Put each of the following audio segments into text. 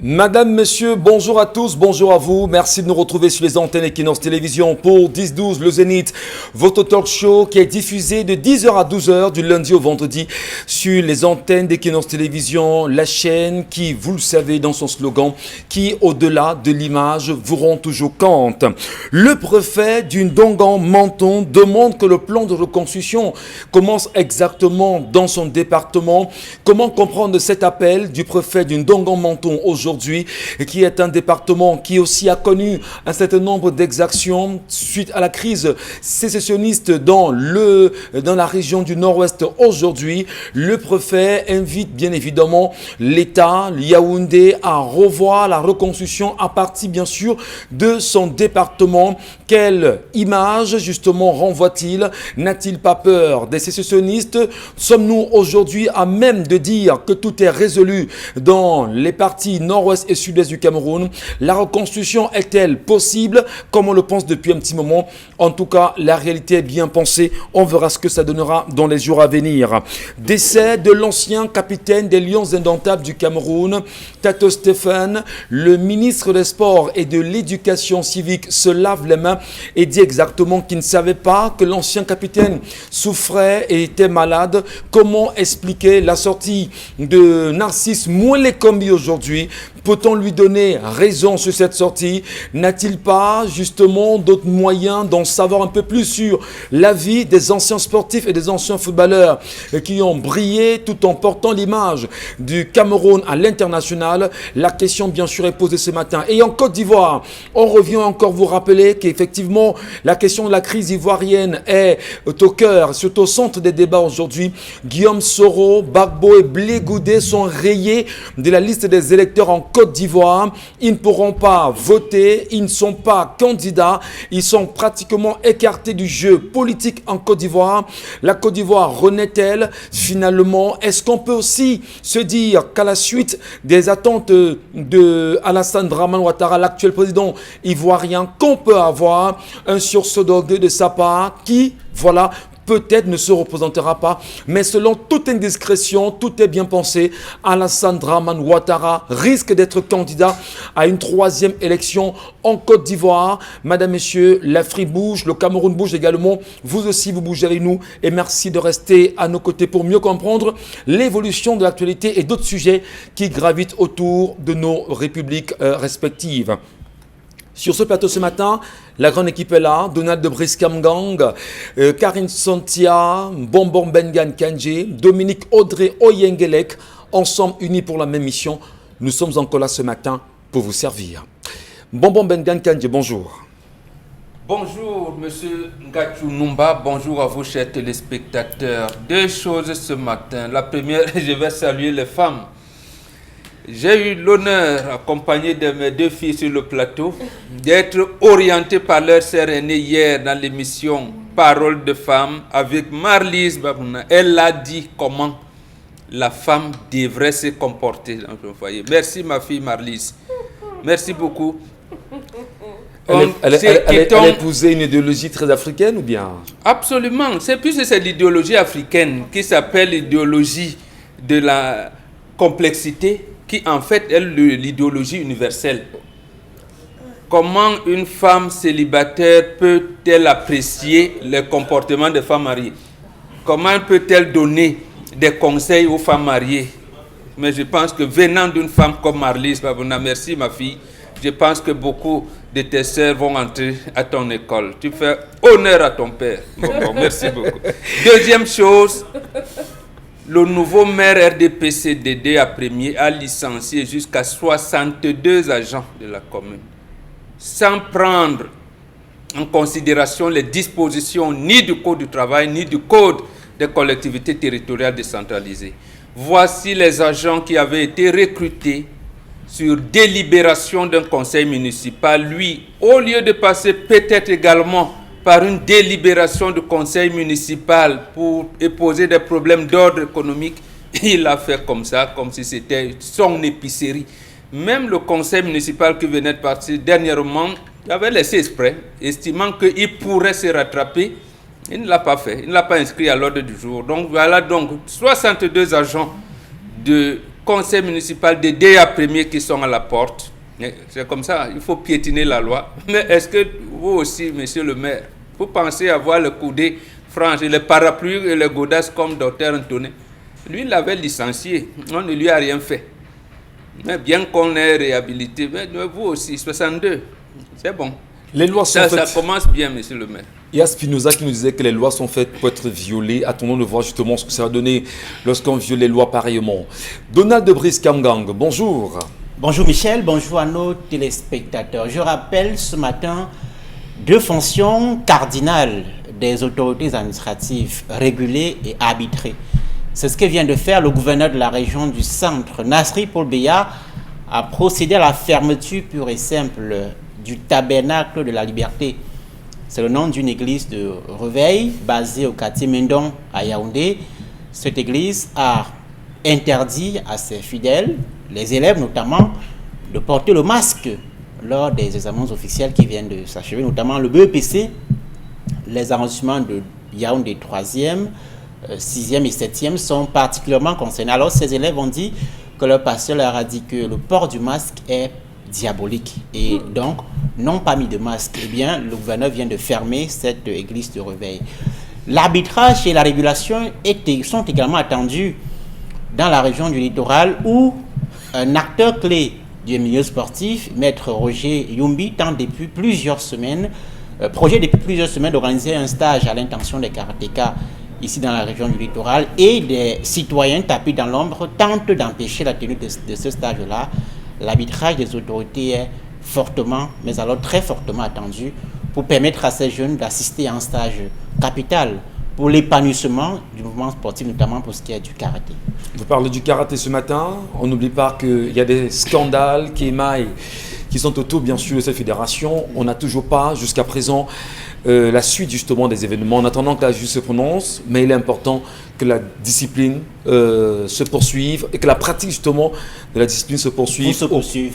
Madame, Monsieur, bonjour à tous, bonjour à vous. Merci de nous retrouver sur les antennes Equinox Télévision pour 10-12 Le Zénith, votre talk show qui est diffusé de 10h à 12h du lundi au vendredi sur les antennes d'Equinox Télévision, la chaîne qui, vous le savez dans son slogan, qui au-delà de l'image vous rend toujours compte. Le préfet du Ndongan Menton demande que le plan de reconstruction commence exactement dans son département. Comment comprendre cet appel du préfet du Ndongan Menton aujourd'hui, qui est un département qui aussi a connu un certain nombre d'exactions suite à la crise sécessionniste dans la région du Nord-Ouest aujourd'hui. Le préfet invite bien évidemment l'État, Yaoundé, à revoir la reconstruction à partir bien sûr de son département. Quelle image justement renvoie-t-il? N'a-t-il pas peur des sécessionnistes? Sommes-nous aujourd'hui à même de dire que tout est résolu dans les parties nord-ouest et sud-est du Cameroun? La reconstruction est-elle possible comme on le pense depuis un petit moment? En tout cas, la réalité est bien pensée. On verra ce que ça donnera dans les jours à venir. Décès de l'ancien capitaine des Lions indomptables du Cameroun, Tato Stéphane. Le ministre des Sports et de l'Éducation civique se lave les mains et dit exactement qu'il ne savait pas que l'ancien capitaine souffrait et était malade. Comment expliquer la sortie de Narcisse Mouelekombi aujourd'hui? Peut-on lui donner raison sur cette sortie? N'a-t-il pas justement d'autres moyens d'en savoir un peu plus sur la vie des anciens sportifs et des anciens footballeurs qui ont brillé tout en portant l'image du Cameroun à l'international? La question bien sûr est posée ce matin. Et en Côte d'Ivoire, on revient encore vous rappeler qu'effectivement la question de la crise ivoirienne est au cœur, surtout au centre des débats aujourd'hui. Guillaume Soro, Gbagbo et Blé Goudé sont rayés de la liste des électeurs en Côte d'Ivoire. Ils ne pourront pas voter, ils ne sont pas candidats, ils sont pratiquement écartés du jeu politique en Côte d'Ivoire. La Côte d'Ivoire renaît-elle finalement? Est-ce qu'on peut aussi se dire qu'à la suite des attentes de Alassane Dramane Ouattara, l'actuel président ivoirien, qu'on peut avoir un sursaut d'orgueil de sa part qui, voilà, peut-être ne se représentera pas, mais selon toute indiscrétion, tout est bien pensé, Alassane Dramane Ouattara risque d'être candidat à une troisième élection en Côte d'Ivoire. Madame, Messieurs, l'Afrique bouge, le Cameroun bouge également. Vous aussi, vous bougez avec nous et merci de rester à nos côtés pour mieux comprendre l'évolution de l'actualité et d'autres sujets qui gravitent autour de nos républiques respectives. Sur ce plateau ce matin, la grande équipe est là. Donald de Briskamgang, Karine Santia, Bonbon Bengan Kanje, Dominique Audrey Oyengelek, ensemble unis pour la même mission. Nous sommes encore là ce matin pour vous servir. Bonbon Bengan Kanje, bonjour. Bonjour, monsieur Ngachou Numba, bonjour à vous, chers téléspectateurs. Deux choses ce matin. La première, je vais saluer les femmes. J'ai eu l'honneur, accompagné de mes deux filles sur le plateau, d'être orienté par leur sœur aînée hier dans l'émission Parole de femme avec Marlise Babouna. Elle a dit comment la femme devrait se comporter dans son foyer. Merci ma fille Marlise. Merci beaucoup. Elle a épousé une idéologie très africaine ou bien? Absolument. C'est l'idéologie africaine qui s'appelle l'idéologie de la complexité, qui en fait est l'idéologie universelle. Comment une femme célibataire peut-elle apprécier le comportement des femmes mariées? Comment peut-elle donner des conseils aux femmes mariées? Mais je pense que venant d'une femme comme Marlise Babouna, merci ma fille, je pense que beaucoup de tes sœurs vont entrer à ton école. Tu fais honneur à ton père. Bon, merci beaucoup. Deuxième chose, le nouveau maire RDPC-DD a licencié jusqu'à 62 agents de la commune, sans prendre en considération les dispositions ni du Code du travail, ni du Code des collectivités territoriales décentralisées. Voici les agents qui avaient été recrutés sur délibération d'un conseil municipal. Lui, au lieu de passer peut-être également par une délibération du conseil municipal pour poser des problèmes d'ordre économique, il a fait comme ça, comme si c'était son épicerie. Même le conseil municipal qui venait de partir dernièrement avait laissé exprès, estimant qu'il pourrait se rattraper. Il ne l'a pas fait, il ne l'a pas inscrit à l'ordre du jour. Donc voilà, donc 62 agents de conseil municipal des DA premiers qui sont à la porte. C'est comme ça, il faut piétiner la loi. Mais est-ce que vous aussi, monsieur le maire, vous pensez avoir le coudé franche et le parapluie et le godasses comme docteur Antonin? Lui, il l'avait licencié, on ne lui a rien fait. Mais bien qu'on ait réhabilité, mais vous aussi, 62, c'est bon. Les lois sont faites. Ça commence bien, monsieur le maire. Il y a Spinoza qui nous disait que les lois sont faites pour être violées. Attendons de voir justement ce que ça va donner lorsqu'on viole les lois pareillement. Donald de Brice Kamgang, bonjour. Bonjour Michel, bonjour à nos téléspectateurs. Je rappelle ce matin deux fonctions cardinales des autorités administratives, réguler et arbitrer. C'est ce que vient de faire le gouverneur de la région du centre, Nasri Paul Beya, a procédé à la fermeture pure et simple du tabernacle de la liberté. C'est le nom d'une église de réveil basée au quartier Mendon à Yaoundé. Cette église a interdit à ses fidèles, les élèves notamment, de porter le masque lors des examens officiels qui viennent de s'achever, notamment le BEPC, les arrondissements de Yaoundé 3e, 6e et 7e sont particulièrement concernés. Alors ces élèves ont dit que leur pasteur leur a dit que le port du masque est diabolique et donc n'ont pas mis de masque. Eh bien, le gouverneur vient de fermer cette église de réveil. L'arbitrage et la régulation sont également attendus dans la région du littoral où un acteur clé du milieu sportif, maître Roger Yumbi, tente depuis plusieurs semaines d'organiser un stage à l'intention des karatékas ici dans la région du littoral, et des citoyens tapis dans l'ombre tentent d'empêcher la tenue de ce stage-là. L'arbitrage des autorités est fortement, mais alors très fortement attendu pour permettre à ces jeunes d'assister à un stage capital pour l'épanouissement du mouvement sportif, notamment pour ce qui est du karaté. Vous parlez du karaté ce matin. On n'oublie pas qu'il y a des scandales qui émaillent, qui sont autour bien sûr de cette fédération. On n'a toujours pas jusqu'à présent la suite justement des événements en attendant que la justice se prononce, mais il est important que la discipline se poursuive et que la pratique justement de la discipline se poursuive.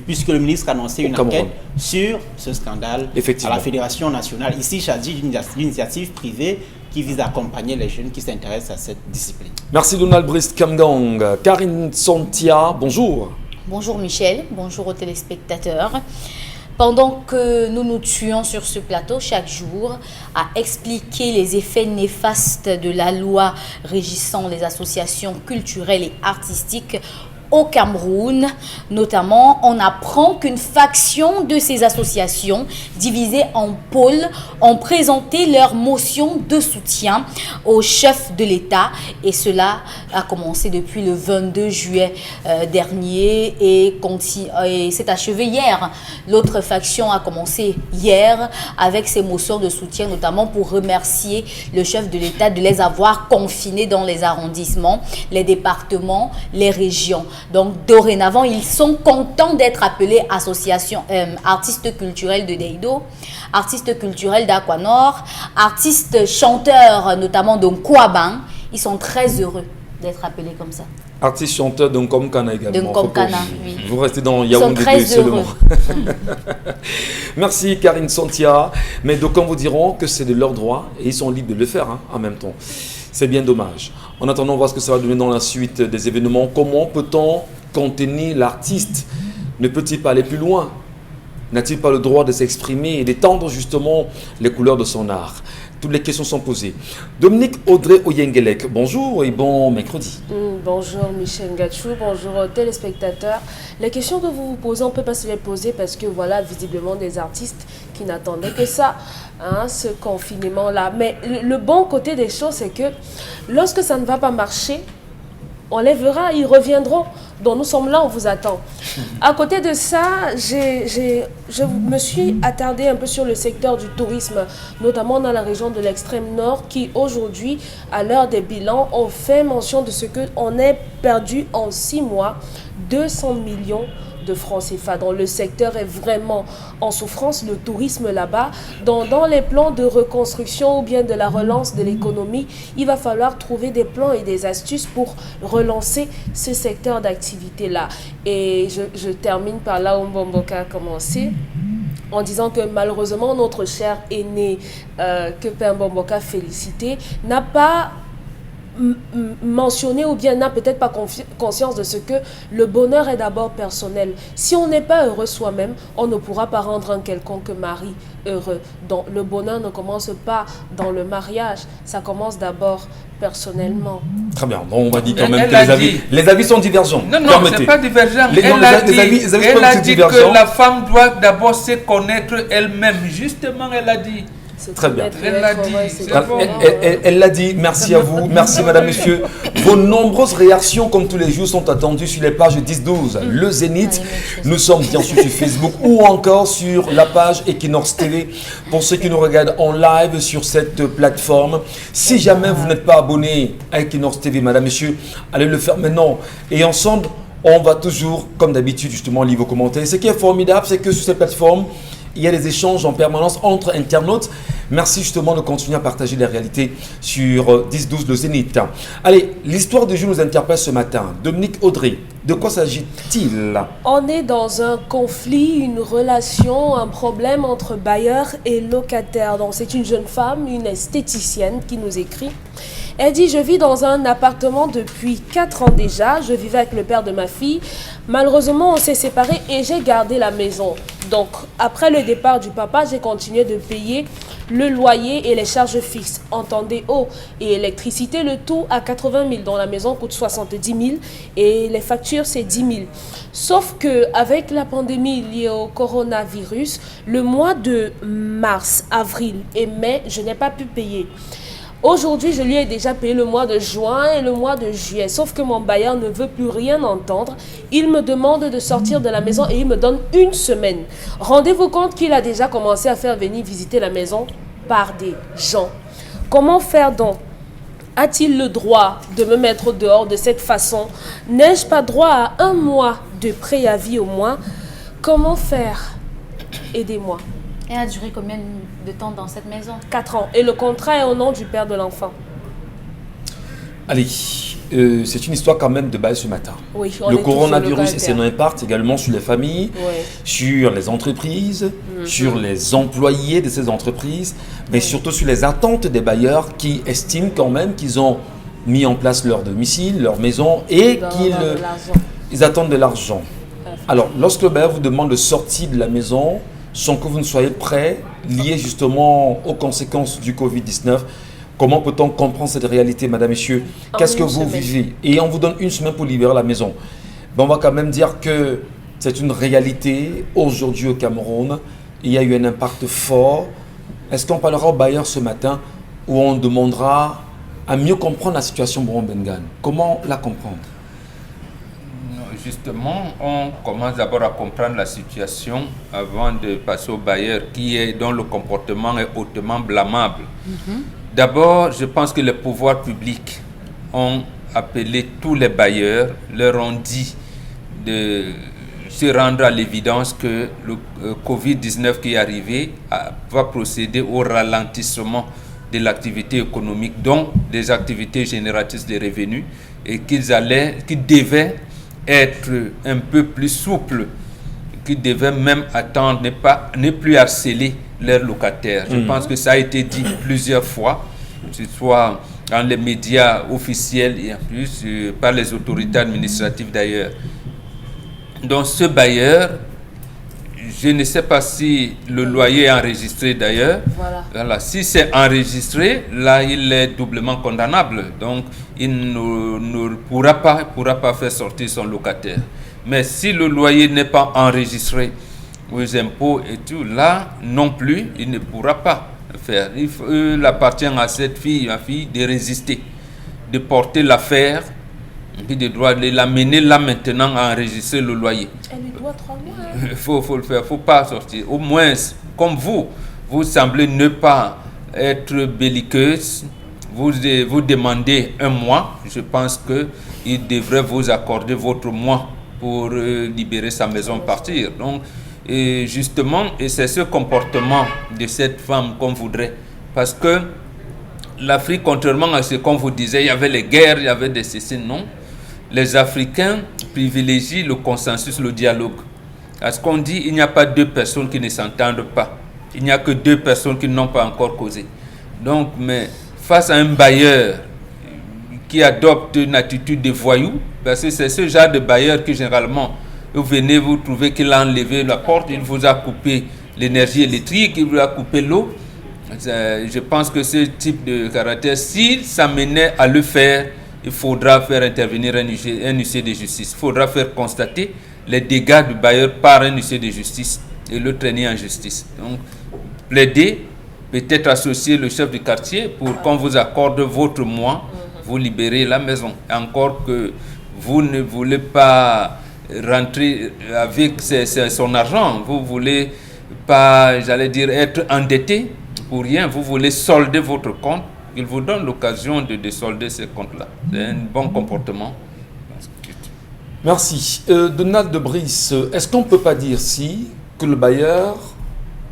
Puisque le ministre a annoncé une enquête sur ce scandale à la Fédération nationale. Ici, il s'agit d'une initiative privée qui vise à accompagner les jeunes qui s'intéressent à cette discipline. Merci Donald Brice Kamgang. Karine Santia, bonjour. Bonjour Michel, bonjour aux téléspectateurs. Pendant que nous nous tuons sur ce plateau chaque jour à expliquer les effets néfastes de la loi régissant les associations culturelles et artistiques au Cameroun, notamment, on apprend qu'une faction de ces associations, divisées en pôles, ont présenté leur motion de soutien au chef de l'État. Et cela a commencé depuis le 22 juillet dernier et s'est achevé hier. L'autre faction a commencé hier avec ses motions de soutien, notamment pour remercier le chef de l'État de les avoir confinés dans les arrondissements, les départements, les régions. Donc, dorénavant, ils sont contents d'être appelés association artistes culturels de Deido, artistes culturels d'Aquanor, artistes chanteurs, notamment de Nkouaban. Ils sont très heureux d'être appelés comme ça. Artiste chanteur de Nkomkana également. De Nkomkana, oui. Vous restez dans Yaoundé seulement. Merci Karine Santia. Mais d'aucuns vous diront que c'est de leur droit et ils sont libres de le faire en même temps. C'est bien dommage. En attendant, on va voir ce que ça va donner dans la suite des événements. Comment peut-on contenir l'artiste? Ne peut-il pas aller plus loin? N'a-t-il pas le droit de s'exprimer et d'étendre justement les couleurs de son art? Toutes les questions sont posées. Dominique Audrey Oyengelek, bonjour et bon mercredi. Bonjour Michel Gachou, bonjour aux téléspectateurs. Les questions que vous vous posez, on ne peut pas se les poser parce que voilà, visiblement des artistes qui n'attendaient que ça, ce confinement-là. Mais le bon côté des choses, c'est que lorsque ça ne va pas marcher, on les verra, ils reviendront. Donc nous sommes là, on vous attend. À côté de ça, je me suis attardée un peu sur le secteur du tourisme, notamment dans la région de l'extrême nord, qui aujourd'hui, à l'heure des bilans, ont fait mention de ce qu'on ait perdu en 6 mois 200 millions de francs CFA. Donc le secteur est vraiment en souffrance, le tourisme là-bas. Dans les plans de reconstruction ou bien de la relance de l'économie, il va falloir trouver des plans et des astuces pour relancer ce secteur d'activité-là. Et je termine par là où Mbomboka a commencé, en disant que malheureusement notre cher aîné, que Père Mbomboka félicité, n'a pas mentionné ou bien n'a peut-être pas conscience de ce que le bonheur est d'abord personnel. Si on n'est pas heureux soi-même, on ne pourra pas rendre un quelconque mari heureux. Donc le bonheur ne commence pas dans le mariage, ça commence d'abord personnellement. Très bien. Bon, on va dire quand même Elle que a les avis sont divergents. Non, Permettez. c'est pas divergent. Les Elle a dit divergents. que la femme doit d'abord se connaître elle-même. Justement, elle a dit. Très bien. Elle l'a dit. Elle l'a dit. Merci à vous. Merci, madame, monsieur. Vos nombreuses réactions, comme tous les jours, sont attendues sur les pages 10-12. Le Zénith. Nous sommes bien sûr sur Facebook ou encore sur la page Equinox TV. Pour ceux qui nous regardent en live sur cette plateforme. Si jamais vous n'êtes pas abonné à Equinox TV, madame, monsieur, allez le faire maintenant. Et ensemble, on va toujours, comme d'habitude, justement, lire vos commentaires. Ce qui est formidable, c'est que sur cette plateforme, il y a des échanges en permanence entre internautes. Merci justement de continuer à partager les réalités sur 10-12 le Zénith. Allez, l'histoire du jour nous interpelle ce matin. Dominique Audrey, de quoi s'agit-il? On est dans un conflit, une relation, un problème entre bailleur et locataire. Donc c'est une jeune femme, une esthéticienne qui nous écrit. Elle dit: je vis dans un appartement depuis 4 ans déjà. Je vivais avec le père de ma fille. Malheureusement, on s'est séparés et j'ai gardé la maison. Donc, après le départ du papa, j'ai continué de payer le loyer et les charges fixes. Entendez, eau et électricité, le tout à 80 000, dont la maison coûte 70 000 et les factures, c'est 10 000. Sauf qu'avec la pandémie liée au coronavirus, le mois de mars, avril et mai, je n'ai pas pu payer. Aujourd'hui, je lui ai déjà payé le mois de juin et le mois de juillet. Sauf que mon bailleur ne veut plus rien entendre. Il me demande de sortir de la maison et il me donne 1 semaine. Rendez-vous compte qu'il a déjà commencé à faire venir visiter la maison par des gens. Comment faire donc? A-t-il le droit de me mettre dehors de cette façon? N'ai-je pas droit à 1 mois de préavis au moins? Comment faire? Aidez-moi. Elle a duré combien de temps dans cette maison? 4 ans. Et le contrat est au nom du père de l'enfant. Allez, c'est une histoire quand même de base ce matin. Oui, on le est tous coronavirus sur le et son impact également sur les familles, sur les entreprises, sur les employés de ces entreprises, mais surtout sur les attentes des bailleurs qui estiment quand même qu'ils ont mis en place leur domicile, leur maison et qu'ils attendent de l'argent. Alors, lorsque le bailleur vous demande de sortir de la maison, sans que vous ne soyez prêts, liés justement aux conséquences du Covid-19. Comment peut-on comprendre cette réalité, madame, messieurs? Qu'est-ce que vous vivez? Et on vous donne 1 semaine pour libérer la maison. Ben, on va quand même dire que c'est une réalité aujourd'hui au Cameroun. Il y a eu un impact fort. Est-ce qu'on parlera au bailleur ce matin où on demandera à mieux comprendre la situation Boron-Bengan? Comment la comprendre? Justement, on commence d'abord à comprendre la situation avant de passer au bailleur dont le comportement est hautement blâmable. D'abord, je pense que les pouvoirs publics ont appelé tous les bailleurs, leur ont dit de se rendre à l'évidence que le Covid-19 qui est arrivé va procéder au ralentissement de l'activité économique, donc des activités génératrices de revenus, et qu'ils devaient être un peu plus souple, qui devaient même attendre, ne plus harceler leurs locataires. Je pense que ça a été dit plusieurs fois, que ce soit dans les médias officiels et en plus par les autorités administratives d'ailleurs. Donc ce bailleur, je ne sais pas si le loyer est enregistré d'ailleurs. Voilà. Si c'est enregistré, là il est doublement condamnable. Donc il ne pourra pas faire sortir son locataire. Mais si le loyer n'est pas enregistré aux impôts et tout, là non plus, il ne pourra pas faire. Il appartient à cette fille, ma fille, de résister, de porter l'affaire, puis de l'amener là maintenant à enregistrer le loyer. Elle lui doit 3 mois. Il faut le faire, il ne faut pas sortir. Au moins, comme vous semblez ne pas être belliqueuse, vous demandez 1 mois. Je pense qu'il devrait vous accorder votre mois pour libérer sa maison, partir. Donc, et justement, et c'est ce comportement de cette femme qu'on voudrait. Parce que l'Afrique, contrairement à ce qu'on vous disait, il y avait les guerres, il y avait des ceci, non. Les Africains privilégient le consensus, le dialogue. Parce qu'on dit il n'y a pas 2 personnes qui ne s'entendent pas. Il n'y a que 2 personnes qui n'ont pas encore causé. Donc, mais face à un bailleur qui adoptent une attitude de voyou, parce que c'est ce genre de bailleur que généralement, vous venez, vous trouvez qu'il a enlevé la porte, il vous a coupé l'énergie électrique, il vous a coupé l'eau. Je pense que ce type de caractère, s'il s'amenait à le faire, il faudra faire intervenir un huissier de justice. Il faudra faire constater les dégâts du bailleur par un huissier de justice et le traîner en justice. Donc, plaider, peut-être associer le chef du quartier pour qu'on vous accorde votre mois, vous libérez la maison. Encore que vous ne voulez pas rentrer avec son argent, vous voulez pas, j'allais dire, être endetté pour rien, vous voulez solder votre compte, il vous donne l'occasion de solder ce compte-là. C'est un bon comportement. Merci. Donald de Brice, est-ce qu'on ne peut pas dire que le bailleur,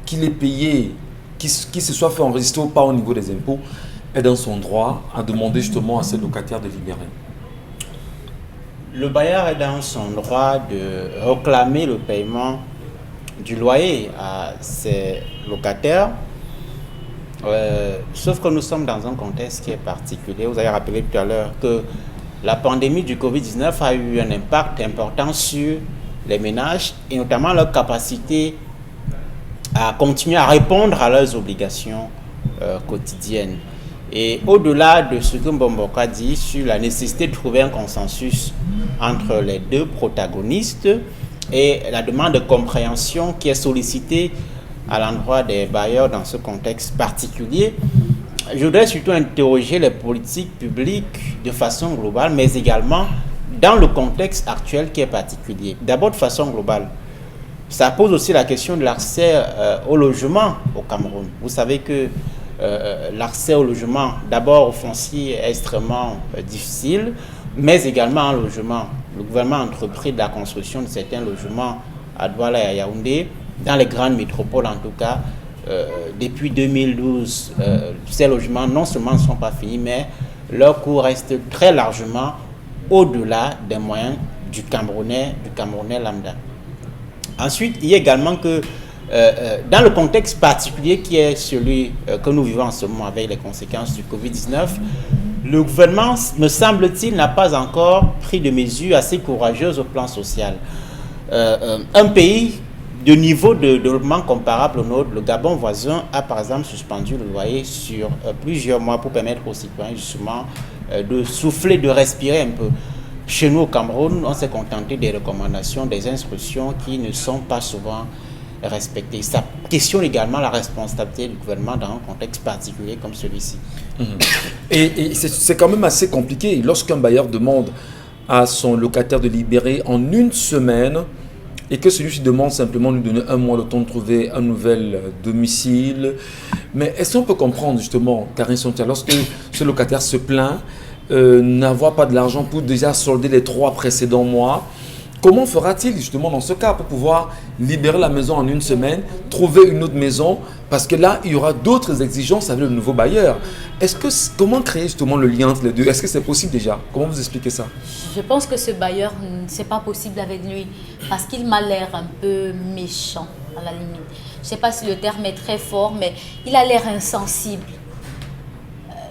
qu'il est payé, qu'il se soit fait enregistrer ou pas au niveau des impôts, est dans son droit à demander justement à ses locataires de libérer? Le bailleur est dans son droit de réclamer le paiement du loyer à ses locataires, sauf que nous sommes dans un contexte qui est particulier. Vous avez rappelé tout à l'heure que la pandémie du Covid-19 a eu un impact important sur les ménages et notamment leur capacité à continuer à répondre à leurs obligations quotidiennes. Et au-delà de ce que Mbomboka dit sur la nécessité de trouver un consensus entre les deux protagonistes et la demande de compréhension qui est sollicitée à l'endroit des bailleurs dans ce contexte particulier, je voudrais surtout interroger les politiques publiques de façon globale, mais également dans le contexte actuel qui est particulier. D'abord, de façon globale, ça pose aussi la question de l'accès au logement au Cameroun. Vous savez que l'accès au logement, d'abord au foncier, est extrêmement difficile, mais également en logement. Le gouvernement a entrepris de la construction de certains logements à Douala et à Yaoundé, dans les grandes métropoles en tout cas. Depuis 2012, ces logements non seulement ne sont pas finis, mais leur coût reste très largement au-delà des moyens du Camerounais lambda. Ensuite, il y a également que dans le contexte particulier qui est celui que nous vivons en ce moment avec les conséquences du Covid-19, le gouvernement, me semble-t-il, n'a pas encore pris de mesures assez courageuses au plan social. Un pays de niveau de développement comparable au nôtre, le Gabon voisin, a par exemple suspendu le loyer sur plusieurs mois pour permettre aux citoyens justement de souffler, de respirer un peu. Chez nous au Cameroun, on s'est contenté des recommandations, des instructions qui ne sont pas souvent respectées. Ça questionne également la responsabilité du gouvernement dans un contexte particulier comme celui-ci. Et c'est quand même assez compliqué. Lorsqu'un bailleur demande à son locataire de libérer en une semaine et que celui-ci demande simplement de lui donner un mois le temps de trouver un nouvel domicile. Mais est-ce qu'on peut comprendre justement, Karine Sontia, lorsque ce locataire se plaint n'avoir pas de l'argent pour déjà solder les 3 précédents mois, comment fera-t-il justement dans ce cas pour pouvoir libérer la maison en une semaine, trouver une autre maison, parce que là, il y aura d'autres exigences avec le nouveau bailleur. Comment créer justement le lien entre les deux? Est-ce que c'est possible déjà? Comment vous expliquez ça? Je pense que ce bailleur, c'est pas possible avec lui parce qu'il m'a l'air un peu méchant à la limite. Je sais pas si le terme est très fort, mais il a l'air insensible.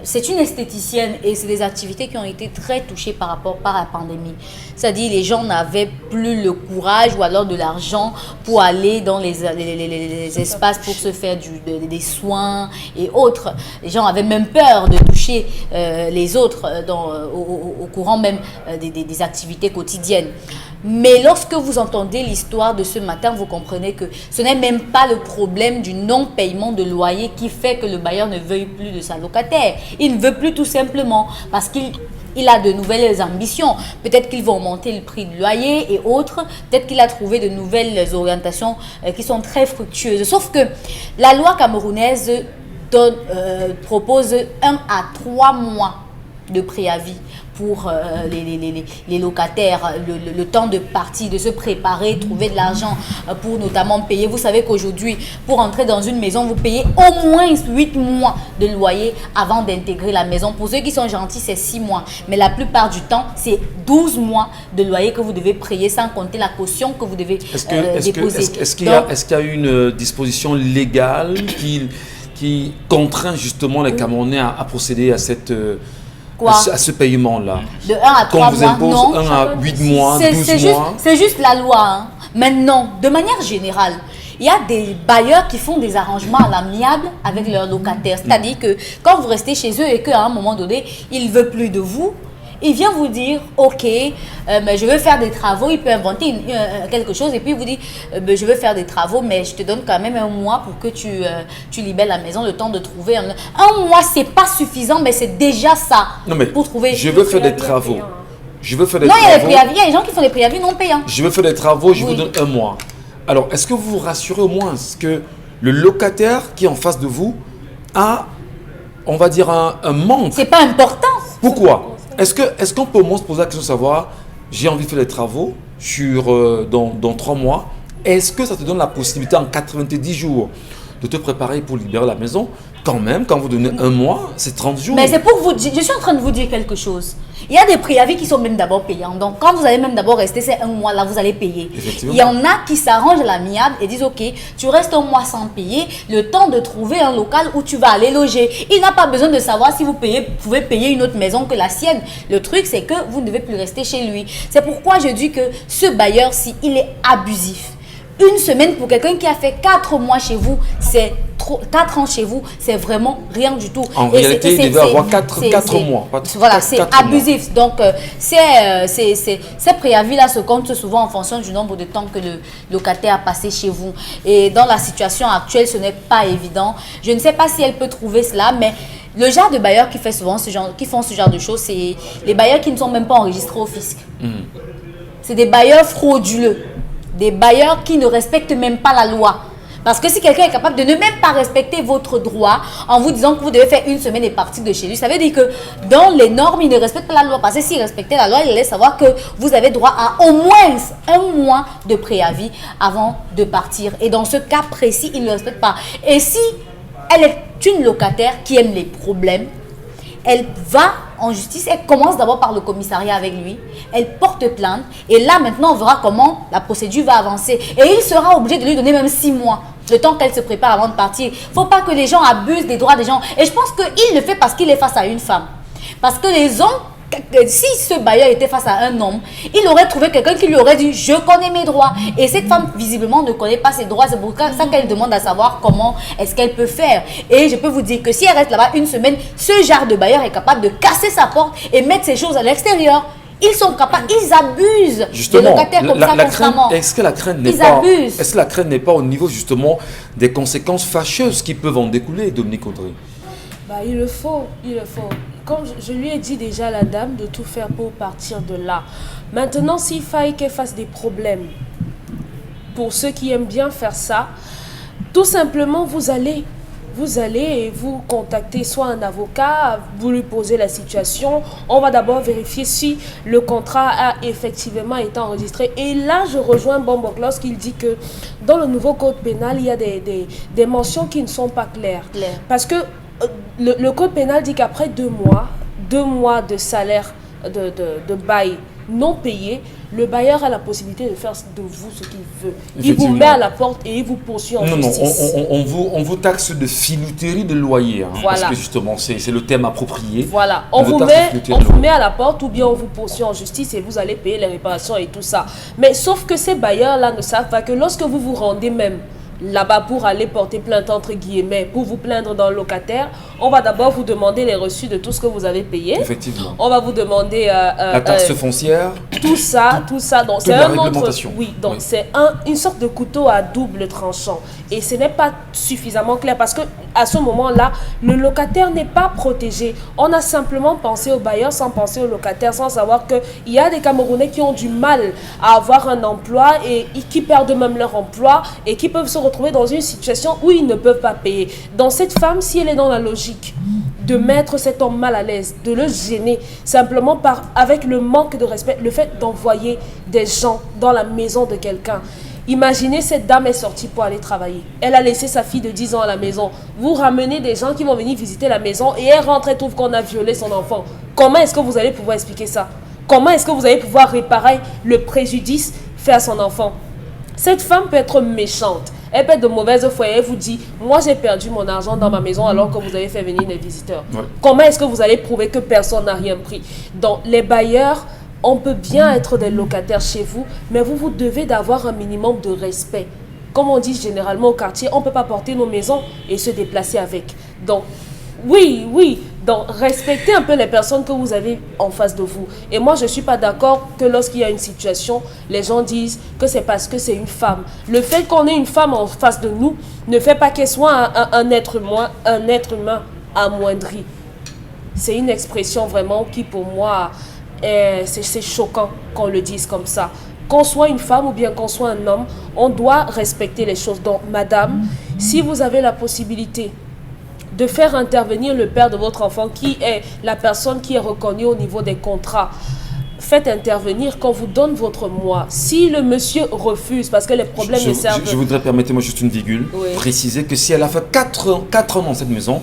C'est une esthéticienne et c'est des activités qui ont été très touchées par la pandémie. C'est-à-dire les gens n'avaient plus le courage ou alors de l'argent pour aller dans les espaces pour se faire des soins et autres. Les gens avaient même peur de toucher les autres au courant même des activités quotidiennes. Mais lorsque vous entendez l'histoire de ce matin, vous comprenez que ce n'est même pas le problème du non-paiement de loyer qui fait que le bailleur ne veuille plus de sa locataire. Il ne veut plus tout simplement parce qu'il a de nouvelles ambitions. Peut-être qu'ils vont monter le prix du loyer et autres. Peut-être qu'il a trouvé de nouvelles orientations qui sont très fructueuses. Sauf que la loi camerounaise propose 1 à 3 mois de préavis pour les locataires, le temps de partir, de se préparer, trouver de l'argent pour notamment payer. Vous savez qu'aujourd'hui, pour entrer dans une maison, vous payez au moins 8 mois de loyer avant d'intégrer la maison. Pour ceux qui sont gentils, c'est 6 mois. Mais la plupart du temps, c'est 12 mois de loyer que vous devez payer sans compter la caution que vous devez déposer. Est-ce qu'il y a une disposition légale qui contraint justement les Camerounais à procéder à Quoi? à ce paiement-là? De 1 à 3 Qu'on vous mois, impose non. 1 à 8 mois, C'est 12 juste, mois. c'est juste la loi. Hein. Maintenant, de manière générale, il y a des bailleurs qui font des arrangements à l'amiable avec leurs locataires. C'est-à-dire que quand vous restez chez eux et qu'à un moment donné, ils ne veulent plus de vous, il vient vous dire, ok, mais je veux faire des travaux. Il peut inventer quelque chose et puis il vous dit, je veux faire des travaux, mais je te donne quand même 1 mois pour que tu libères la maison, le temps de trouver. 1 mois, c'est pas suffisant, mais c'est déjà ça. Non, mais pour trouver. je veux faire des travaux. Je veux faire des Non, il y a des travaux. préavis. Il y a des gens qui font des préavis non payants. Je veux faire des travaux, je Oui. vous donne 1 mois. Alors, est-ce que vous vous rassurez au moins que le locataire qui est en face de vous a, on va dire, un manque? C'est pas important. Pourquoi? Est-ce qu'on peut au moins se poser la question de savoir, j'ai envie de faire des travaux dans 3 mois, est-ce que ça te donne la possibilité en 90 jours de te préparer pour libérer la maison? Quand même, quand vous donnez 1 mois, c'est 30 jours. Mais c'est pour vous dire, je suis en train de vous dire quelque chose. Il y a des préavis qui sont même d'abord payants. Donc, quand vous allez même d'abord rester ces 1 mois là, vous allez payer. Effectivement. Il y en a qui s'arrangent à l'amiable et disent, ok, tu restes 1 mois sans payer, le temps de trouver un local où tu vas aller loger. Il n'a pas besoin de savoir si vous pouvez payer une autre maison que la sienne. Le truc, c'est que vous ne devez plus rester chez lui. C'est pourquoi je dis que ce bailleur-ci, il est abusif. 1 semaine pour quelqu'un qui a fait 4 mois chez vous, c'est trop. 4 ans chez vous, c'est vraiment rien du tout. En Et réalité, il devait avoir 4 mois. Voilà, c'est abusif. Donc, ces préavis-là se comptent souvent en fonction du nombre de temps que le locataire a passé chez vous. Et dans la situation actuelle, ce n'est pas évident. Je ne sais pas si elle peut trouver cela, mais le genre de bailleurs qui font ce genre de choses, c'est les bailleurs qui ne sont même pas enregistrés au fisc. C'est des bailleurs frauduleux. Des bailleurs qui ne respectent même pas la loi. Parce que si quelqu'un est capable de ne même pas respecter votre droit en vous disant que vous devez faire 1 semaine et partir de chez lui, ça veut dire que dans les normes, il ne respecte pas la loi. Parce que s'il respectait la loi, il allait savoir que vous avez droit à au moins 1 mois de préavis avant de partir. Et dans ce cas précis, il ne le respecte pas. Et si elle est une locataire qui aime les problèmes, elle va en justice, elle commence d'abord par le commissariat avec lui, elle porte plainte et là maintenant on verra comment la procédure va avancer et il sera obligé de lui donner même 6 mois, le temps qu'elle se prépare avant de partir. Il ne faut pas que les gens abusent des droits des gens et je pense qu'il le fait parce qu'il est face à une femme. Parce que les hommes, si ce bailleur était face à un homme, il aurait trouvé quelqu'un qui lui aurait dit « je connais mes droits ». Et cette femme, visiblement, ne connaît pas ses droits. C'est pour ça qu'elle demande à savoir comment est-ce qu'elle peut faire. Et je peux vous dire que si elle reste là-bas 1 semaine, ce genre de bailleur est capable de casser sa porte et mettre ses choses à l'extérieur. Ils sont capables, ils abusent des locataires comme ça constamment. Est-ce que la crainte n'est pas au niveau justement des conséquences fâcheuses qui peuvent en découler, Dominique Audrey? Bah, il le faut. Comme je lui ai dit déjà à la dame de tout faire pour partir de là. Maintenant, s'il faille qu'elle fasse des problèmes, pour ceux qui aiment bien faire ça, tout simplement, vous allez vous contacter soit un avocat, vous lui posez la situation. On va d'abord vérifier si le contrat a effectivement été enregistré. Et là, je rejoins Bombok lorsqu'il dit que dans le nouveau code pénal, il y a des mentions qui ne sont pas claires. Parce que le code pénal dit qu'après 2 mois de salaire de bail non payé, le bailleur a la possibilité de faire de vous ce qu'il veut. Il vous met à la porte et il vous poursuit en justice. On vous taxe de filouterie de loyer. Hein, voilà. Parce que justement, c'est le terme approprié. Voilà. On vous met à la porte ou bien on vous poursuit en justice et vous allez payer les réparations et tout ça. Mais sauf que ces bailleurs-là ne savent pas que lorsque vous vous rendez même là-bas pour aller porter plainte entre guillemets, pour vous plaindre dans le locataire, on va d'abord vous demander les reçus de tout ce que vous avez payé. Effectivement. On va vous demander la taxe foncière. Tout ça. Donc c'est la un réglementation. Oui, donc c'est une sorte de couteau à double tranchant. Et ce n'est pas suffisamment clair parce que à ce moment-là, le locataire n'est pas protégé. On a simplement pensé au bailleur sans penser au locataire, sans savoir qu'il y a des Camerounais qui ont du mal à avoir un emploi et qui perdent même leur emploi et qui peuvent se retrouver dans une situation où ils ne peuvent pas payer. Dans cette femme, si elle est dans la logique de mettre cet homme mal à l'aise, de le gêner, simplement avec le manque de respect, le fait d'envoyer des gens dans la maison de quelqu'un. Imaginez, cette dame est sortie pour aller travailler. Elle a laissé sa fille de 10 ans à la maison. Vous ramenez des gens qui vont venir visiter la maison et elle rentre et trouve qu'on a violé son enfant. Comment est-ce que vous allez pouvoir expliquer ça? Comment est-ce que vous allez pouvoir réparer le préjudice fait à son enfant? Cette femme peut être méchante. Elle peut être de mauvaise foi et elle vous dit, moi j'ai perdu mon argent dans ma maison alors que vous avez fait venir des visiteurs. Ouais. Comment est-ce que vous allez prouver que personne n'a rien pris? Donc les bailleurs, on peut bien être des locataires chez vous, mais vous devez d'avoir un minimum de respect. Comme on dit généralement au quartier, on ne peut pas porter nos maisons et se déplacer avec. Donc, oui. Donc, respectez un peu les personnes que vous avez en face de vous. Et moi, je ne suis pas d'accord que lorsqu'il y a une situation, les gens disent que c'est parce que c'est une femme. Le fait qu'on ait une femme en face de nous ne fait pas qu'elle soit un être humain amoindri. C'est une expression vraiment qui, pour moi, c'est choquant qu'on le dise comme ça. Qu'on soit une femme ou bien qu'on soit un homme, on doit respecter les choses. Donc, madame, si vous avez la possibilité de faire intervenir le père de votre enfant, qui est la personne qui est reconnue au niveau des contrats, faites intervenir, qu'on vous donne votre mois. Si le monsieur refuse, parce que les problèmes ne servent... Je voudrais, permettez-moi juste une virgule, préciser que si elle a fait 4 ans dans cette maison,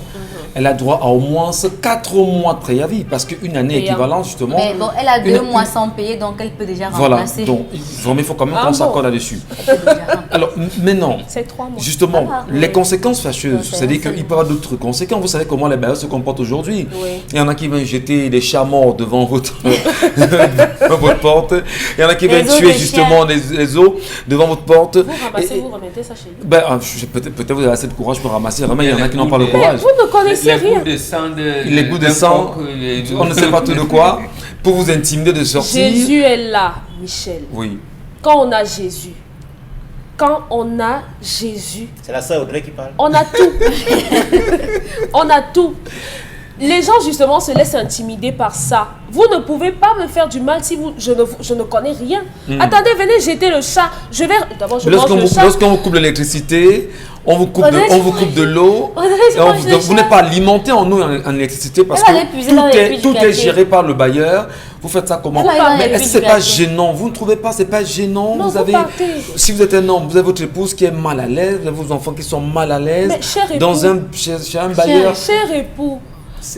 elle a droit à au moins 4 mois de préavis, parce qu'une année équivalente, justement... Mais bon, elle a 2 mois sans payer, donc elle peut déjà remplacer. Voilà, donc vraiment, il faut quand même qu'on s'accorde là-dessus. Alors, maintenant, c'est 3 mois. Justement, les conséquences fâcheuses, c'est-à-dire qu'il peut y avoir d'autres conséquences. Vous savez comment les bailleurs se comportent aujourd'hui. Il y en a qui vont jeter des chats morts devant votre porte. Il y en a qui viennent tuer justement les os devant votre porte. Vous ramassez, vous remettez ça chez vous. Peut-être vous avez assez de courage pour ramasser. Vraiment, il y en a qui n'ont pas le courage. Vous ne connaissez rien. Les bouts de sang, on ne sait pas tout de quoi, pour vous intimider de sortir. Jésus est là, Michel. Oui. Quand on a Jésus, C'est la sœur Audrey qui parle. on a tout. On a tout. Les gens, justement, se laissent intimider par ça. Vous ne pouvez pas me faire du mal si je ne connais rien. Attendez, venez jeter le chat. D'abord, je mange le chat. Lorsqu'on vous coupe l'électricité, on vous coupe de l'eau. Vous n'êtes pas alimenté en eau et en électricité parce que tout est géré par le bailleur. Vous faites ça comment? Mais est-ce que ce n'est pas gênant? Vous ne trouvez pas, c'est pas gênant? Non, si vous êtes un homme, vous avez votre épouse qui est mal à l'aise, vous avez vos enfants qui sont mal à l'aise. Mais cher époux, chez un bailleur. Cher époux,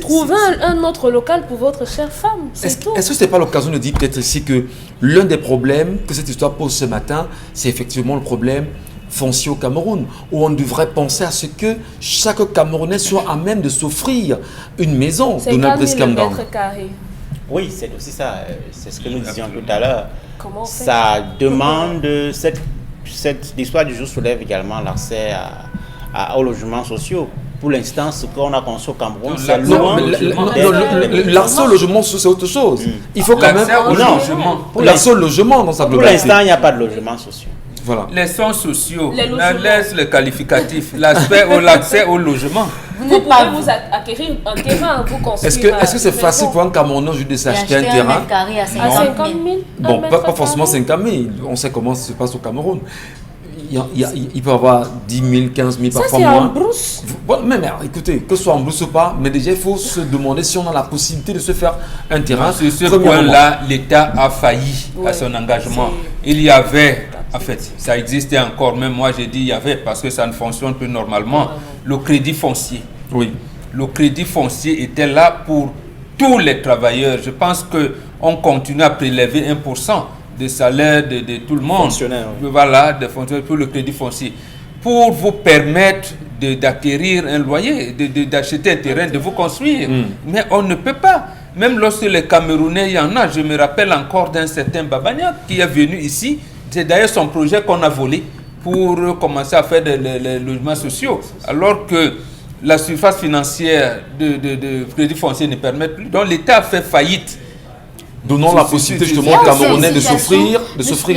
trouvez un autre local pour votre chère femme. Est-ce que ce n'est pas l'occasion de dire peut-être ici que l'un des problèmes que cette histoire pose ce matin, c'est effectivement le problème foncier au Cameroun, où on devrait penser à ce que chaque Camerounais soit à même de s'offrir une maison de notre Briskamdan. Oui, c'est aussi ça. C'est ce que nous disions tout à l'heure. Comment on fait? Ça demande... L'histoire du jour soulève également l'accès aux logements sociaux. Pour l'instant, ce qu'on a construit au Cameroun, c'est loin. L'accès au logement, c'est autre chose. Il faut quand même... L'accès au logement dans sa globalité. Pour l'instant, il n'y a pas de logements sociaux. Voilà. Les soins sociaux, laisse le qualificatif, l'accès au logement. Vous pouvez vous acquérir un terrain, vous construire. Est-ce que c'est facile pour un Camerounais aujourd'hui de s'acheter un terrain à 50 000? Bon, pas forcément 50 000. On sait comment ça se passe au Cameroun. Il peut y avoir 10 000, 15 000 parfois moins. Ça, c'est en brousse. Mais écoutez, que ce soit en brousse ou pas, mais déjà, il faut se demander si on a la possibilité de se faire un terrain. Sur ce point-là, l'État a failli à son engagement. Il y avait, en fait, ça existait encore, même moi j'ai dit il y avait, parce que ça ne fonctionne plus normalement, le crédit foncier. Oui. Le crédit foncier était là pour tous les travailleurs. Je pense qu'on continue à prélever 1% des salaires de tout le monde. Voilà, des fonctionnaires pour le crédit foncier. Pour vous permettre d'acquérir un loyer, d'acheter un terrain, de vous construire. Mais on ne peut pas. Même lorsque les Camerounais, il y en a, je me rappelle encore d'un certain Babania qui est venu ici. C'est d'ailleurs son projet qu'on a volé pour commencer à faire des logements sociaux. Alors que la surface financière de crédit foncier ne permet plus. Donc l'État a fait faillite. Donnons la possibilité justement aux Camerounais de s'offrir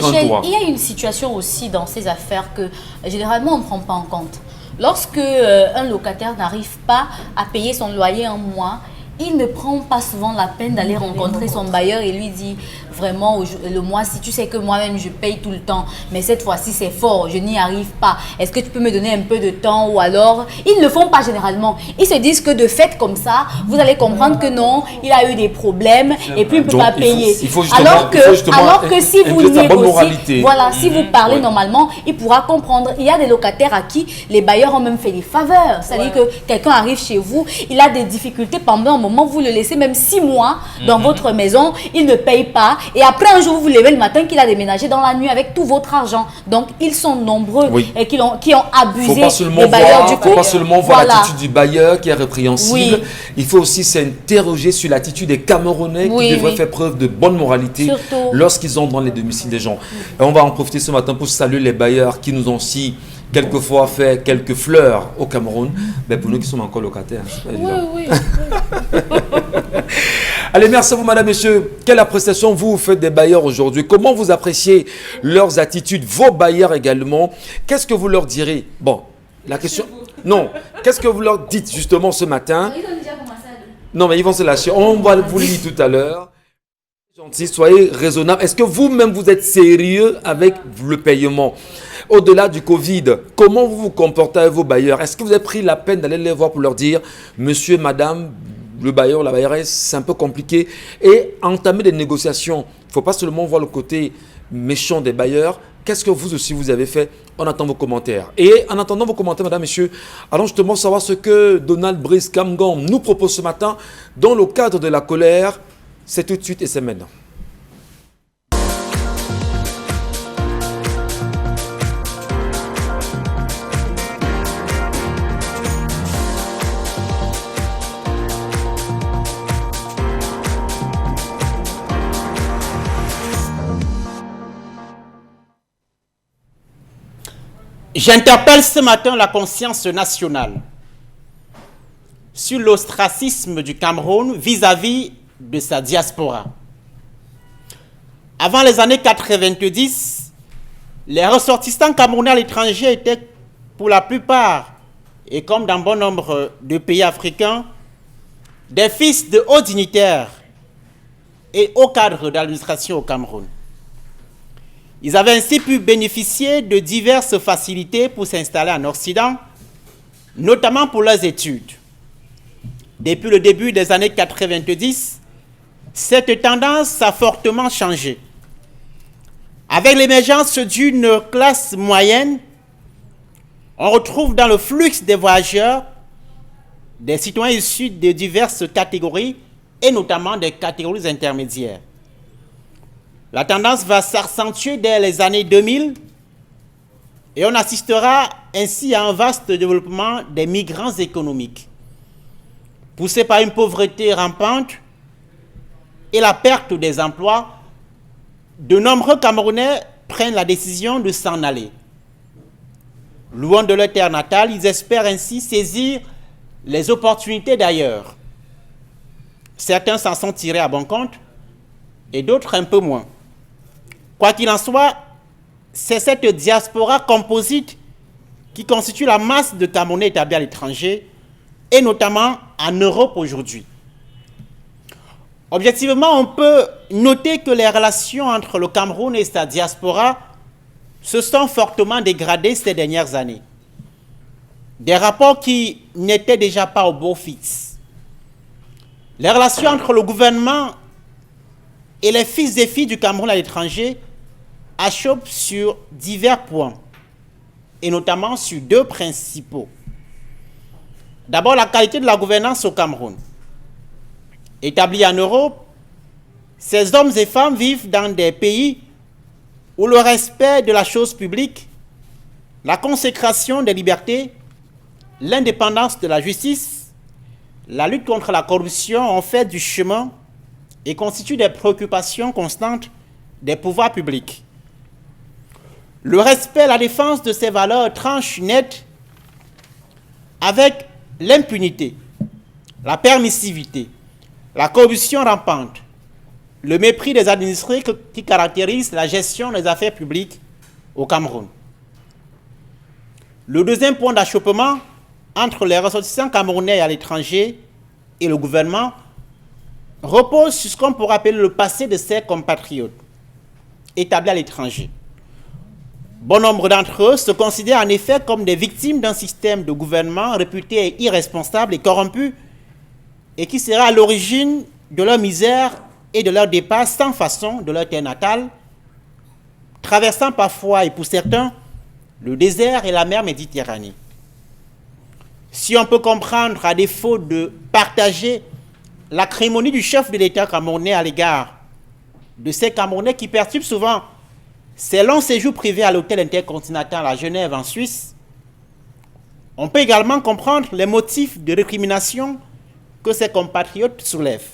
un toit. Il y a une situation aussi dans ces affaires que généralement on ne prend pas en compte. Lorsque un locataire n'arrive pas à payer son loyer en mois, il ne prend pas souvent la peine d'aller rencontrer son bailleur et lui dire vraiment le mois-ci, tu sais que moi-même je paye tout le temps, mais cette fois-ci c'est fort, je n'y arrive pas. Est-ce que tu peux me donner un peu de temps? Ou alors, ils ne le font pas généralement. Ils se disent que de fait comme ça, vous allez comprendre que non, il a eu des problèmes et puis il ne peut pas payer. Alors que si vous négociez, voilà, si vous parlez normalement, il pourra comprendre. Il y a des locataires à qui les bailleurs ont même fait des faveurs. C'est-à-dire que quelqu'un arrive chez vous, il a des difficultés pendant un moment moment, vous le laissez même 6 mois dans votre maison, il ne paye pas. Et après un jour, vous vous levez le matin qu'il a déménagé dans la nuit avec tout votre argent. Donc, ils sont nombreux et qui ont abusé des bailleurs du coup. Il ne faut pas seulement voir l'attitude du bailleur qui est répréhensible. Oui. Il faut aussi s'interroger sur l'attitude des Camerounais qui devraient faire preuve de bonne moralité lorsqu'ils ont dans les domiciles des gens. Et on va en profiter ce matin pour saluer les bailleurs qui nous ont aussi quelquefois fait quelques fleurs au Cameroun. Mais pour nous qui sommes encore locataires, c'est pas évident. Oui. Allez, merci à vous, madame, messieurs. Quelle appréciation vous faites des bailleurs aujourd'hui? Comment vous appréciez leurs attitudes, vos bailleurs également? Qu'est-ce que vous leur direz? Bon, la question... Non, qu'est-ce que vous leur dites justement ce matin? Ils ont déjà commencé à dire. Non, mais ils vont se lâcher. On va vous le lire tout à l'heure. Gentil, soyez raisonnable. Est-ce que vous-même, vous êtes sérieux avec le paiement? Au-delà du Covid, comment vous vous comportez avec vos bailleurs? Est-ce que vous avez pris la peine d'aller les voir pour leur dire, monsieur, madame, le bailleur, la bailleresse, c'est un peu compliqué, et entamer des négociations? Il ne faut pas seulement voir le côté méchant des bailleurs. Qu'est-ce que vous aussi vous avez fait? On attend vos commentaires. Et en attendant vos commentaires, madame, messieurs, allons justement savoir ce que Donald Brice Kamgam nous propose ce matin dans le cadre de la colère. C'est tout de suite et c'est maintenant. J'interpelle ce matin la conscience nationale sur l'ostracisme du Cameroun vis-à-vis de sa diaspora. Avant les années 90, les ressortissants camerounais à l'étranger étaient pour la plupart, et comme dans bon nombre de pays africains, des fils de hauts dignitaires et hauts cadres d'administration au Cameroun. Ils avaient ainsi pu bénéficier de diverses facilités pour s'installer en Occident, notamment pour leurs études. Depuis le début des années 90, cette tendance a fortement changé. Avec l'émergence d'une classe moyenne, on retrouve dans le flux des voyageurs des citoyens issus de diverses catégories et notamment des catégories intermédiaires. La tendance va s'accentuer dès les années 2000 et on assistera ainsi à un vaste développement des migrants économiques, poussés par une pauvreté rampante et la perte des emplois. De nombreux Camerounais prennent la décision de s'en aller. Loin de leur terre natale, ils espèrent ainsi saisir les opportunités d'ailleurs. Certains s'en sont tirés à bon compte et d'autres un peu moins. Quoi qu'il en soit, c'est cette diaspora composite qui constitue la masse de Camerounais établis à l'étranger, et notamment en Europe aujourd'hui. Objectivement, on peut noter que les relations entre le Cameroun et sa diaspora se sont fortement dégradées ces dernières années. Des rapports qui n'étaient déjà pas au beau fixe. Les relations entre le gouvernement et les fils et filles du Cameroun à l'étranger achoppent sur divers points, et notamment sur deux principaux. D'abord, la qualité de la gouvernance au Cameroun. Établis en Europe, ces hommes et femmes vivent dans des pays où le respect de la chose publique, la consécration des libertés, l'indépendance de la justice, la lutte contre la corruption ont fait du chemin et constituent des préoccupations constantes des pouvoirs publics. Le respect et la défense de ces valeurs tranchent net avec l'impunité, la permissivité, la corruption rampante, le mépris des administrés qui caractérisent la gestion des affaires publiques au Cameroun. Le deuxième point d'achoppement entre les ressortissants camerounais à l'étranger et le gouvernement repose sur ce qu'on pourrait appeler le passé de ces compatriotes établis à l'étranger. Bon nombre d'entre eux se considèrent en effet comme des victimes d'un système de gouvernement réputé irresponsable et corrompu et qui sera à l'origine de leur misère et de leur départ sans façon de leur terre natale, traversant parfois, et pour certains, le désert et la mer Méditerranée. Si on peut comprendre, à défaut de partager l'acrimonie du chef de l'État camerounais à l'égard de ces Camerounais qui perturbent souvent ses longs séjours privés à l'hôtel intercontinental à Genève en Suisse, on peut également comprendre les motifs de récrimination que ses compatriotes soulèvent.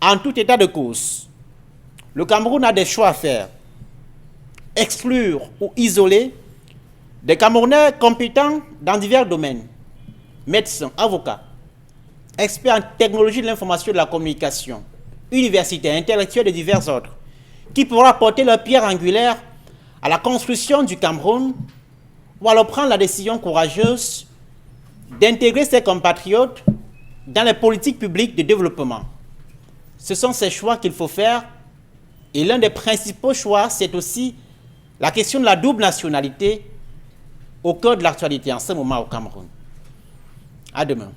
En tout état de cause, le Cameroun a des choix à faire. Exclure ou isoler des Camerounais compétents dans divers domaines, médecins, avocats, experts en technologie de l'information et de la communication, universitaires, intellectuels de divers ordres, qui pourront apporter leur pierre angulaire à la construction du Cameroun, ou alors prendre la décision courageuse d'intégrer ses compatriotes dans les politiques publiques de développement. Ce sont ces choix qu'il faut faire, et l'un des principaux choix, c'est aussi la question de la double nationalité au cœur de l'actualité en ce moment au Cameroun. À demain.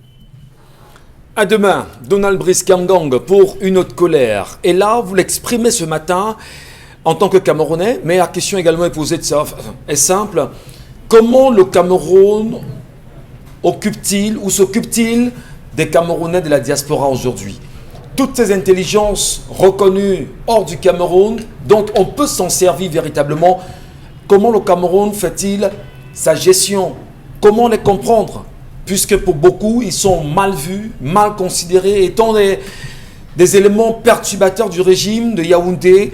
À demain, Donald Brice Kamgang pour une autre colère. Et là, vous l'exprimez ce matin en tant que Camerounais, mais la question également est posée de ça, est simple. Comment le Cameroun occupe-t-il ou s'occupe-t-il des Camerounais de la diaspora aujourd'hui? Toutes ces intelligences reconnues hors du Cameroun, dont on peut s'en servir véritablement, comment le Cameroun fait-il sa gestion? Comment les comprendre? Puisque pour beaucoup, ils sont mal vus, mal considérés, étant des éléments perturbateurs du régime de Yaoundé.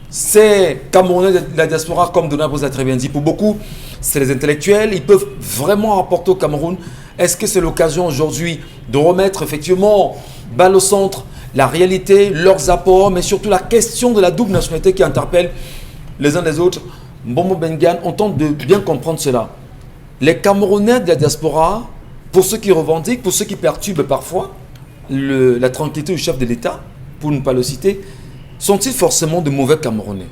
Ces Camerounais de la diaspora, comme Donald Brice a très bien dit, pour beaucoup, c'est les intellectuels, ils peuvent vraiment apporter au Cameroun. Est-ce que c'est l'occasion aujourd'hui de remettre effectivement balle au centre la réalité, leurs apports, mais surtout la question de la double nationalité qui interpelle les uns les autres? Mbombo Bengan, on tente de bien comprendre cela. Les Camerounais de la diaspora, pour ceux qui revendiquent, pour ceux qui perturbent parfois la tranquillité du chef de l'État, pour ne pas le citer, sont-ils forcément de mauvais Camerounais?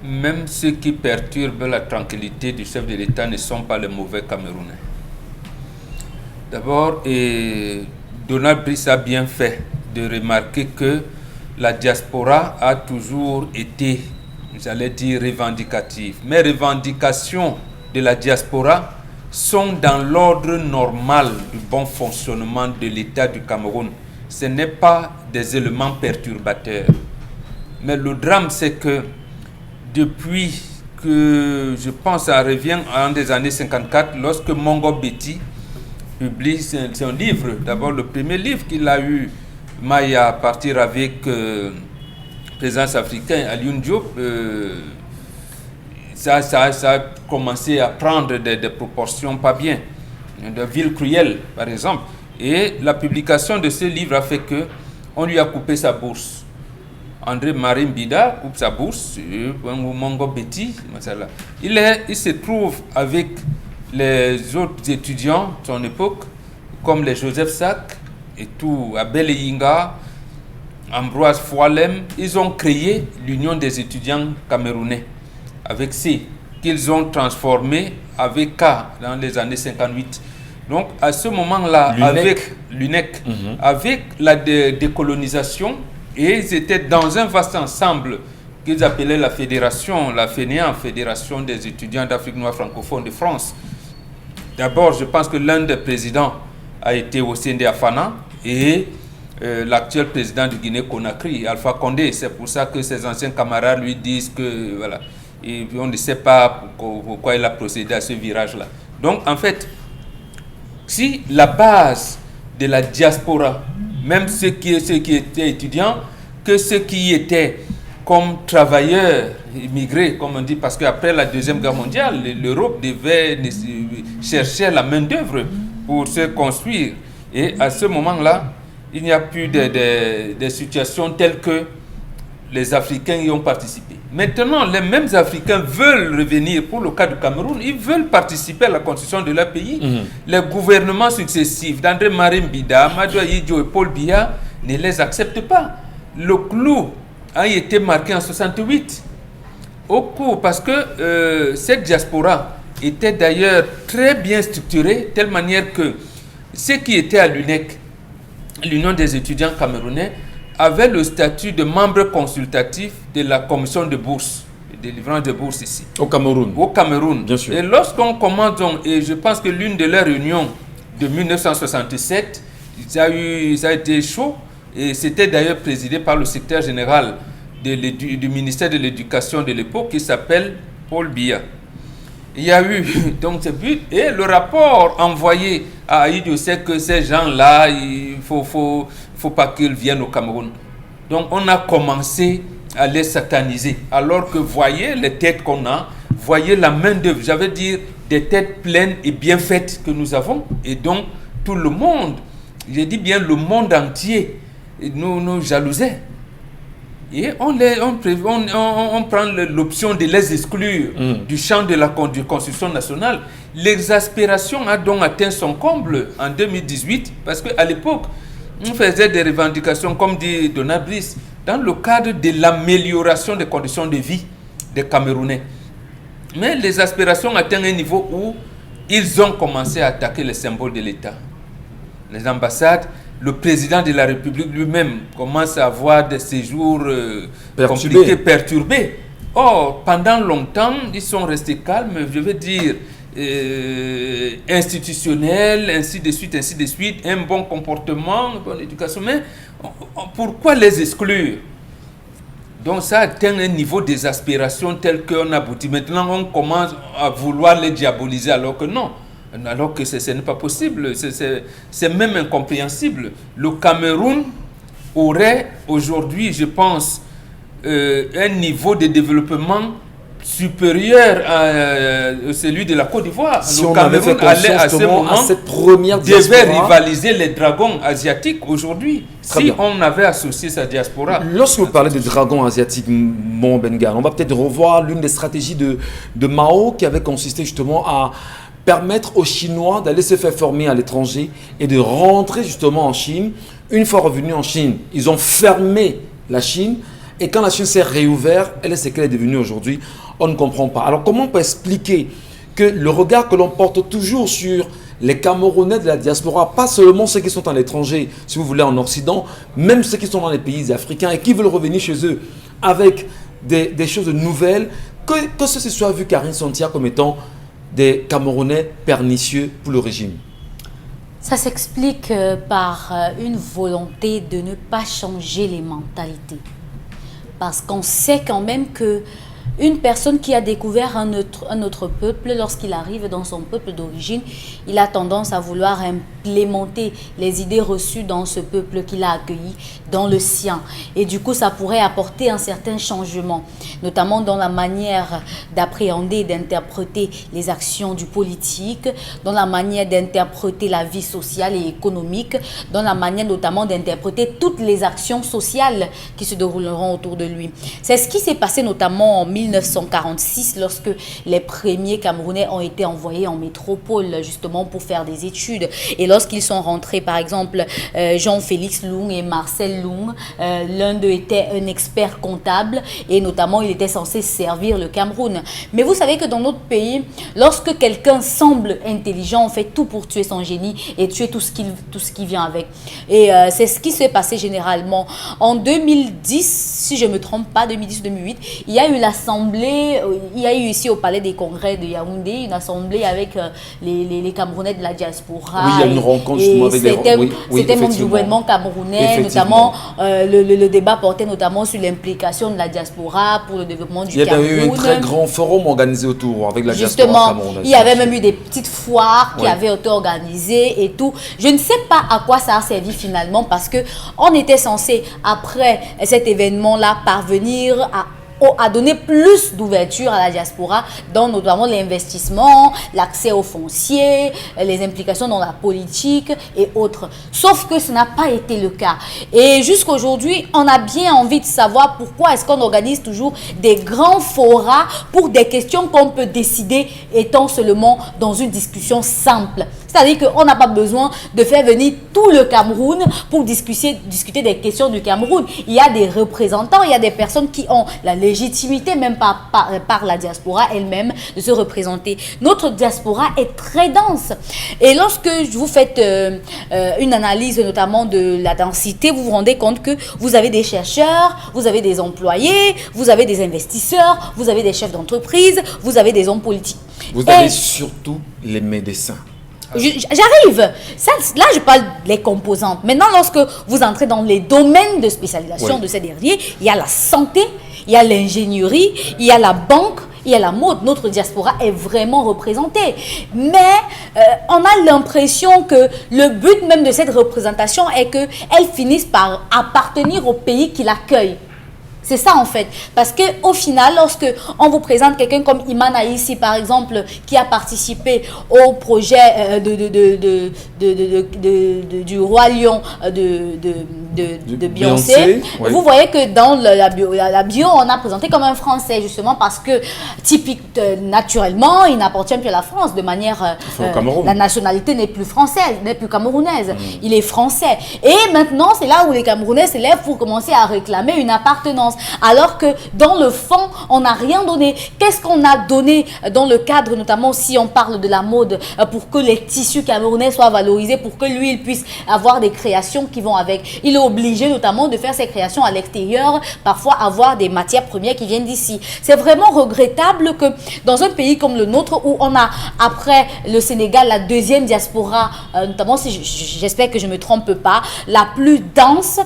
Même ceux qui perturbent la tranquillité du chef de l'État ne sont pas les mauvais Camerounais. D'abord, Donald Brice a bien fait de remarquer que la diaspora a toujours été, j'allais dire, revendicative. Mais revendications de la diaspora sont dans l'ordre normal du bon fonctionnement de l'État du Cameroun. Ce n'est pas des éléments perturbateurs. Mais le drame, c'est que depuis que, je pense, ça revient en des années 54, lorsque Mongo Betty publie son livre, d'abord le premier livre qu'il a eu, Maya, à partir avec présence africaine, Alioune Diop, ça a commencé à prendre des proportions pas bien, de Ville Cruelle par exemple. Et la publication de ce livre a fait que on lui a coupé sa bourse. André Marim Bida coupe sa bourse, Mongo Betty, il se trouve avec les autres étudiants de son époque, comme les Joseph Sack et tout, Abel Yinga, Ambroise Foilem, ils ont créé l'Union des étudiants camerounais, avec C, qu'ils ont transformé avec K dans les années 58. Donc à ce moment-là, avec l'UNEC, avec la décolonisation, et ils étaient dans un vaste ensemble qu'ils appelaient la fédération, la FENEA, Fédération des étudiants d'Afrique noire francophone de France. D'abord, je pense que l'un des présidents a été Ossende Afana et l'actuel président de Guinée-Conakry, Alpha Condé. C'est pour ça que ses anciens camarades lui disent que, voilà, et on ne sait pas pourquoi il a procédé à ce virage-là. Donc, en fait, si la base de la diaspora, même ceux qui étaient étudiants, que ceux qui étaient comme travailleurs immigrés, comme on dit, parce qu'après la Deuxième Guerre mondiale, l'Europe devait chercher la main-d'œuvre pour se construire. Et à ce moment-là, il n'y a plus de situations telles que les Africains y ont participé. Maintenant, les mêmes Africains veulent revenir, pour le cas du Cameroun, ils veulent participer à la construction de leur pays. Les gouvernements successifs d'André Marim Bida, Amadou Ahidjo et Paul Biya ne les acceptent pas. Le clou a été marqué en 68 au cours, parce que cette diaspora était d'ailleurs très bien structurée, de telle manière que ceux qui étaient à l'UNEC, l'Union des étudiants camerounais, avaient le statut de membre consultatif de la commission de bourse, de délivrance de bourse ici. Au Cameroun. Au Cameroun. Bien sûr. Et lorsqu'on commence, et je pense que l'une de leurs réunions de 1967, ça a été chaud. Et c'était d'ailleurs présidé par le secrétaire général du ministère de l'Éducation de l'époque qui s'appelle Paul Biya. Il y a eu donc ce but et le rapport envoyé à Aïdjo, c'est que ces gens-là, il faut pas qu'ils viennent au Cameroun. Donc on a commencé à les sataniser. Alors que voyez les têtes qu'on a, voyez la main d'œuvre, j'avais dire des têtes pleines et bien faites que nous avons. Et donc tout le monde, j'ai dit bien le monde entier, nous jalousait. Et on prend l'option de les exclure du champ de la Constitution nationale. L'exaspération a donc atteint son comble en 2018 parce qu'à l'époque, on faisait des revendications, comme dit Donald Brice, dans le cadre de l'amélioration des conditions de vie des Camerounais. Mais l'exaspération atteint un niveau où ils ont commencé à attaquer les symboles de l'État. Les ambassades, le président de la République lui-même commence à avoir des séjours compliqués, perturbés. Or, pendant longtemps, ils sont restés calmes, je veux dire, institutionnels, ainsi de suite, un bon comportement, une bonne éducation. Mais pourquoi les exclure? Donc ça atteint un niveau d'exaspération tel qu'on aboutit. Maintenant, on commence à vouloir les diaboliser alors que non. Alors que ce n'est pas possible, c'est même incompréhensible. Le Cameroun aurait aujourd'hui, je pense, un niveau de développement supérieur à celui de la Côte d'Ivoire. Si le on Cameroun avait fait allait à ce moment, à cette première devait diaspora, rivaliser les dragons asiatiques aujourd'hui, Très si bien. on avait associé sa diaspora. Lorsque vous parlez des dragons asiatiques, mon Bengal, on va peut-être revoir l'une des stratégies de Mao qui avait consisté justement à permettre aux Chinois d'aller se faire former à l'étranger et de rentrer justement en Chine. Une fois revenus en Chine, ils ont fermé la Chine et quand la Chine s'est réouverte, elle est ce qu'elle est devenue aujourd'hui, on ne comprend pas. Alors comment on peut expliquer que le regard que l'on porte toujours sur les Camerounais de la diaspora, pas seulement ceux qui sont à l'étranger, si vous voulez en Occident, même ceux qui sont dans les pays africains et qui veulent revenir chez eux avec des choses nouvelles, que ceci soit vu Karine Sontia comme étant des Camerounais pernicieux pour le régime? Ça s'explique par une volonté de ne pas changer les mentalités. Parce qu'on sait quand même que une personne qui a découvert un autre peuple, lorsqu'il arrive dans son peuple d'origine, il a tendance à vouloir implémenter les idées reçues dans ce peuple qu'il a accueilli dans le sien. Et du coup, ça pourrait apporter un certain changement, notamment dans la manière d'appréhender et d'interpréter les actions du politique, dans la manière d'interpréter la vie sociale et économique, dans la manière notamment d'interpréter toutes les actions sociales qui se dérouleront autour de lui. C'est ce qui s'est passé notamment en 1946 lorsque les premiers Camerounais ont été envoyés en métropole justement pour faire des études. Et lorsqu'ils sont rentrés, par exemple, Jean-Félix Loung et Marcel Loung, l'un d'eux était un expert comptable et notamment il était censé servir le Cameroun. Mais vous savez que dans notre pays, lorsque quelqu'un semble intelligent, on fait tout pour tuer son génie et tuer tout ce qui vient avec. Et c'est ce qui s'est passé généralement. En 2010, si je ne me trompe pas, 2010-2008, il y a eu l'assemblée, il y a eu ici au Palais des Congrès de Yaoundé, une assemblée avec les Camerounais de la diaspora. Oui, il y a une rencontre justement avec c'était même du gouvernement camerounais, notamment le débat portait notamment sur l'implication de la diaspora pour le développement du Cameroun. Il y a eu un très grand forum organisé autour avec la diaspora camerounaise. Il y avait même eu des petites foires qui avaient été organisées et tout. Je ne sais pas à quoi ça a servi finalement parce que on était censé, après cet événement-là, parvenir à donner plus d'ouverture à la diaspora dans notamment l'investissement, l'accès aux fonciers, les implications dans la politique et autres. Sauf que ce n'a pas été le cas. Et jusqu'à aujourd'hui, on a bien envie de savoir pourquoi est-ce qu'on organise toujours des grands forats pour des questions qu'on peut décider étant seulement dans une discussion simple. C'est-à-dire qu'on n'a pas besoin de faire venir tout le Cameroun pour discuter des questions du Cameroun. Il y a des représentants, il y a des personnes qui ont la légitimité, même par la diaspora elle-même, de se représenter. Notre diaspora est très dense. Et lorsque vous faites une analyse notamment de la densité, vous vous rendez compte que vous avez des chercheurs, vous avez des employés, vous avez des investisseurs, vous avez des chefs d'entreprise, vous avez des hommes politiques. Vous avez surtout les médecins. J'arrive. Là, je parle des composantes. Maintenant, lorsque vous entrez dans les domaines de spécialisation de ces derniers, il y a la santé, il y a l'ingénierie, il y a la banque, il y a la mode. Notre diaspora est vraiment représentée. Mais on a l'impression que le but même de cette représentation est qu'elle finisse par appartenir au pays qui l'accueille. C'est ça en fait, parce qu'au final, lorsque on vous présente quelqu'un comme Imana ici, par exemple, qui a participé au projet du Roi Lion de Beyoncé, vous voyez que dans la bio, on a présenté comme un Français, justement parce que, typique, naturellement, il n'appartient plus à la France, de manière, la nationalité n'est plus française, n'est plus camerounaise, il est français. Et maintenant, c'est là où les Camerounais se lèvent pour commencer à réclamer une appartenance. Alors que dans le fond, on n'a rien donné. Qu'est-ce qu'on a donné dans le cadre, notamment si on parle de la mode, pour que les tissus camerounais soient valorisés, pour que lui, il puisse avoir des créations qui vont avec. Il est obligé notamment de faire ses créations à l'extérieur, parfois avoir des matières premières qui viennent d'ici. C'est vraiment regrettable que dans un pays comme le nôtre, où on a, après le Sénégal, la deuxième diaspora, notamment si j'espère que je ne me trompe pas, la plus dense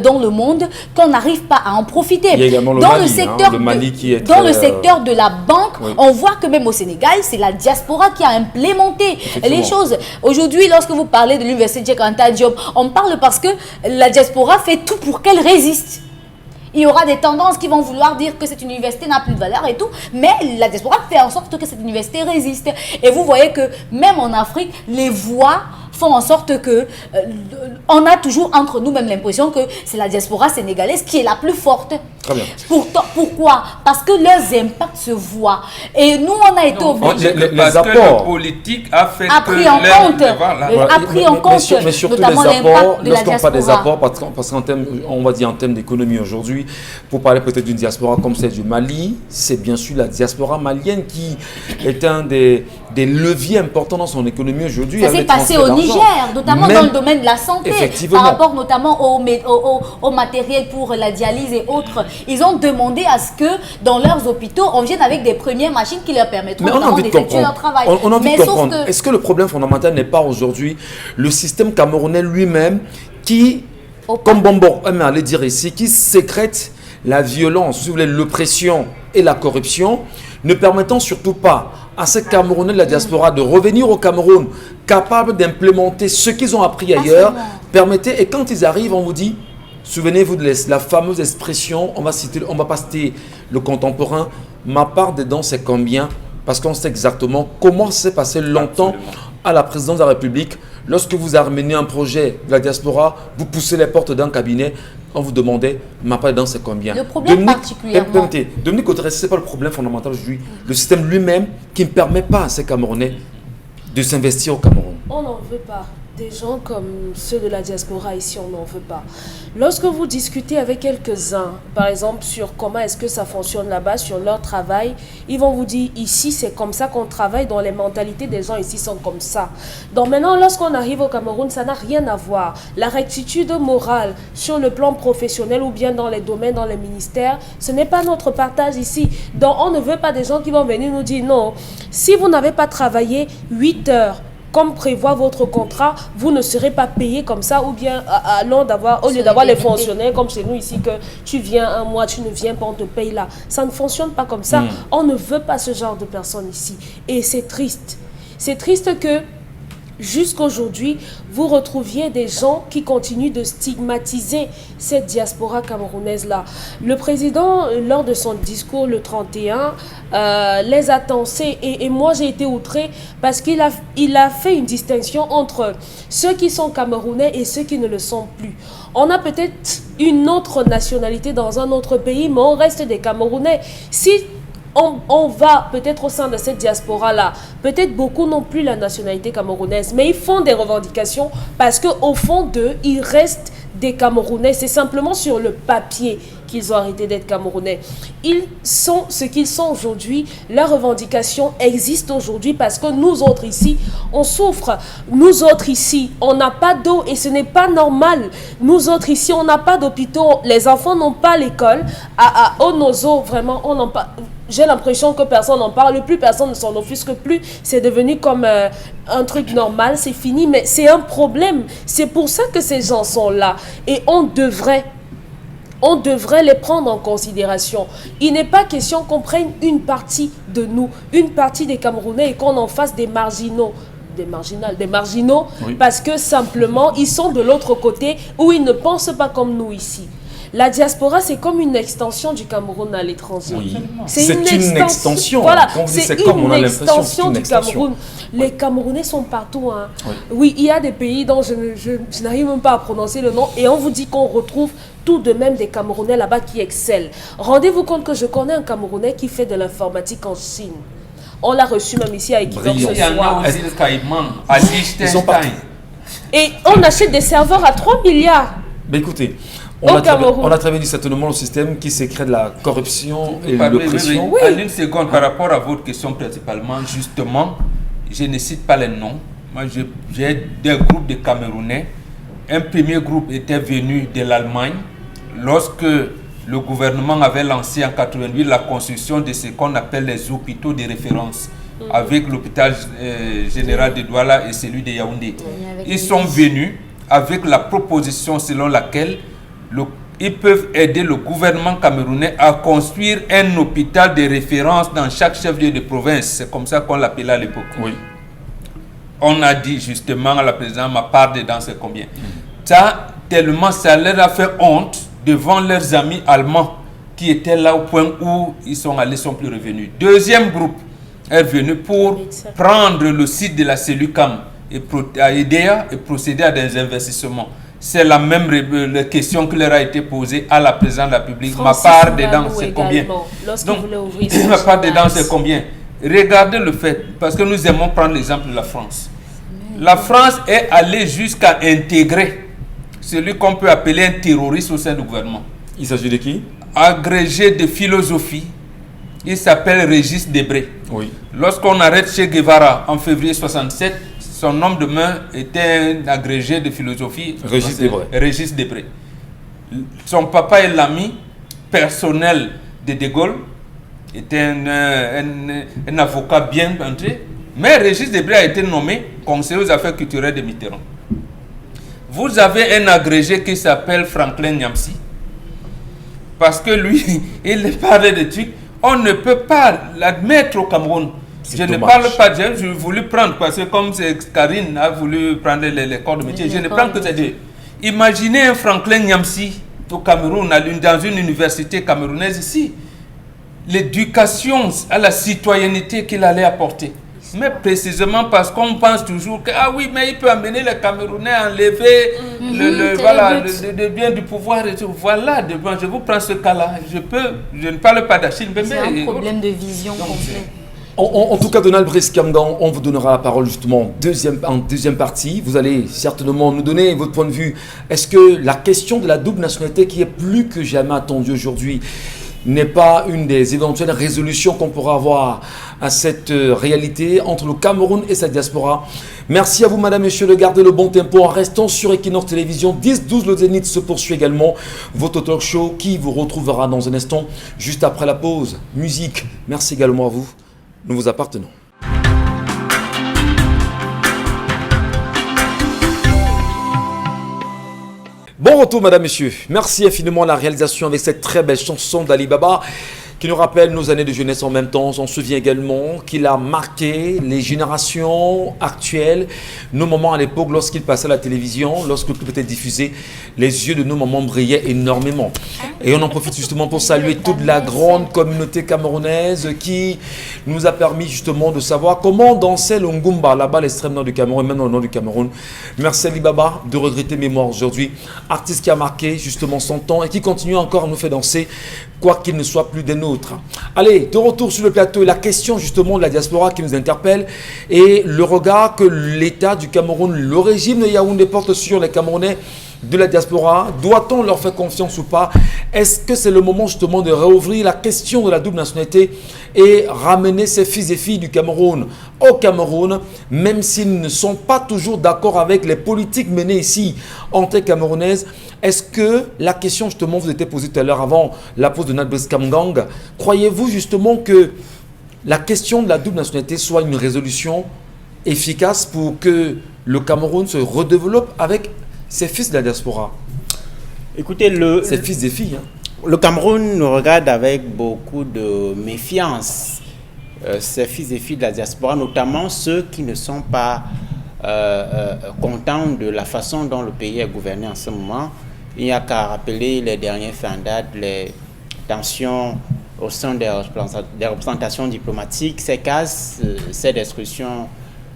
dans le monde, qu'on n'arrive pas à en profiter. Il y a également le Mali, dans le secteur de la banque, on voit que même au Sénégal, c'est la diaspora qui a implémenté les choses. Aujourd'hui, lorsque vous parlez de l'université Cheikh Anta Diop, on parle parce que la diaspora fait tout pour qu'elle résiste. Il y aura des tendances qui vont vouloir dire que cette université n'a plus de valeur et tout, mais la diaspora fait en sorte que cette université résiste. Et vous voyez que même en Afrique, les voix font en sorte que on a toujours entre nous même l'impression que c'est la diaspora sénégalaise qui est la plus forte. Très bien. Pourquoi? Parce que leurs impacts se voient. Et nous, on a été obligés. Parce que le politique a fait pris en compte, mais surtout notamment les apports, lorsqu'on parle des apports, parce qu'en termes, on va dire en termes d'économie aujourd'hui, pour parler peut-être d'une diaspora comme celle du Mali, c'est bien sûr la diaspora malienne qui est un des leviers importants dans son économie aujourd'hui. Ça s'est passé au Niger, notamment dans le domaine de la santé, par rapport notamment au matériel pour la dialyse et autres. Ils ont demandé à ce que dans leurs hôpitaux, on vienne avec des premières machines qui leur permettront d'effectuer leur travail. On a envie de comprendre. Est-ce que le problème fondamental n'est pas aujourd'hui le système camerounais lui-même qui, comme Bombo aime aller dire ici, qui sécrète la violence, si vous voulez, l'oppression et la corruption, ne permettant surtout pas à ces Camerounais de la diaspora de revenir au Cameroun capables d'implémenter ce qu'ils ont appris ailleurs. Permettez, et quand ils arrivent, on vous dit, souvenez-vous de la fameuse expression, on va pas citer le contemporain, ma part dedans c'est combien, parce qu'on sait exactement comment s'est passé longtemps à la présidence de la République. Lorsque vous amenez un projet de la diaspora, vous poussez les portes d'un cabinet, on vous demandait, ma part dedans c'est combien. Le problème particulièrement. Dominique Autré, ce n'est pas le problème fondamental aujourd'hui. Le système lui-même qui ne permet pas à ces Camerounais de s'investir au Cameroun. On n'en veut pas. Des gens comme ceux de la diaspora ici, on n'en veut pas. Lorsque vous discutez avec quelques-uns, par exemple, sur comment est-ce que ça fonctionne là-bas, sur leur travail, ils vont vous dire, ici, c'est comme ça qu'on travaille, dans les mentalités des gens ici sont comme ça. Donc maintenant, lorsqu'on arrive au Cameroun, ça n'a rien à voir. La rectitude morale sur le plan professionnel ou bien dans les domaines, dans les ministères, ce n'est pas notre partage ici. Donc on ne veut pas des gens qui vont venir nous dire, non, si vous n'avez pas travaillé 8 heures, comme prévoit votre contrat, vous ne serez pas payé comme ça, ou bien au lieu d'avoir les fonctionnaires comme chez nous ici, que tu viens un mois, tu ne viens pas, on te paye là. Ça ne fonctionne pas comme ça. On ne veut pas ce genre de personnes ici. Et c'est triste. C'est triste que jusqu'aujourd'hui, vous retrouviez des gens qui continuent de stigmatiser cette diaspora camerounaise-là. Le président, lors de son discours le 31, les a tensés et moi j'ai été outrée parce qu'il a fait une distinction entre ceux qui sont camerounais et ceux qui ne le sont plus. On a peut-être une autre nationalité dans un autre pays, mais on reste des Camerounais. Si on va peut-être au sein de cette diaspora-là, peut-être beaucoup n'ont plus la nationalité camerounaise, mais ils font des revendications parce qu'au fond d'eux, ils restent des Camerounais. C'est simplement sur le papier qu'ils ont arrêté d'être Camerounais. Ils sont ce qu'ils sont aujourd'hui. Leurs revendications existent aujourd'hui parce que nous autres ici, on souffre. Nous autres ici, on n'a pas d'eau et ce n'est pas normal. Nous autres ici, on n'a pas d'hôpitaux. Les enfants n'ont pas l'école. Au Nozo, vraiment, on n'a pas... j'ai l'impression que personne n'en parle plus, personne ne s'en offusque plus. C'est devenu comme un truc normal, c'est fini, mais c'est un problème. C'est pour ça que ces gens sont là. Et on devrait les prendre en considération. Il n'est pas question qu'on prenne une partie de nous, une partie des Camerounais et qu'on en fasse des marginaux. Des marginaux, oui. Parce que simplement, ils sont de l'autre côté où ils ne pensent pas comme nous ici. La diaspora, c'est comme une extension du Cameroun à l'étranger. Oui. C'est une extension. Voilà, c'est une extension du Cameroun. Les Camerounais sont partout. Hein. Oui, il y a des pays dont je n'arrive même pas à prononcer le nom et on vous dit qu'on retrouve tout de même des Camerounais là-bas qui excellent. Rendez-vous compte que je connais un Camerounais qui fait de l'informatique en Chine. On l'a reçu même ici à Equinox ce soir. Et on achète des serveurs à 3 milliards. Mais écoutez, on a travaillé certainement le système qui s'est créé de la corruption et de l'oppression. Oui. En une seconde, par rapport à votre question principalement, justement, je ne cite pas les noms. Moi, j'ai des groupes de Camerounais. Un premier groupe était venu de l'Allemagne. Lorsque le gouvernement avait lancé en 88 la construction de ce qu'on appelle les hôpitaux de référence, avec l'hôpital général de Douala et celui de Yaoundé. Ils sont venus avec la proposition selon laquelle ils peuvent aider le gouvernement camerounais à construire un hôpital de référence dans chaque chef-lieu de province. C'est comme ça qu'on l'appelait à l'époque. Oui. On a dit justement à la présidente, ma part dedans c'est combien. Ça, tellement ça leur a fait honte devant leurs amis allemands qui étaient là au point où ils sont allés, sont plus revenus. Deuxième groupe est venu pour prendre le site de la cellule CAM et aider et procéder à des investissements. C'est la même question qui leur a été posée à la présidente de la République. Ma part dedans, c'est combien? Donc, ma part dedans, c'est combien? Regardez le fait, parce que nous aimons prendre l'exemple de la France. La France est allée jusqu'à intégrer celui qu'on peut appeler un terroriste au sein du gouvernement. Il s'agit de qui? Agrégé de philosophie. Il s'appelle Régis Debré. Oui. Lorsqu'on arrête Che Guevara en février 67, son homme de main était un agrégé de philosophie. Régis Debré. Son papa est l'ami personnel de De Gaulle. Était un avocat bien entré. Mais Régis Debré a été nommé conseiller aux affaires culturelles de Mitterrand. Vous avez un agrégé qui s'appelle Franklin Nyamsi. Parce que lui, il parle de trucs. On ne peut pas l'admettre au Cameroun. Je ne parle pas, j'ai voulu prendre, parce que comme Karine a voulu prendre les corps de métier, je ne prends que ces deux. Imaginez un Franklin Nyamsi au Cameroun, dans une université camerounaise ici. L'éducation à la citoyenneté qu'il allait apporter. Mais précisément parce qu'on pense toujours que, ah oui, mais il peut amener les Camerounais à enlever le bien du pouvoir. Et tout. Voilà, je vous prends ce cas-là. Je ne parle pas d'Achille. C'est un problème de vision complète. En tout cas, Donald Brice-Kamgan, on vous donnera la parole justement en deuxième partie. Vous allez certainement nous donner votre point de vue. Est-ce que la question de la double nationalité qui est plus que jamais attendue aujourd'hui n'est pas une des éventuelles résolutions qu'on pourra avoir à cette réalité entre le Cameroun et sa diaspora? Merci à vous, madame, monsieur, de garder le bon tempo en restant sur Equinox Télévision. 10-12, le Zénith se poursuit également. Votre talk show qui vous retrouvera dans un instant, juste après la pause. Musique, merci également à vous. Nous vous appartenons. Bon retour, madame, monsieur. Merci infiniment à la réalisation avec cette très belle chanson d'Ali Baba qui nous rappelle nos années de jeunesse en même temps. On se souvient également qu'il a marqué les générations actuelles, nos moments à l'époque lorsqu'il passait à la télévision, lorsque le clip était diffusé, les yeux de nos mamans brillaient énormément. Et on en profite justement pour saluer toute la grande communauté camerounaise qui nous a permis justement de savoir comment danser le Ngumba, là-bas à l'extrême nord du Cameroun, même dans le nord du Cameroun. Merci Ali Baba de regretter mémoire aujourd'hui. Artiste qui a marqué justement son temps et qui continue encore à nous faire danser, quoi qu'il ne soit plus des nôtres. Allez, de retour sur le plateau, la question justement de la diaspora qui nous interpelle et le regard que l'État du Cameroun, le régime de Yaoundé porte sur les Camerounais de la diaspora? Doit-on leur faire confiance ou pas? Est-ce que c'est le moment justement de réouvrir la question de la double nationalité et ramener ces fils et filles du Cameroun au Cameroun, même s'ils ne sont pas toujours d'accord avec les politiques menées ici en terre camerounaise? Est-ce que la question justement vous était posée tout à l'heure avant la pause de Nabrice Kamgang, croyez-vous justement que la question de la double nationalité soit une résolution efficace pour que le Cameroun se redéveloppe avec ses fils de la diaspora? Écoutez, ses fils et filles. Le Cameroun nous regarde avec beaucoup de méfiance. Ses fils et filles de la diaspora, notamment ceux qui ne sont pas contents de la façon dont le pays est gouverné en ce moment. Il n'y a qu'à rappeler les derniers faits en date, les tensions au sein des représentations diplomatiques, ces cases, ces destructions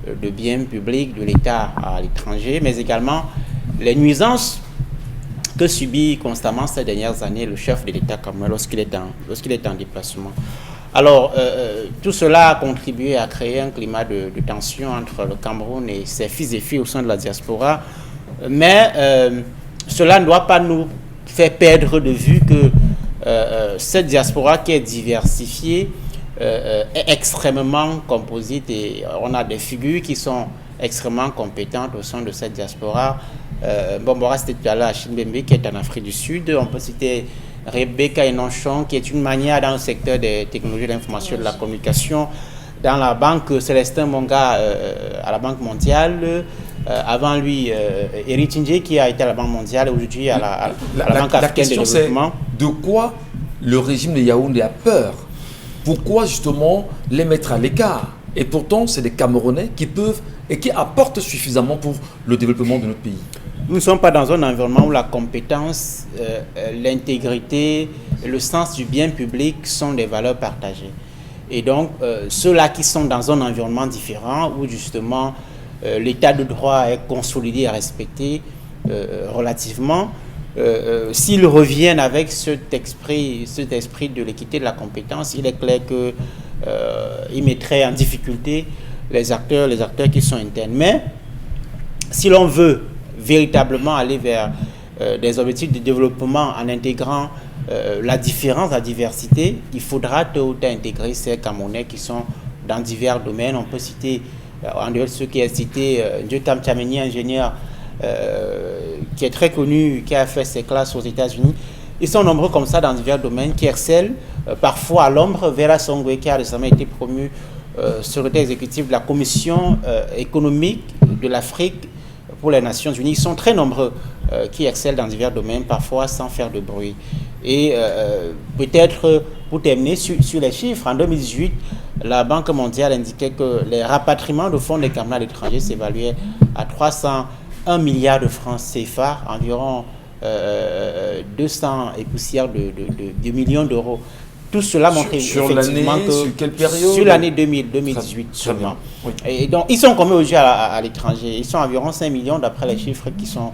de biens publics de l'État à l'étranger, mais également les nuisances que subit constamment ces dernières années le chef de l'État camerounais lorsqu'il est en déplacement. Alors, tout cela a contribué à créer un climat de tension entre le Cameroun et ses fils et filles au sein de la diaspora, mais cela ne doit pas nous faire perdre de vue que cette diaspora qui est diversifiée est extrêmement composite et on a des figures qui sont extrêmement compétentes au sein de cette diaspora. Bombora, c'était tout à l'heure Achille Mbembe qui est en Afrique du Sud. On peut citer Rebecca Enonchon qui est une manière dans le secteur des technologies de l'information et de la communication. Dans la banque, Célestin Monga à la Banque mondiale. Avant lui, Eric Ndje qui a été à la Banque mondiale et aujourd'hui à la Banque africaine de développement. De quoi le régime de Yaoundé a peur? Pourquoi justement les mettre à l'écart? Et pourtant, c'est des Camerounais qui peuvent et qui apportent suffisamment pour le développement de notre pays. Nous ne sommes pas dans un environnement où la compétence, l'intégrité, le sens du bien public sont des valeurs partagées. Et donc, ceux-là qui sont dans un environnement différent, où justement l'état de droit est consolidé et respecté relativement, s'ils reviennent avec cet esprit de l'équité de la compétence, il est clair qu'ils mettraient en difficulté les acteurs qui sont internes. Mais si l'on veut véritablement aller vers des objectifs de développement en intégrant la différence, la diversité, il faudra tôt ou tard intégrer ces Camerounais qui sont dans divers domaines. On peut citer, en dehors de ceux qui ont cité, Ndjotam Tchameni, ingénieur qui est très connu, qui a fait ses classes aux États-Unis. Ils sont nombreux comme ça dans divers domaines, qui excellent, parfois à l'ombre. Vera Songwe, qui a récemment été promu secrétaire exécutif de la Commission économique de l'Afrique pour les Nations Unies. Ils sont très nombreux qui excellent dans divers domaines, parfois sans faire de bruit. Et peut-être, pour terminer sur les chiffres, en 2018, la Banque mondiale indiquait que les rapatriements de fonds des Camerounais à l'étranger s'évaluaient à 301 milliards de francs CFA, environ 200 et poussières de millions d'euros. Tout cela montre effectivement que sur quelle période? Sur l'année 2018 seulement. Oui. Et donc, ils sont combien aujourd'hui à l'étranger? Ils sont environ 5 millions d'après les chiffres qui sont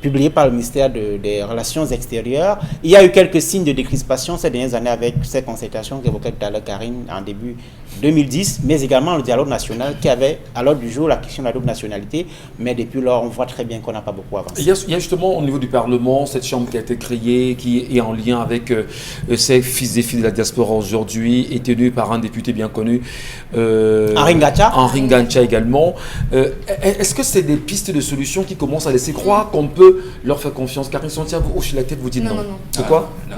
publiés par le ministère des Relations extérieures. Il y a eu quelques signes de décrispation ces dernières années avec ces concertations qu'évoquait tout à l'heure Karine en début 2010, mais également le dialogue national qui avait à l'ordre du jour la question de la double nationalité. Mais depuis lors, on voit très bien qu'on n'a pas beaucoup avancé. Il y a justement au niveau du Parlement cette chambre qui a été créée, qui est en lien avec ces fils et filles de la diaspora aujourd'hui, et tenue par un député bien connu, Henri Ngacha. Henri Ngacha également. Est-ce que c'est des pistes de solutions qui commencent à laisser croire qu'on peut leur faire confiance? Karine Santia, vous hochez la tête, vous dites non. Non. C'est quoi? Non.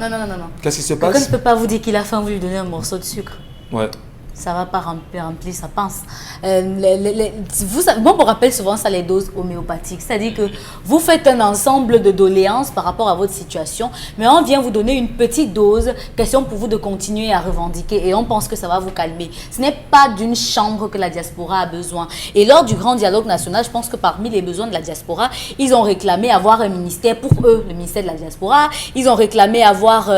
Qu'est-ce qui se Quelqu'un passe? ne peut pas vous dire qu'il a faim, vous lui donnez un morceau de sucre. Ouais. Ça ne va pas remplir sa pince. Moi, on rappelle souvent ça les doses homéopathiques. C'est-à-dire que vous faites un ensemble de doléances par rapport à votre situation, mais on vient vous donner une petite dose, question pour vous de continuer à revendiquer et on pense que ça va vous calmer. Ce n'est pas d'une chambre que la diaspora a besoin. Et lors du grand dialogue national, je pense que parmi les besoins de la diaspora, ils ont réclamé avoir un ministère pour eux, le ministère de la diaspora. Ils ont réclamé avoir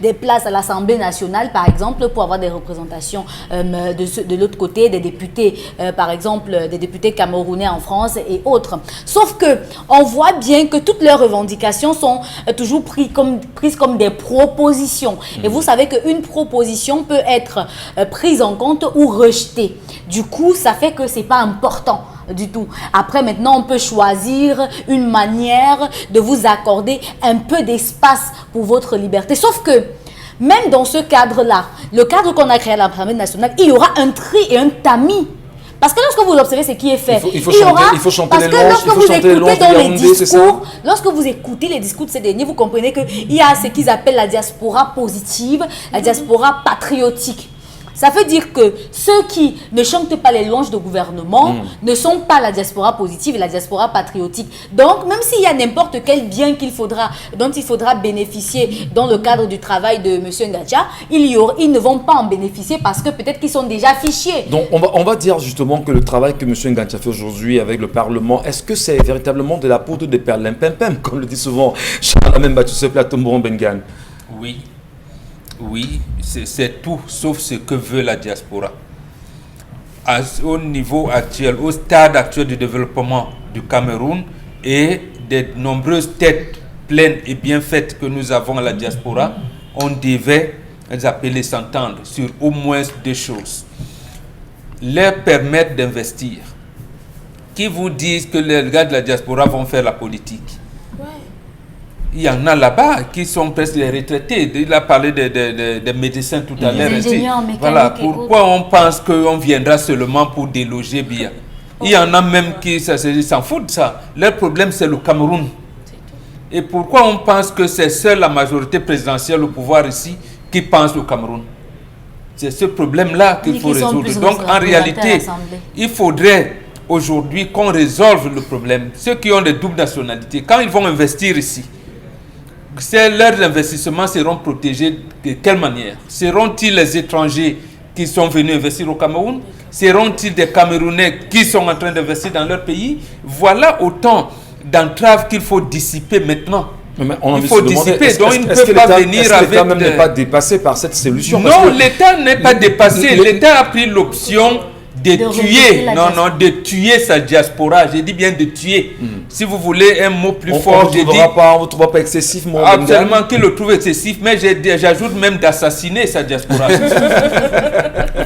des places à l'Assemblée nationale, par exemple, pour avoir des représentations de l'autre côté, des députés, par exemple, des députés camerounais en France et autres. Sauf que on voit bien que toutes leurs revendications sont toujours prises comme des propositions. Et vous savez qu'une proposition peut être prise en compte ou rejetée. Du coup, ça fait que c'est pas important. du tout. Après, maintenant, on peut choisir une manière de vous accorder un peu d'espace pour votre liberté. Sauf que, même dans ce cadre-là, le cadre qu'on a créé à l'Assemblée nationale, il y aura un tri et un tamis. Parce que lorsque vous observez ce qui est fait, il faut chanter parce les que louanges, lorsque il faut vous chanter les louanges écoutez de dans les Yaoundé, c'est ça? discours, lorsque vous écoutez les discours de ces derniers, vous comprenez qu'il y a ce qu'ils appellent la diaspora positive, la diaspora patriotique. Ça veut dire que ceux qui ne chantent pas les louanges de gouvernement ne sont pas la diaspora positive et la diaspora patriotique. Donc, même s'il y a n'importe quel bien dont il faudra bénéficier dans le cadre du travail de M. Ngacha, ils ne vont pas en bénéficier parce que peut-être qu'ils sont déjà fichés. Donc on va dire justement que le travail que M. Ngacha fait aujourd'hui avec le Parlement, est-ce que c'est véritablement de la poudre de perlimpinpim, comme le dit souvent Charles même battu ce plateau Bengan? Oui. Oui, c'est tout sauf ce que veut la diaspora. Au niveau actuel, au stade actuel du développement du Cameroun et des nombreuses têtes pleines et bien faites que nous avons à la diaspora, on devait les appeler s'entendre sur au moins deux choses. Leur permettre d'investir. Qui vous disent que les gars de la diaspora vont faire la politique? Il y en a là-bas qui sont presque des retraités. Il a parlé des médecins tout à l'heure. Voilà, pourquoi on pense qu'on viendra seulement pour déloger bien? Il y en a même qui s'en foutent de ça. Leur problème, c'est le Cameroun. Et pourquoi on pense que c'est seule la majorité présidentielle au pouvoir ici qui pense au Cameroun? C'est ce problème-là qu'il faut résoudre. Donc, en réalité, il faudrait aujourd'hui qu'on résolve le problème. Ceux qui ont des doubles nationalités, quand ils vont investir ici, leurs investissements seront protégés de quelle manière? Seront-ils les étrangers qui sont venus investir au Cameroun? Seront-ils des Camerounais qui sont en train d'investir dans leur pays? Voilà autant d'entraves qu'il faut dissiper maintenant. Il faut dissiper, donc il ne peut pas venir avec... L'État même n'est pas dépassé par cette solution? Non, l'État n'est pas dépassé. L'État a pris l'option de tuer, de tuer sa diaspora. J'ai dit bien de tuer. Si vous voulez un mot plus fort, j'ai dit... On ne trouvera pas excessif, mon absolument qu'il le trouve excessif, mais j'ajoute même d'assassiner sa diaspora.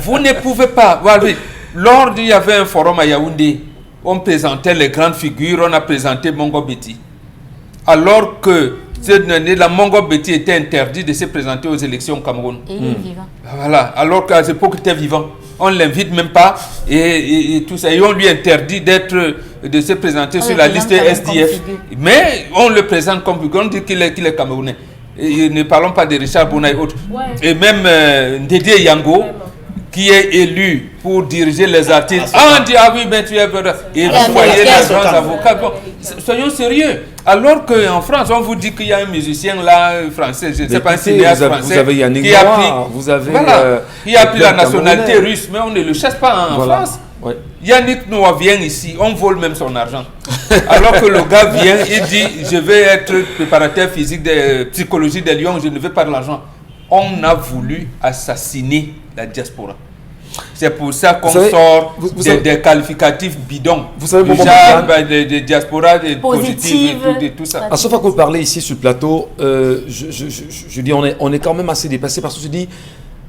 Vous ne pouvez pas... Voilà, lors il y avait un forum à Yaoundé, on présentait les grandes figures, on a présenté Mongo Betty. Alors que la Mongo Betty était interdit de se présenter aux élections au Cameroun. Et il est vivant. Voilà, alors qu'à cette époque, il était vivant. On ne l'invite même pas et tout ça. Et on lui interdit de se présenter sur la liste SDF. Mais on le présente comme figure, on dit qu'il est Camerounais. Et ne parlons pas de Richard Bouna et autres. Ouais. Et même Ndédé Yango, qui est élu pour diriger les artistes. On dit, ah oui, ben tu es... Et vous voyez les grands avocats. Bon, soyons sérieux. Alors qu'en France, on vous dit qu'il y a un musicien là, français, je ne sais pas, un cinéaste français, vous avez Yannick qui a pris, vous avez, qui a pris la nationalité russe, mais on ne le chasse pas en France. Ouais. Yannick Noah vient ici, on vole même son argent. Alors que le gars vient, il dit, je vais être préparateur physique de psychologie des Lions, je ne veux pas de l'argent. On a voulu assassiner la diaspora. C'est pour ça qu'on sort des qualificatifs bidons. Vous savez, de diaspora positive et tout ça. À chaque fois que vous parlez ici sur le plateau, je dis on est quand même assez dépassé parce que je dis,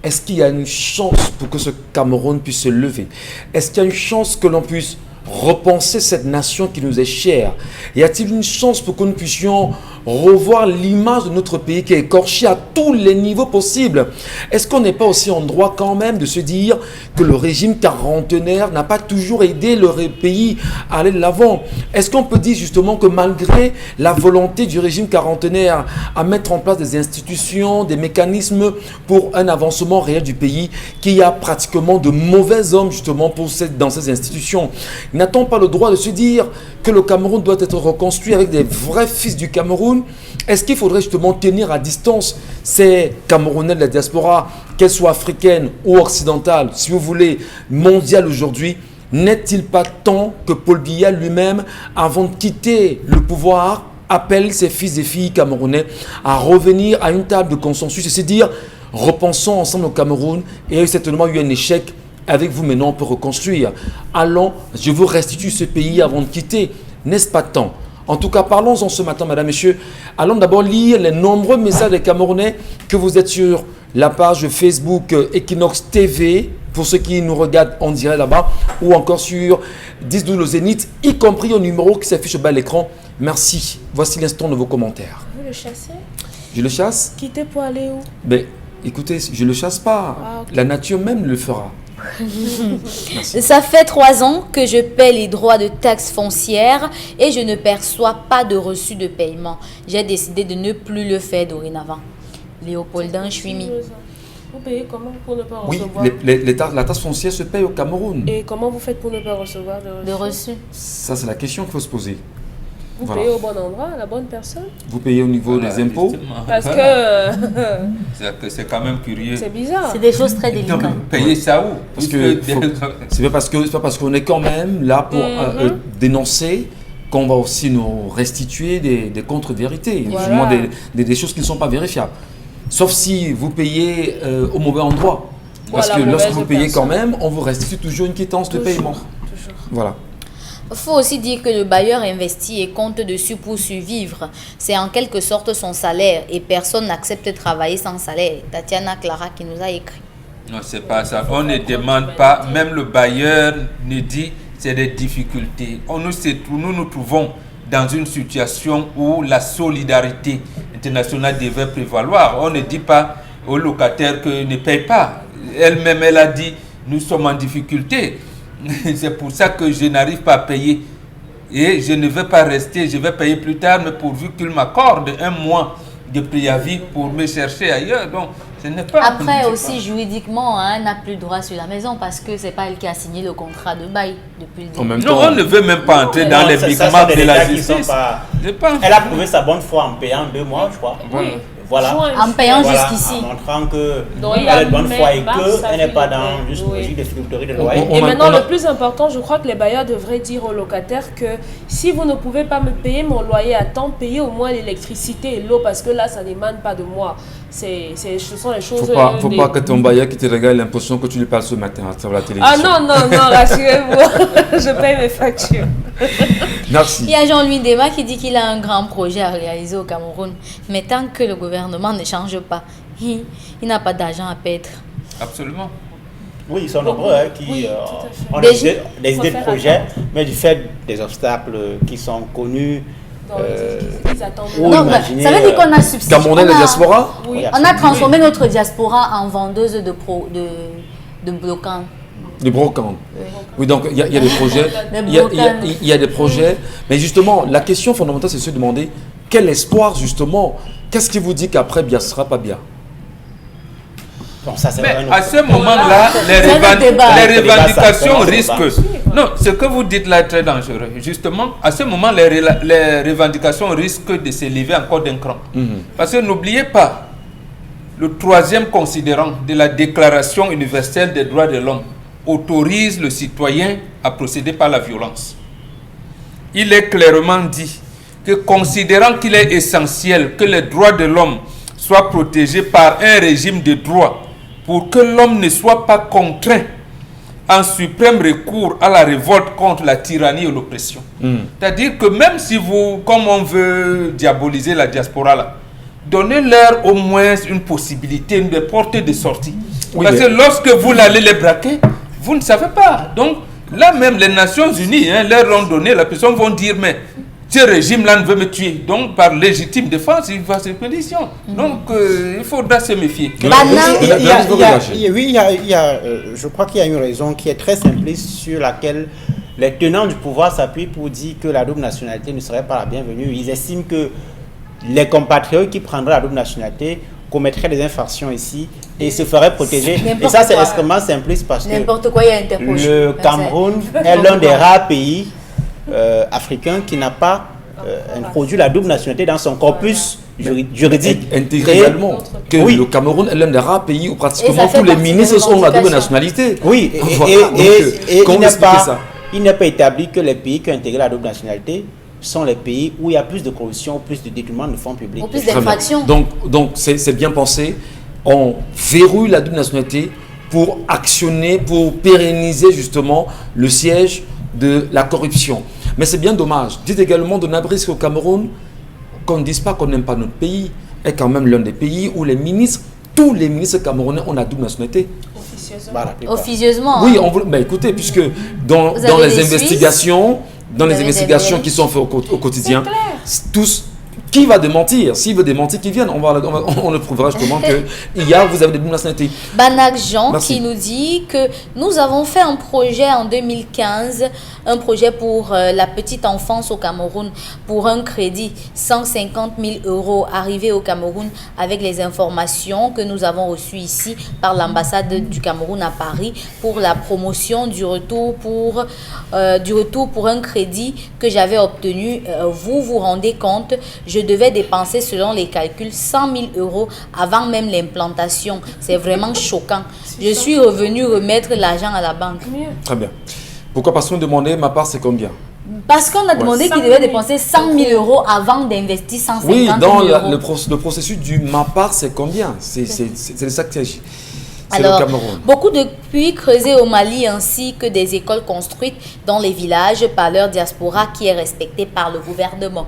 est-ce qu'il y a une chance pour que ce Cameroun puisse se lever? Est-ce qu'il y a une chance que l'on puisse repenser cette nation qui nous est chère? Y a-t-il une chance pour que nous puissions revoir l'image de notre pays qui est écorchée à tous les niveaux possibles? Est-ce qu'on n'est pas aussi en droit quand même de se dire que le régime quarantenaire n'a pas toujours aidé le pays à aller de l'avant? Est-ce qu'on peut dire justement que malgré la volonté du régime quarantenaire à mettre en place des institutions, des mécanismes pour un avancement réel du pays, qu'il y a pratiquement de mauvais hommes justement dans ces institutions? N'a-t-on pas le droit de se dire que le Cameroun doit être reconstruit avec des vrais fils du Cameroun? Est-ce qu'il faudrait justement tenir à distance ces Camerounais de la diaspora, qu'elles soient africaines ou occidentales, si vous voulez, mondiales aujourd'hui? N'est-il pas temps que Paul Biya lui-même, avant de quitter le pouvoir, appelle ses fils et filles camerounais à revenir à une table de consensus et se dire, repensons ensemble au Cameroun, et il y a certainement eu un échec. Avec vous, maintenant, on peut reconstruire. Allons, je vous restitue ce pays avant de quitter. N'est-ce pas temps? En tout cas, parlons-en ce matin, mesdames, messieurs. Allons d'abord lire les nombreux messages des Camerounais que vous êtes sur la page Facebook Equinox TV pour ceux qui nous regardent en direct là-bas, ou encore sur 10-12 le Zénith, y compris au numéro qui s'affiche au bas de l'écran. Merci. Voici l'instant de vos commentaires. Vous le chassez? Je le chasse? Quittez pour aller où? Ben, écoutez, je ne le chasse pas. Ah, ok. La nature même le fera. Ça fait 3 ans que je paie les droits de taxes foncières et je ne perçois pas de reçu de paiement. J'ai décidé de ne plus le faire dorénavant. Léopoldin Chouimi. Vous payez comment pour ne pas Oui, recevoir? la taxe foncière se paye au Cameroun. Et comment vous faites pour ne pas recevoir De reçu. Ça, c'est la question qu'il faut se poser. Vous Voilà. payez au bon endroit, à la bonne personne? Vous payez au niveau Voilà, des impôts. justement. Parce que C'est quand même curieux. c'est bizarre. C'est des choses très Donc, délicates. payer ça où? Parce que c'est pas parce qu'on est quand même là pour dénoncer qu'on va aussi nous restituer des contre-vérités, Voilà. justement des choses qui ne sont pas vérifiables. Sauf si vous payez au mauvais endroit. Parce Voilà, que lorsque mauvaise vous payez personne. quand même, on vous restitue toujours une quittance de paiement. Toujours. Voilà. Il faut aussi dire que le bailleur investit et compte dessus pour survivre. C'est en quelque sorte son salaire et personne n'accepte de travailler sans salaire. Tatiana Clara qui nous a écrit. Non, c'est pas ça. On ne demande pas, même le bailleur nous dit c'est des difficultés. Nous nous trouvons dans une situation où la solidarité internationale devait prévaloir. On ne dit pas aux locataires qu'ils ne payent pas. Elle-même, elle a dit nous sommes en difficulté. C'est pour ça que je n'arrive pas à payer. Et je ne vais pas rester, je vais payer plus tard, mais pourvu qu'il m'accorde 1 mois de préavis pour me chercher ailleurs. Donc, ce n'est pas... Après aussi juridiquement, hein, elle n'a plus droit sur la maison parce que c'est pas elle qui a signé le contrat de bail depuis le début. En même Non, temps, on ne veut même pas entrer dans les Ça, big ça, macs c'est de des la gars qui sont justice. pas- C'est pas- Elle a prouvé sa bonne foi en payant 2 mois, je crois. Oui. Voilà. Juin, En payant Voilà, jusqu'ici. en montrant que Donc, elle il y a est de bonne foi et mai, mars, qu'elle n'est pas avril, dans juste oui. une logique de fiduciaire de loyer. Et maintenant, on a- le plus important, je crois que les bailleurs devraient dire aux locataires que si vous ne pouvez pas me payer mon loyer à temps, payez au moins l'électricité et l'eau parce que là, ça n'émane pas de moi. Ce sont les choses... faut pas que ton bailleur qui te regarde ait l'impression que tu lui parles ce matin à travers la télévision. Ah non, non, non, rassurez-vous, je paye mes factures. Merci. Il y a Jean-Louis Déma qui dit qu'il a un grand projet à réaliser au Cameroun. Mais tant que le gouvernement ne change pas, il n'a pas d'argent à perdre. Absolument. Oui, ils sont nombreux hein, qui Oui, tout à fait. ont Déjà, des faut idées de faire projet, mais du fait des obstacles qui sont connus, Donc, ils attendent. oui. Non, imaginez, ça veut dire qu'on a substitué. Camerounais, la diaspora. Oui. On a transformé notre diaspora en vendeuse de bloquants. Les brocantes. Oui, donc il y a des projets. Les Il y a- brocantes. il y a des projets. Mais justement, la question fondamentale, c'est de se demander quel espoir, justement, qu'est-ce qui vous dit qu'après, bien, ce sera pas bien? bon, ça c'est Mais un autre- à ce moment-là, C'est un débat. les revendications C'est un débat. risquent. Non, ce que vous dites là est très dangereux. Justement, à ce moment, les revendications risquent de s'élever encore d'un cran. Parce que n'oubliez pas, le 3e considérant de la Déclaration universelle des droits de l'homme autorise le citoyen à procéder par la violence. Il est clairement dit que considérant qu'il est essentiel que les droits de l'homme soient protégés par un régime de droit pour que l'homme ne soit pas contraint en suprême recours à la révolte contre la tyrannie et l'oppression. C'est-à-dire que même si vous, comme on veut diaboliser la diaspora là, donnez-leur au moins une possibilité, une portée de sortie. Oui, Parce mais- que lorsque vous allez les braquer, vous ne savez pas. Donc là même les Nations Unies leur ont donné, la personne vont dire mais ce régime-là ne veut me tuer. Donc par légitime défense, il va se pétition. Donc il faudra se méfier. Je crois qu'il y a une raison qui est très simpliste sur laquelle les tenants du pouvoir s'appuient pour dire que la double nationalité ne serait pas la bienvenue. Ils estiment que les compatriotes qui prendraient la double nationalité commettraient des infractions ici et se feraient protéger. Et N'importe ça, c'est quoi. extrêmement simpliste parce que N'importe quoi, il y a Interpol. le Cameroun est l'un des rares pays africains qui n'a pas introduit la double nationalité dans son corpus juridique. Intégré Et- également. Que Oui. le Cameroun est l'un des rares pays où Et pratiquement ça fait tous les partie ministres des sont la double revendications. nationalité. Oui, Voilà. Donc, comment il n'est expliquer pas, ça? il n'est pas établi que les pays qui ont intégré la double nationalité sont les pays où il y a plus de corruption, plus de détournement de fonds publics. Ou plus Très bien. d'infractions. Donc c'est bien pensé. On verrouille la double nationalité pour actionner, pour pérenniser justement le siège de la corruption. Mais c'est bien dommage. Dites également de Nabris au Cameroun qu'on ne dise pas qu'on n'aime pas notre pays est quand même l'un des pays où les ministres, tous les ministres camerounais ont la double nationalité. Voilà, plupart. Officieusement. Oui, écoutez, puisque dans Vous avez les des investigations, Vous avez des qui Belges. sont faites au quotidien, tous, qui va démentir? S'il veut démentir, qu'il vienne. On le prouvera justement que vous avez des doubles nationalités. Banak Jean Merci. qui nous dit que nous avons fait un projet en 2015, un projet pour la petite enfance au Cameroun, pour un crédit 150 000 € arrivé au Cameroun avec les informations que nous avons reçues ici par l'ambassade du Cameroun à Paris pour la promotion du retour pour un crédit que j'avais obtenu. Vous vous rendez compte, je devais dépenser selon les calculs 100 000 € avant même l'implantation. C'est vraiment choquant. Je suis revenu remettre l'argent à la banque. Très bien. Pourquoi? Parce qu'on demandait, ma part, c'est combien? Parce qu'on a demandé qu'il devait dépenser 100 000 € avant d'investir 150 000 Oui, €. dans le processus du ma part, c'est combien? C'est ça que c'est. C'est le Alors, Cameroun. beaucoup de puits creusés au Mali ainsi que des écoles construites dans les villages par leur diaspora qui est respectée par le gouvernement.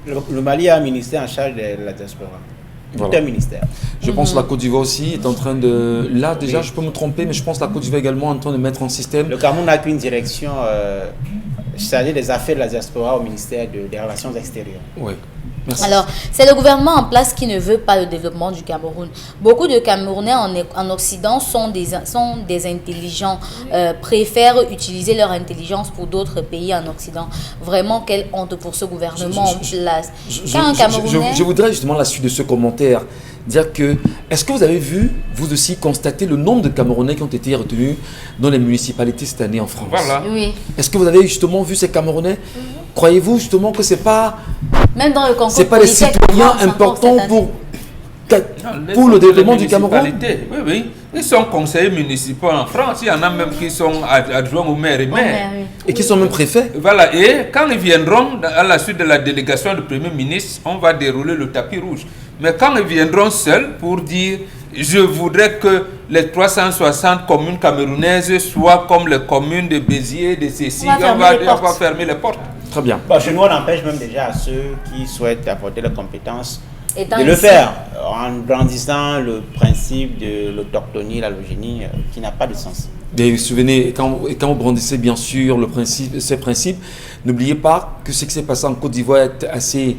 Le Mali a un ministère en charge de la diaspora. Tout Voilà. un ministère. Je pense que la Côte d'Ivoire aussi est en train de... Là, déjà, je peux me tromper, mais je pense que la Côte d'Ivoire également est en train de mettre en système... Le Cameroun n'a qu'une direction chargée des affaires de la diaspora au ministère des Relations extérieures. Oui. Merci. Alors, c'est le gouvernement en place qui ne veut pas le développement du Cameroun. Beaucoup de Camerounais en Occident sont des intelligents, préfèrent utiliser leur intelligence pour d'autres pays en Occident. Vraiment, quelle honte pour ce gouvernement en place. Quand un Camerounais... Je voudrais justement, à la suite de ce commentaire, dire que, est-ce que vous avez vu, vous aussi, constater le nombre de Camerounais qui ont été retenus dans les municipalités cette année en France? Voilà. Oui. Est-ce que vous avez justement vu ces Camerounais? Croyez-vous justement que c'est pas Même dans le concours les politique, citoyens France, encore importants cette année. pour le développement du Cameroun? Oui, oui. Ils sont conseillers municipaux en France. Il y en a même qui sont adjoints au maire et maire. Oui. Et qui sont même préfets? Voilà, et quand ils viendront à la suite de la délégation du Premier ministre, on va dérouler le tapis rouge. Mais quand ils viendront seuls pour dire je voudrais que les 360 communes camerounaises soient comme les communes de Béziers, de Cécile, on va fermer les portes. Très bien. Bon, chez nous, on empêche même déjà à ceux qui souhaitent apporter leurs compétences Étant de le ici. faire en brandissant le principe de l'autochtonie, l'allogénie, qui n'a pas de sens. Et vous vous souvenez, quand vous brandissez bien sûr ces principes, n'oubliez pas que ce qui s'est passé en Côte d'Ivoire est assez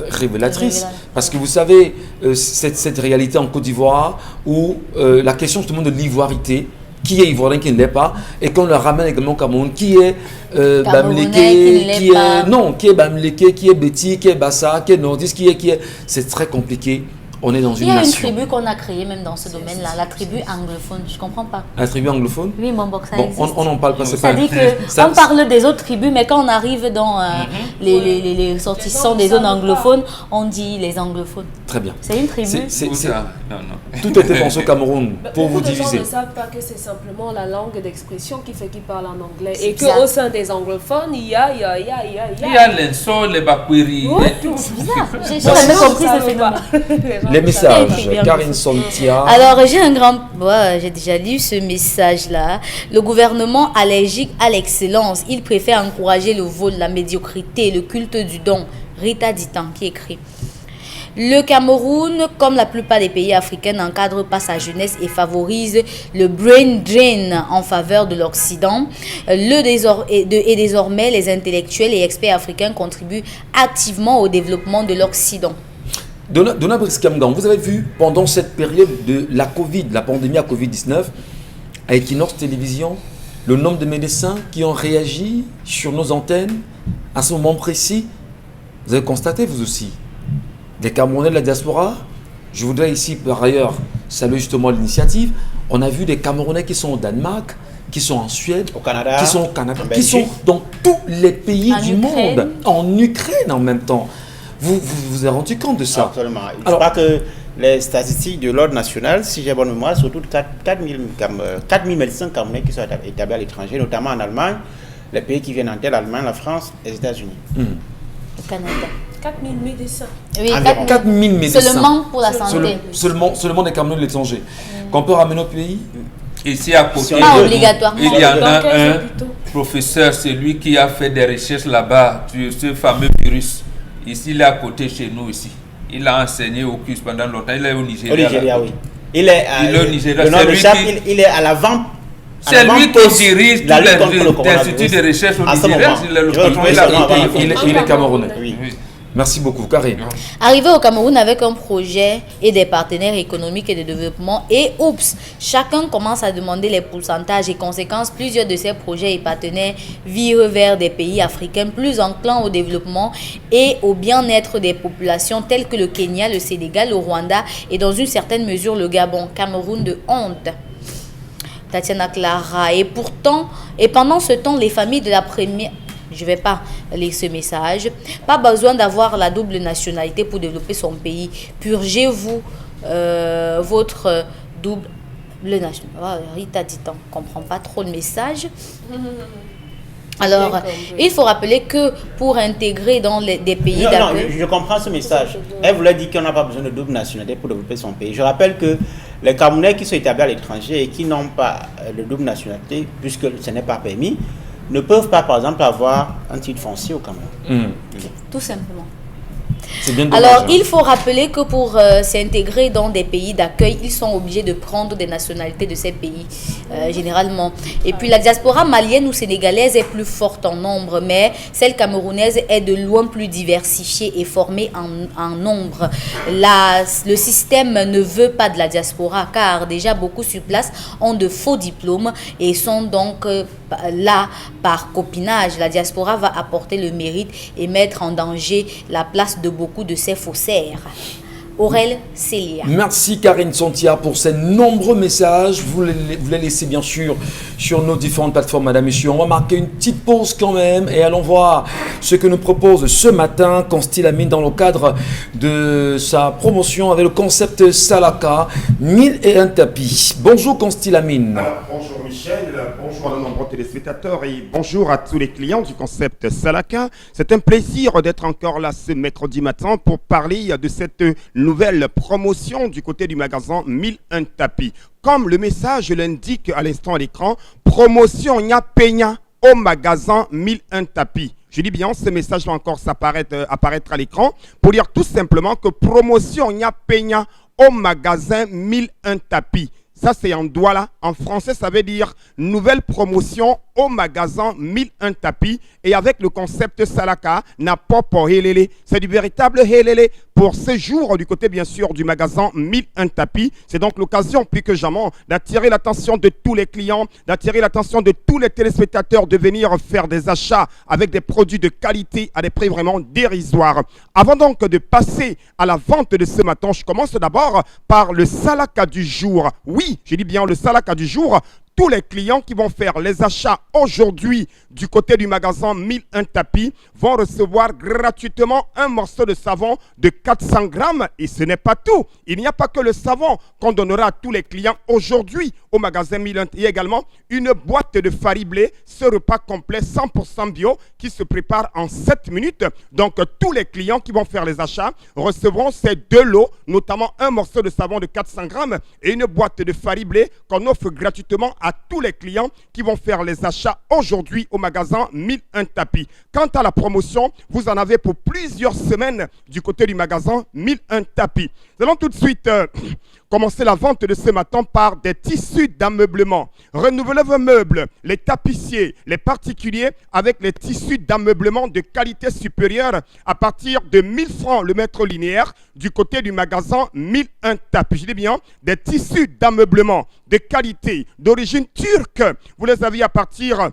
révélatrice. Parce que vous savez, cette réalité en Côte d'Ivoire où la question justement de l'ivoirité, qui est ivoirien, qui ne l'est pas, et qu'on le ramène également au Cameroun, qui est Bamileke, qui est Bamileke, qui est Béti, qui est Bassa, qui est Nordiste, qui est... C'est très compliqué. On est dans Il une y a une nation. tribu qu'on a créée même dans ce domaine-là, la tribu anglophone. Je comprends pas. La tribu anglophone? Oui, mon box, ça Bon, existe. on n'en parle pas, c'est pas... C'est-à-dire ça- qu'on parle des autres tribus, mais quand on arrive dans les sortissants des zones anglophones, on dit les anglophones. Très bien. C'est une tribu. C'est- Où c'est- ça? Non. Tout était pensé au Cameroun pour vous Beaucoup de gens diviser. ne savent pas que c'est simplement la langue d'expression qui fait qu'ils parlent en anglais. C'est Et bizarre. qu'au sein des anglophones, il y a. Il y a l'insol, les bakwiri, Oui. et tout. C'est bizarre. J'ai Les jamais gens compris ne ce savent phénomène. pas. Les messages, Très bien. Karine Sontia. Alors, j'ai un grand... Ouais, j'ai déjà lu ce message-là. Le gouvernement allergique à l'excellence, il préfère encourager le vol, la médiocrité, le culte du don. Rita Ditan qui écrit. Le Cameroun, comme la plupart des pays africains, n'encadre pas sa jeunesse et favorise le brain drain en faveur de l'Occident. Et désormais, les intellectuels et experts africains contribuent activement au développement de l'Occident. Donna Brice-Kamgan, vous avez vu pendant cette période de la Covid, la pandémie à Covid-19, à Equinox Télévision, le nombre de médecins qui ont réagi sur nos antennes à ce moment précis. Vous avez constaté, vous aussi, des Camerounais de la diaspora. Je voudrais ici, par ailleurs, saluer justement l'initiative. On a vu des Camerounais qui sont au Danemark, qui sont en Suède, Au Canada, qui sont au Canada, en qui sont Belgique. dans tous les pays En du Ukraine. monde, en Ukraine en même temps. Vous avez rendu compte de ça? Absolument. Je Alors- crois que les statistiques de l'ordre national, si j'ai bonne mémoire, surtout 4 000 médecins camerounais qui sont établis à l'étranger, notamment en Allemagne, les pays qui viennent en tête, l'Allemagne, la France, les États-Unis. Au Canada. 4000 médecins. Oui, Environ. 4 000 médecins. Seulement pour la santé. Seulement des Camerounais de l'étranger. Qu'on peut ramener au pays. Ici à côté, Pas Pas obligatoirement. il y en Dans a quels un hôpitaux? professeur, c'est lui qui a fait des recherches là-bas sur ce fameux virus. Ici, il est à côté chez nous ici. Il a enseigné au CUS pendant longtemps. Il est au Nigeria. Au Nigeria, là. oui. Il est, le Nigeria, le nom c'est lui m'échappe, qui- il est à l'avant. C'est lui qui dirige la lutte tous contre le les coronavirus. instituts de recherche au À ce Nigeria. moment. Il est le Je vais retrouver patron, son nom avant la fin. Il est camerounais. Oui. Merci beaucoup, Karine. Arrivé au Cameroun avec un projet et des partenaires économiques et de développement et oups, chacun commence à demander les pourcentages et conséquences. Plusieurs de ces projets et partenaires virent vers des pays africains plus enclins au développement et au bien-être des populations telles que le Kenya, le Sénégal, le Rwanda et dans une certaine mesure le Gabon, Cameroun de honte. Tatiana Clara. Et pourtant, et pendant ce temps, les familles de la première... Je ne vais pas lire ce message. Pas besoin d'avoir la double nationalité pour développer son pays. Purgez-vous votre double nationalité. Oh, Rita dit on ne comprend pas trop le message. Alors, il faut rappeler que pour intégrer dans des pays Non, d'accueil... je comprends ce message. Elle voulait dire qu'on n'a pas besoin de double nationalité pour développer son pays. Je rappelle que les Camerounais qui sont établis à l'étranger et qui n'ont pas de double nationalité, puisque ce n'est pas permis, ne peuvent pas, par exemple, avoir un titre foncier au Cameroun. Tout simplement. C'est bien dommage. Alors, il faut rappeler que pour s'intégrer dans des pays d'accueil, ils sont obligés de prendre des nationalités de ces pays, généralement. Et puis, la diaspora malienne ou sénégalaise est plus forte en nombre, mais celle camerounaise est de loin plus diversifiée et formée en nombre. Le système ne veut pas de la diaspora, car déjà beaucoup sur place ont de faux diplômes et sont donc là par copinage. La diaspora va apporter le mérite et mettre en danger la place de beaucoup de ces faussaires. Aurel Célia. Merci Karine Santia pour ces nombreux messages. Vous les laissez bien sûr sur nos différentes plateformes, madame, monsieur. On va marquer une petite pause quand même et allons voir ce que nous propose ce matin Constille Amine dans le cadre de sa promotion avec le concept Salaka, 1001 tapis. Bonjour Constille Amine. Alors, bonjour Michel, bonjour à nos nombreux téléspectateurs et bonjour à tous les clients du concept Salaka. C'est un plaisir d'être encore là ce mercredi matin pour parler de cette nouvelle promotion du côté du magasin 1001 tapis. Comme le message l'indique à l'instant à l'écran, promotion Nya Peña au magasin 1001 tapis. Je dis bien, ce message va encore apparaître à l'écran pour dire tout simplement que promotion Nya Peña au magasin 1001 tapis. Ça, c'est en Douala. En français, ça veut dire nouvelle promotion au magasin 1001 tapis. Et avec le concept Salaka, n'a pas pour Helele. C'est du véritable Helele pour ce jour du côté, bien sûr, du magasin 1001 tapis. C'est donc l'occasion, plus que jamais, d'attirer l'attention de tous les clients, d'attirer l'attention de tous les téléspectateurs de venir faire des achats avec des produits de qualité à des prix vraiment dérisoires. Avant donc de passer à la vente de ce matin, je commence d'abord par le Salaka du jour. Oui, je dis bien le Salaka du jour. Tous les clients qui vont faire les achats aujourd'hui du côté du magasin 1001 tapis vont recevoir gratuitement un morceau de savon de 400 grammes. Et ce n'est pas tout. Il n'y a pas que le savon qu'on donnera à tous les clients aujourd'hui au magasin 1001. Il y a également une boîte de fariblé, ce repas complet 100% bio qui se prépare en 7 minutes. Donc tous les clients qui vont faire les achats recevront ces deux lots, notamment un morceau de savon de 400 grammes et une boîte de fariblé qu'on offre gratuitement à tous les clients qui vont faire les achats aujourd'hui au magasin 1001 tapis. Quant à la promotion, vous en avez pour plusieurs semaines du côté du magasin 1001 tapis. Nous allons tout de suite commencer la vente de ce matin par des tissus d'ameublement. Renouvelez vos meubles, les tapissiers, les particuliers avec les tissus d'ameublement de qualité supérieure à partir de 1000 francs le mètre linéaire du côté du magasin 1001 tapis. Je dis bien des tissus d'ameublement de qualité d'origine turque. Vous les avez à partir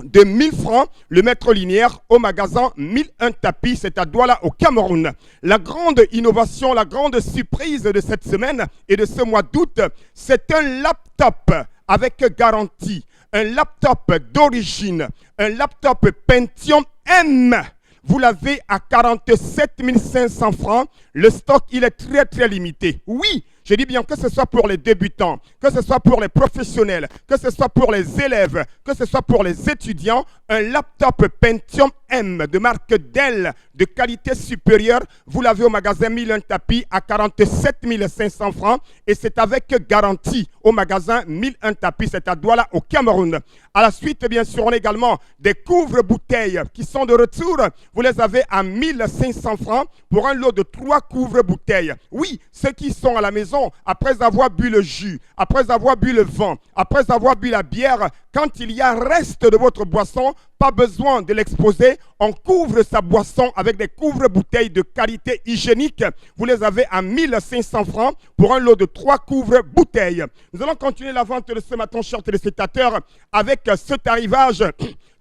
de 1000 francs le mètre linéaire au magasin 1001 tapis, c'est à Douala au Cameroun. La grande innovation, la grande surprise de cette semaine et de ce mois d'août, c'est un laptop avec garantie, un laptop d'origine, un laptop Pentium M. Vous l'avez à 47 500 francs. Le stock, il est très, très limité. Oui, je dis bien que ce soit pour les débutants, que ce soit pour les professionnels, que ce soit pour les élèves, que ce soit pour les étudiants, un laptop Pentium M de marque Dell de qualité supérieure, vous l'avez au magasin 1001 tapis à 47 500 francs et c'est avec garantie au magasin 1001 tapis, c'est à Douala au Cameroun. À la suite, bien sûr, on a également des couvre-bouteilles qui sont de retour. Vous les avez à 1500 francs pour un lot de 3 couvre-bouteilles. Oui, ceux qui sont à la maison boisson, après avoir bu le jus, après avoir bu le vin, après avoir bu la bière, quand il y a reste de votre boisson, pas besoin de l'exposer, on couvre sa boisson avec des couvre-bouteilles de qualité hygiénique. Vous les avez à 1500 francs pour un lot de 3 couvre-bouteilles. Nous allons continuer la vente de ce matin, chers téléspectateurs, avec cet arrivage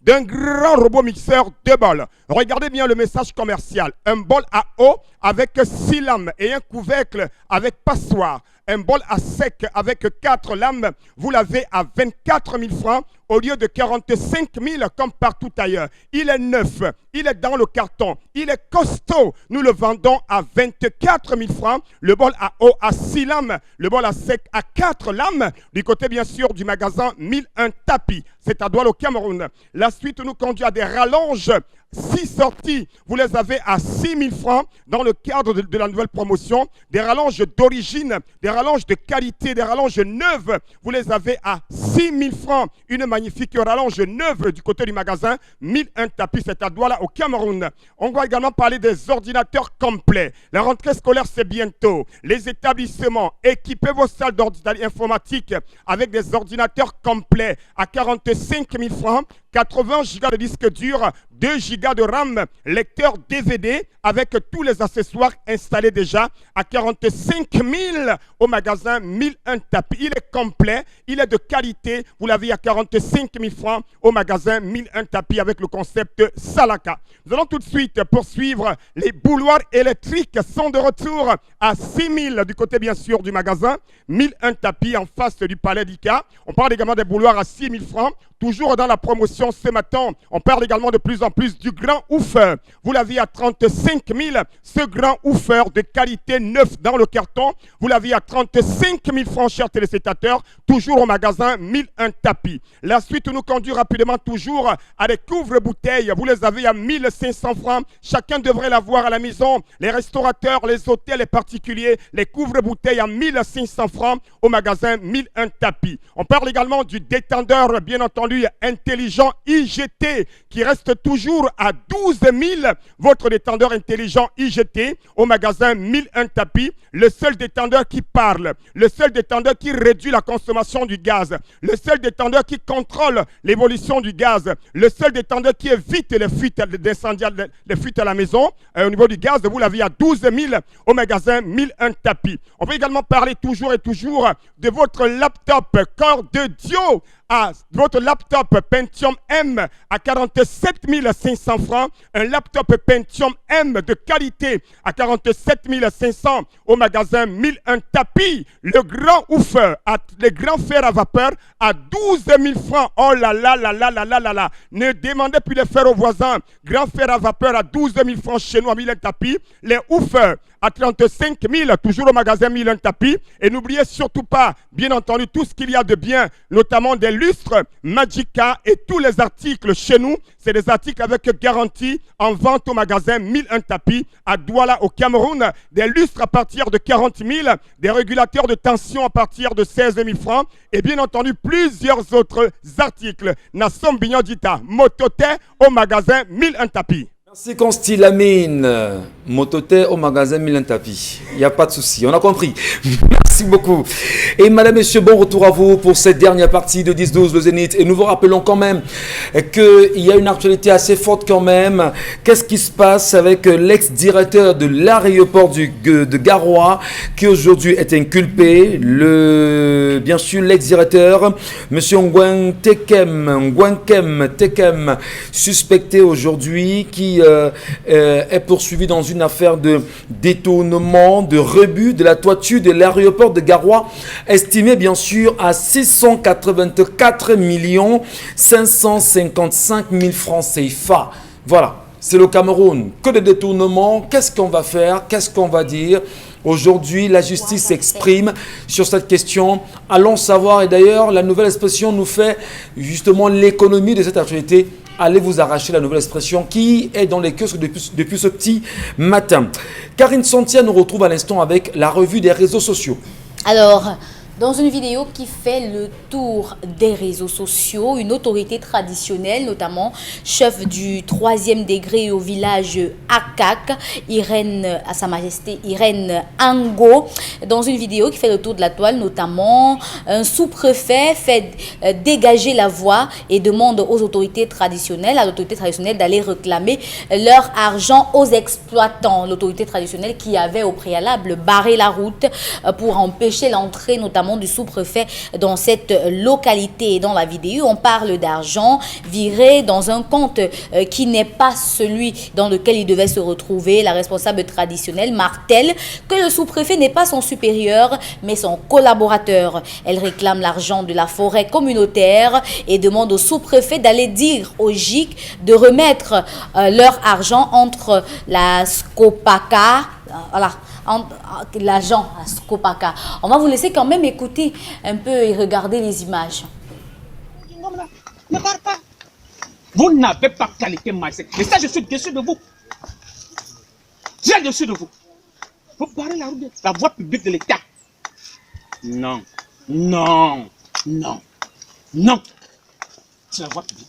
d'un grand robot mixeur 2 bols. Regardez bien le message commercial. Un bol à eau avec 6 lames et un couvercle avec passoire. Un bol à sec avec 4 lames, vous l'avez à 24 000 francs au lieu de 45 000 comme partout ailleurs. Il est neuf, il est dans le carton, il est costaud. Nous le vendons à 24 000 francs. Le bol à eau à 6 lames, le bol à sec à 4 lames. Du côté bien sûr du magasin 1001 tapis. C'est à Douala au Cameroun. La suite nous conduit à des rallonges. 6 sorties, vous les avez à 6 000 francs dans le cadre de la nouvelle promotion. Des rallonges d'origine, des rallonges de qualité, des rallonges neuves, vous les avez à 6 000 francs. Une magnifique rallonge neuve du côté du magasin 1001 tapis, c'est à Douala au Cameroun. On va également parler des ordinateurs complets. La rentrée scolaire, c'est bientôt. Les établissements, équipez vos salles informatiques avec des ordinateurs complets à 45 000 francs. 80 gigas de disque dur, 2 gigas de RAM, lecteur DVD avec tous les accessoires installés déjà à 45 000 au magasin 1001 tapis. Il est complet, il est de qualité. Vous l'avez à 45 000 francs au magasin 1001 tapis avec le concept Salaka. Nous allons tout de suite poursuivre. Les bouloirs électriques sont de retour à 6 000 du côté bien sûr du magasin 1001 tapis en face du palais d'Ika. On parle également des bouloirs à 6 000 francs. Toujours dans la promotion ce matin, on parle également de plus en plus du grand oufeur. Vous l'avez à 35 000, ce grand oufeur de qualité neuf dans le carton. Vous l'avez à 35 000 francs, chers téléspectateurs, toujours au magasin 1001 tapis. La suite nous conduit rapidement toujours à des couvre-bouteilles. Vous les avez à 1500 francs. Chacun devrait l'avoir à la maison. Les restaurateurs, les hôtels, les particuliers, les couvre-bouteilles à 1500 francs au magasin 1001 tapis. On parle également du détendeur, bien entendu, intelligent IGT qui reste toujours à 12 000. Votre détendeur intelligent IGT au magasin 1001 tapis. Le seul détendeur qui parle, le seul détendeur qui réduit la consommation du gaz, le seul détendeur qui contrôle l'évolution du gaz, le seul détendeur qui évite les fuites d'incendie, les fuites à la maison. Au niveau du gaz, vous l'avez à 12 000 au magasin 1001 tapis. On peut également parler toujours et toujours de votre laptop Core de Dio. Votre laptop Pentium M à 47 500 francs. Un laptop Pentium M de qualité à 47 500 au magasin 1001 tapis. Le grand oufeur, les grands fers à vapeur à 12 000 francs. Oh là là là là là là là là. Ne demandez plus les fers aux voisins. Grand fer à vapeur à 12 000 francs chez nous à 1001 tapis. Les oufeurs à 35 000, toujours au magasin 1001 tapis. Et n'oubliez surtout pas, bien entendu, tout ce qu'il y a de bien, notamment des lustres, Magica et tous les articles chez nous. C'est des articles avec garantie en vente au magasin 1001 tapis à Douala au Cameroun. Des lustres à partir de 40 000, des régulateurs de tension à partir de 16 000 francs. Et bien entendu, plusieurs autres articles. Nassom Bignodita, Motote au magasin 1001 tapis. Merci Consti Lamine, Mototé au magasin 1001 tapis. Il n'y a pas de souci, on a compris. Merci beaucoup. Et madame, messieurs, bon retour à vous pour cette dernière partie de 10-12 le Zénith. Et nous vous rappelons quand même qu'il y a une actualité assez forte quand même. Qu'est-ce qui se passe avec l'ex-directeur de l'aéroport de Garoua qui aujourd'hui est inculpé. Bien sûr, l'ex-directeur, monsieur Ngwen Tekem, suspecté aujourd'hui qui est poursuivi dans une affaire de détournement, de rebut de la toiture de l'aéroport de Garoua, estimé bien sûr à 684 555 000 francs CFA. Voilà, c'est le Cameroun. Que de détournement, qu'est-ce qu'on va faire, qu'est-ce qu'on va dire? Aujourd'hui, la justice s'exprime sur cette question. Allons savoir, et d'ailleurs, la nouvelle expression nous fait justement l'économie de cette actualité. Allez vous arracher la nouvelle expression qui est dans les kiosques depuis ce petit matin. Karine Santia nous retrouve à l'instant avec la revue des réseaux sociaux. Alors, Dans une vidéo qui fait le tour des réseaux sociaux, une autorité traditionnelle, notamment chef du 3e degré au village Akak, à Sa Majesté Irène Ango, dans une vidéo qui fait le tour de la toile, notamment un sous-préfet fait dégager la voie et demande aux autorités traditionnelles, à l'autorité traditionnelle d'aller réclamer leur argent aux exploitants. L'autorité traditionnelle qui avait au préalable barré la route pour empêcher l'entrée notamment du sous-préfet dans cette localité. Et dans la vidéo, on parle d'argent viré dans un compte qui n'est pas celui dans lequel il devait se retrouver. La responsable traditionnelle martèle que le sous-préfet n'est pas son supérieur, mais son collaborateur. Elle réclame l'argent de la forêt communautaire et demande au sous-préfet d'aller dire au GIC de remettre leur argent entre la Scopaka, voilà, l'agent à Scopaka. On va vous laisser quand même écouter un peu et regarder les images. Ne parle pas. Vous n'avez pas qualité maïs. Mais ça, je suis déçu de vous. J'ai déçu de vous. Vous barrez la voie publique de l'État. Non, non, non, non. C'est la voie publique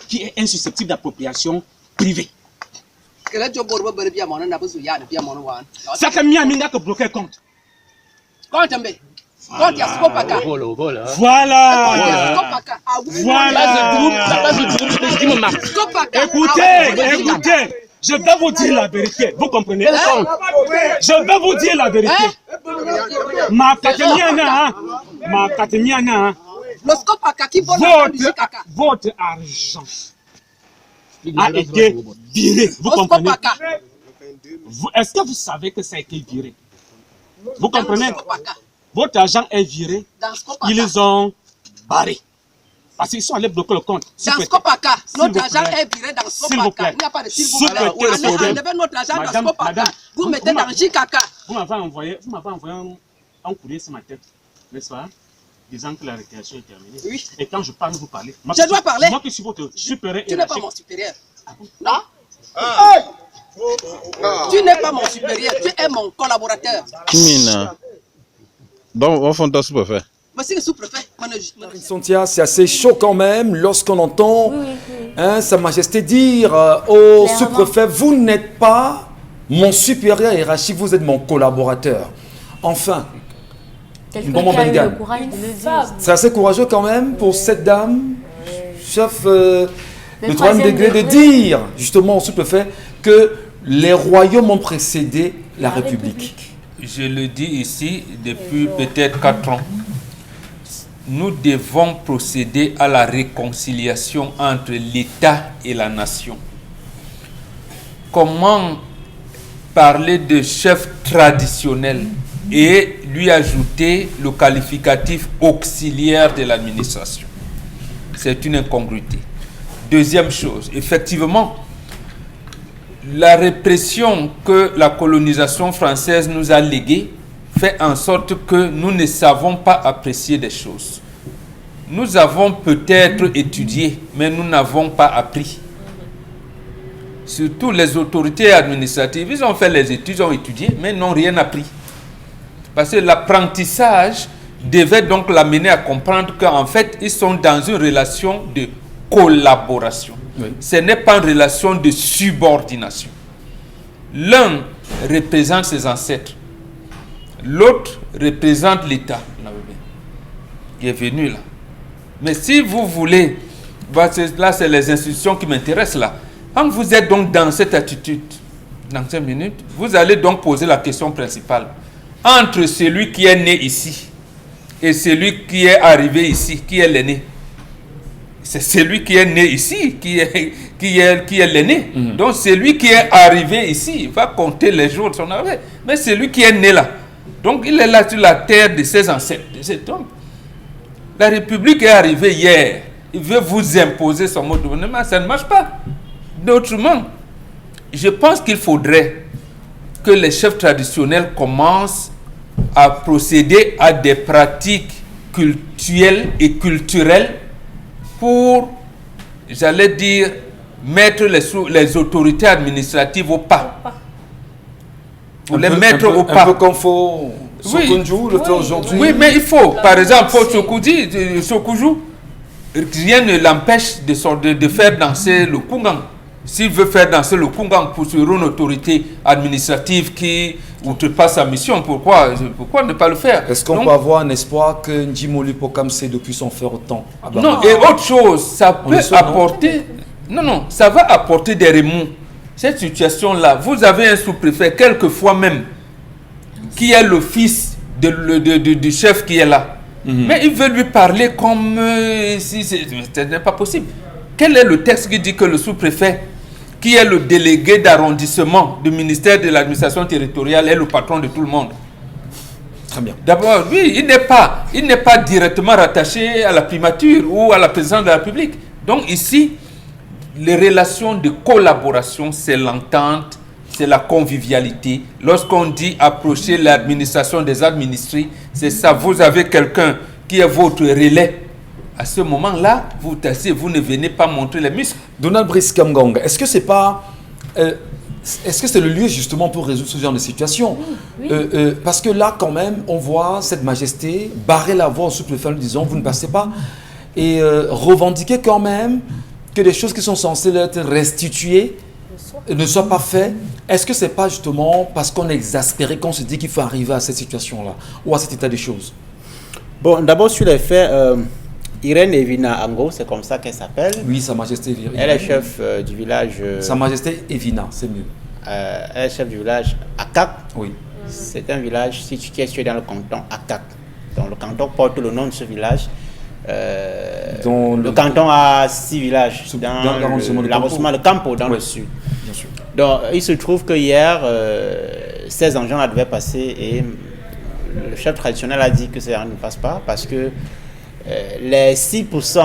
qui est insusceptible d'appropriation privée. Ça fait mieux que bloquer le compte. Voilà. Écoutez, je vais vous dire la vérité. Vous comprenez? Je vais vous dire la vérité. Votre argent a été viré. Vous comprenez? Est-ce que vous savez que ça a été viré? Vous comprenez? Votre argent est viré. Ils ont barré. Parce qu'ils sont allés bloquer le compte. Dans Scopaka, notre argent est viré dans Scopaka. Il n'y a pas de s'il vous plaît. Enlevez notre argent dans Scopaka. Vous mettez dans JKK. Vous m'avez envoyé un courrier ce matin, n'est-ce pas? Disant que la récréation est terminée. Oui. Et quand je parle, vous parlez. Je dois parler. Moi qui suis votre supérieur. Tu n'es pas mon supérieur. Non? Tu n'es pas mon supérieur. Tu es mon collaborateur. Mina. Donc, on fait un sous-préfet. Voici le sous-préfet. Sontia, c'est assez chaud quand même lorsqu'on entend Sa Majesté dire au sous-préfet, vous n'êtes pas mon supérieur hiérarchique, vous êtes mon collaborateur. Enfin, c'est assez courageux quand même pour cette dame, chef de 3e degré, de dire justement au sous-préfet que les royaumes ont précédé la République. Je le dis ici depuis peut-être 4 ans. Nous devons procéder à la réconciliation entre l'État et la nation. Comment parler de chef traditionnel et lui ajouter le qualificatif auxiliaire de l'administration? C'est une incongruité. Deuxième chose, effectivement, la répression que la colonisation française nous a léguée fait en sorte que nous ne savons pas apprécier des choses. Nous avons peut-être étudié, mais nous n'avons pas appris. Surtout les autorités administratives, ils ont fait les études, ils ont étudié, mais n'ont rien appris. Parce que l'apprentissage devait donc l'amener à comprendre qu'en fait, ils sont dans une relation de collaboration. Oui. Ce n'est pas une relation de subordination. L'un représente ses ancêtres, l'autre représente l'État. Il est venu là. Mais si vous voulez, là c'est les institutions qui m'intéressent là. Quand vous êtes donc dans cette attitude, dans 5 minutes, vous allez donc poser la question principale. Entre celui qui est né ici et celui qui est arrivé ici, qui est l'aîné? C'est celui qui est né ici qui est l'aîné. Donc celui qui est arrivé ici, il va compter les jours de son arrivée. Mais celui qui est né là, donc il est là sur la terre de ses ancêtres, de cet homme. La République est arrivée hier. Il veut vous imposer son mode de gouvernement. Ça ne marche pas. D'autrement, je pense qu'il faudrait que les chefs traditionnels commencent à procéder à des pratiques cultuelles et culturelles pour, j'allais dire, mettre les autorités administratives au pas. pour les mettre au pas. Un peu comme faut Sokoudjou le fait aujourd'hui. Oui, mais il faut. Par exemple, pour Sokoudjou, rien ne l'empêche de faire danser le Kungang. S'il veut faire danser le Kungang pour sur une autorité administrative qui outrepasse sa mission, pourquoi ne pas le faire? Est-ce qu'on peut avoir un espoir que Njimoli Pokamse depuis son faire autant? Non, et autre chose, ça peut apporter... Non, ça va apporter des remous. Cette situation-là, vous avez un sous-préfet, quelquefois même, qui est le fils du chef qui est là. Mais il veut lui parler comme si ce n'est pas possible. Quel est le texte qui dit que le sous-préfet, qui est le délégué d'arrondissement du ministère de l'administration territoriale, est le patron de tout le monde? Très bien. D'abord, oui, il n'est pas directement rattaché à la primature ou à la présidence de la République. Donc ici, les relations de collaboration, c'est l'entente, c'est la convivialité. Lorsqu'on dit approcher l'administration des administrés, c'est ça. Vous avez quelqu'un qui est votre relais. À ce moment-là, vous tassez, vous ne venez pas montrer les muscles. Donald Brice Kamgang, est-ce que c'est pas... est-ce que c'est le lieu justement pour résoudre ce genre de situation? Parce que là, quand même, on voit cette majesté barrer la voie au sous-préfet en lui disant « vous ne passez pas » et revendiquer quand même que les choses qui sont censées être restituées ne soient pas faites. Est-ce que c'est pas justement parce qu'on est exaspéré qu'on se dit qu'il faut arriver à cette situation-là ou à cet état des choses? Bon, d'abord sur les faits, Irène Evina Ango, c'est comme ça qu'elle s'appelle. Oui, Sa Majesté Evina. Elle est chef du village... Sa Majesté Evina, c'est mieux. Elle est chef du village Akak. Oui. C'est un village situé dans le canton Akak. Donc le canton porte le nom de ce village. Le canton a 6 villages dans l'arrondissement de Campo, dans le sud. Bien sûr. Donc il se trouve que hier, 16 engins devaient passer et le chef traditionnel a dit que ça ne passe pas parce que les 6%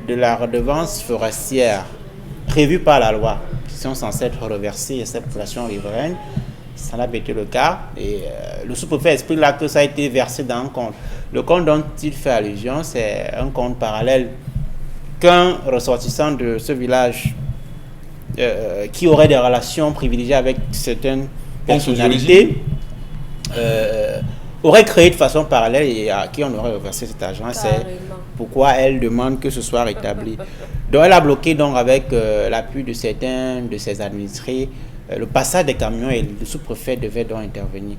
de la redevance forestière prévue par la loi qui sont censés être reversés à cette population riveraine, ça n'a pas été le cas. Et le sous-préfet explique là que ça a été versé dans un compte. Le compte dont il fait allusion, c'est un compte parallèle qu'un ressortissant de ce village qui aurait des relations privilégiées avec certaines personnalités aurait créé de façon parallèle et à qui on aurait reversé cet argent. C'est pourquoi elle demande que ce soit rétabli. Donc elle a bloqué donc avec l'appui de certains de ses administrés le passage des camions et le sous-préfet devait donc intervenir.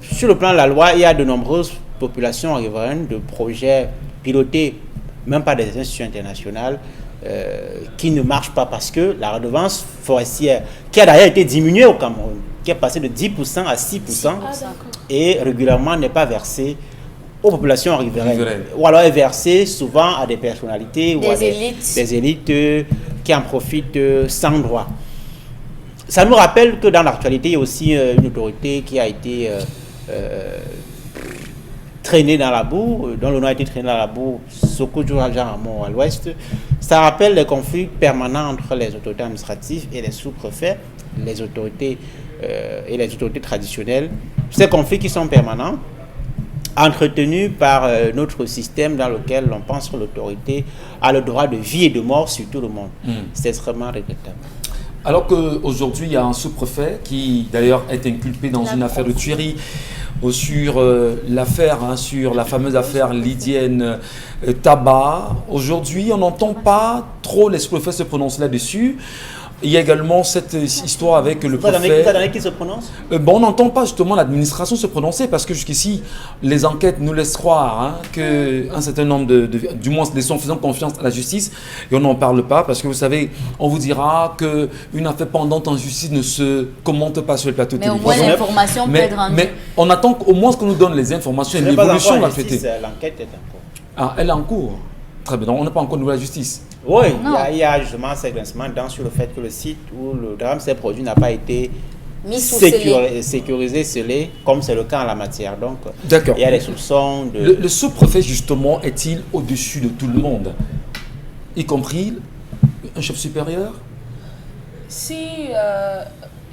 Sur le plan de la loi, il y a de nombreuses populations riveraines de projets pilotés, même par des institutions internationales, qui ne marchent pas parce que la redevance forestière, qui a d'ailleurs été diminuée au Cameroun, qui est passée de 10% à 6%, et régulièrement n'est pas versée aux populations riveraines. Ou alors est versée souvent à des personnalités ou à des élites qui en profitent sans droit. Ça nous rappelle que dans l'actualité, il y a aussi une autorité qui a été traînée dans la boue, dont le nom a été traîné dans la boue, Sokoudjou à l'ouest. Ça rappelle les conflits permanents entre les autorités administratives et les sous-préfets, les autorités et les autorités traditionnelles. Ces conflits qui sont permanents, entretenus par notre système dans lequel on pense que l'autorité a le droit de vie et de mort sur tout le monde. C'est extrêmement regrettable. Alors qu'aujourd'hui, il y a un sous-préfet qui, d'ailleurs, est inculpé dans une affaire de tuerie sur l'affaire, sur la fameuse affaire lydienne tabac. Aujourd'hui, on n'entend pas trop les sous-préfets se prononcer là-dessus. Il y a également cette histoire avec le préfet. Vous qui se prononce On n'entend pas justement l'administration se prononcer parce que jusqu'ici, les enquêtes nous laissent croire qu'un certain nombre du moins les gens faisant confiance à la justice et on n'en parle pas parce que vous savez, on vous dira qu'une affaire pendante en justice ne se commente pas sur le plateau télévisé. Mais au moins l'information peut être rendue. Mais on attend au moins qu'on nous donne les informations et l'évolution de la traité. L'enquête est en cours. Elle est en cours. Très bien, donc on n'a pas encore de la justice. Oui, il y a justement ces grincements sur le fait que le site où le drame s'est produit n'a pas été sécurisé, scellé, comme c'est le cas en la matière. Donc, il y a des soupçons de... Le sous-préfet, justement, est-il au-dessus de tout le monde, y compris un chef supérieur? Si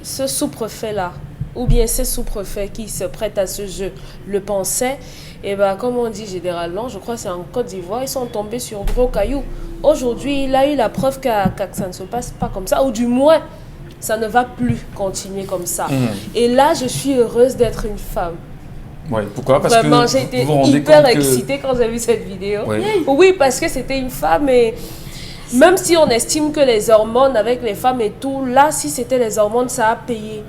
ce sous-préfet-là, ou bien ces sous-préfets qui se prêtent à ce jeu, le pensaient, et bien, comme on dit généralement, je crois que c'est en Côte d'Ivoire, ils sont tombés sur gros cailloux. Aujourd'hui, il a eu la preuve que ça ne se passe pas comme ça, ou du moins, Ça ne va plus continuer comme ça. Et là, je suis heureuse d'être une femme. Ouais, pourquoi? Parce Vraiment, que j'ai été vous vous rendez hyper compte que- excitée quand j'ai vu cette vidéo. Oui. Oui, parce que c'était une femme et même si on estime que les hormones avec les femmes et tout, là, si c'était les hormones, ça a payé.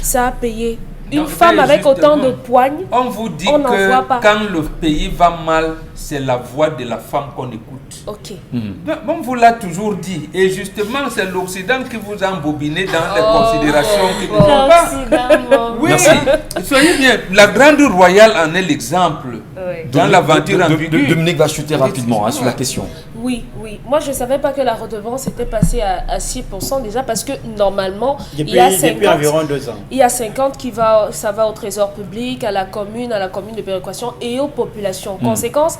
Ça a payé. Une Donc, femme mais avec autant de justement, poignes, On vous dit on n'en que voit pas. quand le pays va mal, c'est la voix de la femme qu'on écoute. Ok. Ben, on vous l'a toujours dit. Et justement, c'est l'Occident qui vous a embobiné dans les considérations qui ne sont pas. L'Occident. Oui, Merci. soyez bien. La Grande Royale en est l'exemple. Ouais. Dans l'aventure ambiguë. Dominique va chuter rapidement sur la question. Oui, oui. Moi, je ne savais pas que la redevance était passée à 6% déjà parce que normalement, il y a 50, depuis environ 2 ans. il y a 50 ça va au trésor public, à la commune de péréquation et aux populations. Conséquence,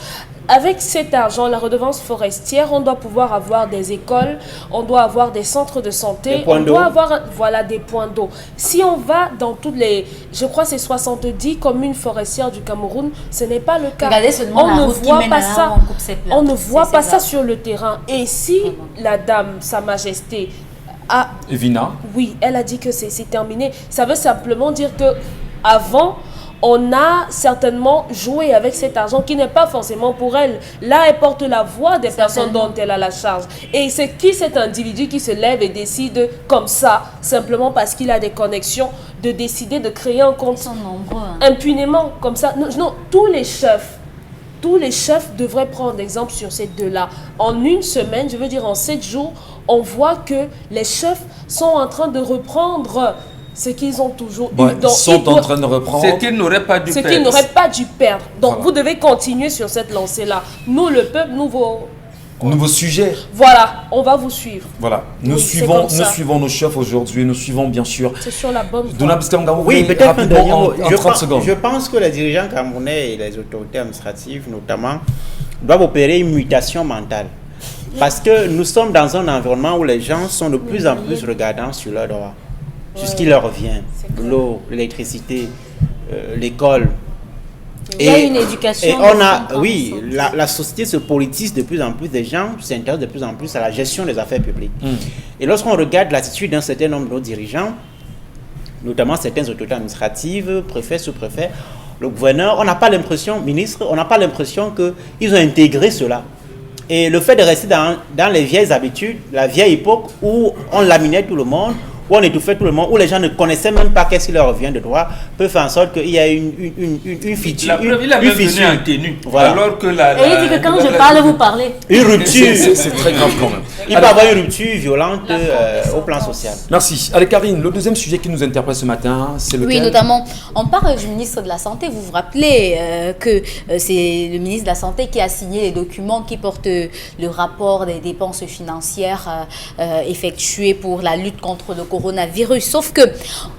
avec cet argent, la redevance forestière, on doit pouvoir avoir des écoles, on doit avoir des centres de santé, Des points on d'eau. doit avoir des points d'eau. Si on va dans toutes les, je crois c'est 70 communes forestières du Cameroun, ce n'est pas le cas. Regardez seulement la on ne route qui voit mène pas à là ça. où on coupe ses plantes. On ne voit C'est pas ça. ça sur le terrain. Et si la dame, Sa Majesté, a Evina. oui, elle a dit que c'est terminé. Ça veut simplement dire que avant, on a certainement joué avec cet argent qui n'est pas forcément pour elle. Là, elle porte la voix des personnes dont elle a la charge. Et c'est qui cet individu qui se lève et décide comme ça, simplement parce qu'il a des connexions, de décider de créer un compte Ils sont nombreux. Hein. impunément comme ça? Non, non, tous les chefs devraient prendre exemple sur ces deux-là. En une semaine, je veux dire en 7 jours, on voit que les chefs sont en train de reprendre ce qu'ils ont toujours eu. Ouais, Donc, ils sont ils en doivent- train de reprendre. Ce qu'ils n'auraient pas dû ce faire. qu'ils n'auraient pas dû perdre. Donc, Voilà. vous devez continuer sur cette lancée-là. Nous, le peuple, Nouveau sujet. voilà, on va vous suivre. Voilà. Nous Oui, c'est suivons, comme ça. nous suivons nos chefs aujourd'hui. Nous suivons bien sûr. C'est sur la bonne voie. Donald Stengaro, Oui, peut-être un dernier mot. en 30 secondes. Je pense que les dirigeants camerounais et les autorités administratives, notamment, doivent opérer une mutation mentale. Parce que nous sommes dans un environnement où les gens sont de plus en plus regardants sur leurs droits, sur ce qui leur revient. L'eau, l'électricité, l'école. Il y a une éducation. Et on de a, 5 ans, oui, sans- la société se politise de plus en plus, les gens s'intéressent de plus en plus à la gestion des affaires publiques. Et lorsqu'on regarde l'attitude d'un certain nombre de nos dirigeants, notamment certaines autorités administratives, préfets, sous-préfets, le gouverneur, on n'a pas l'impression, ministre, on n'a pas l'impression qu'ils ont intégré cela. Et le fait de rester dans les vieilles habitudes, la vieille époque où on laminait tout le monde, où on étouffait tout le monde, où les gens ne connaissaient même pas qu'est-ce qui leur revient de droit, peut faire en sorte qu'il y a une fissure. La preuve, il a une même venu fissure. en tenue. Voilà. Alors que Et il dit que quand je parle, vous parlez. Une rupture. C'est très grave quand même. Il peut y avoir une rupture violente au plan social. Merci. Allez Karine, le deuxième sujet qui nous interpelle ce matin, c'est lequel? Oui, notamment, on parle du ministre de la Santé. Vous vous rappelez que c'est le ministre de la Santé qui a signé les documents qui portent le rapport des dépenses financières effectuées pour la lutte contre le coronavirus. Sauf que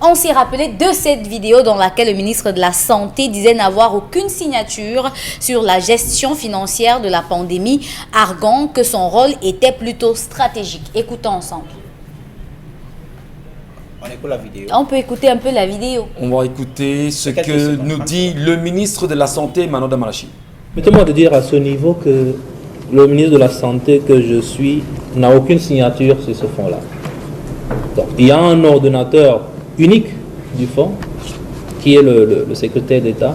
on s'est rappelé de cette vidéo dans laquelle le ministre de la Santé disait n'avoir aucune signature sur la gestion financière de la pandémie, arguant que son rôle était plutôt stratégique. Écoutons ensemble. On écoute la vidéo. On peut écouter un peu la vidéo. On va écouter ce Quelques que secondes. nous dit le ministre de la Santé, Manoda Malachi. Permettez-moi de dire à ce niveau que le ministre de la Santé que je suis n'a aucune signature sur ce fonds-là. Donc, il y a un ordonnateur unique du fonds, qui est le secrétaire d'État,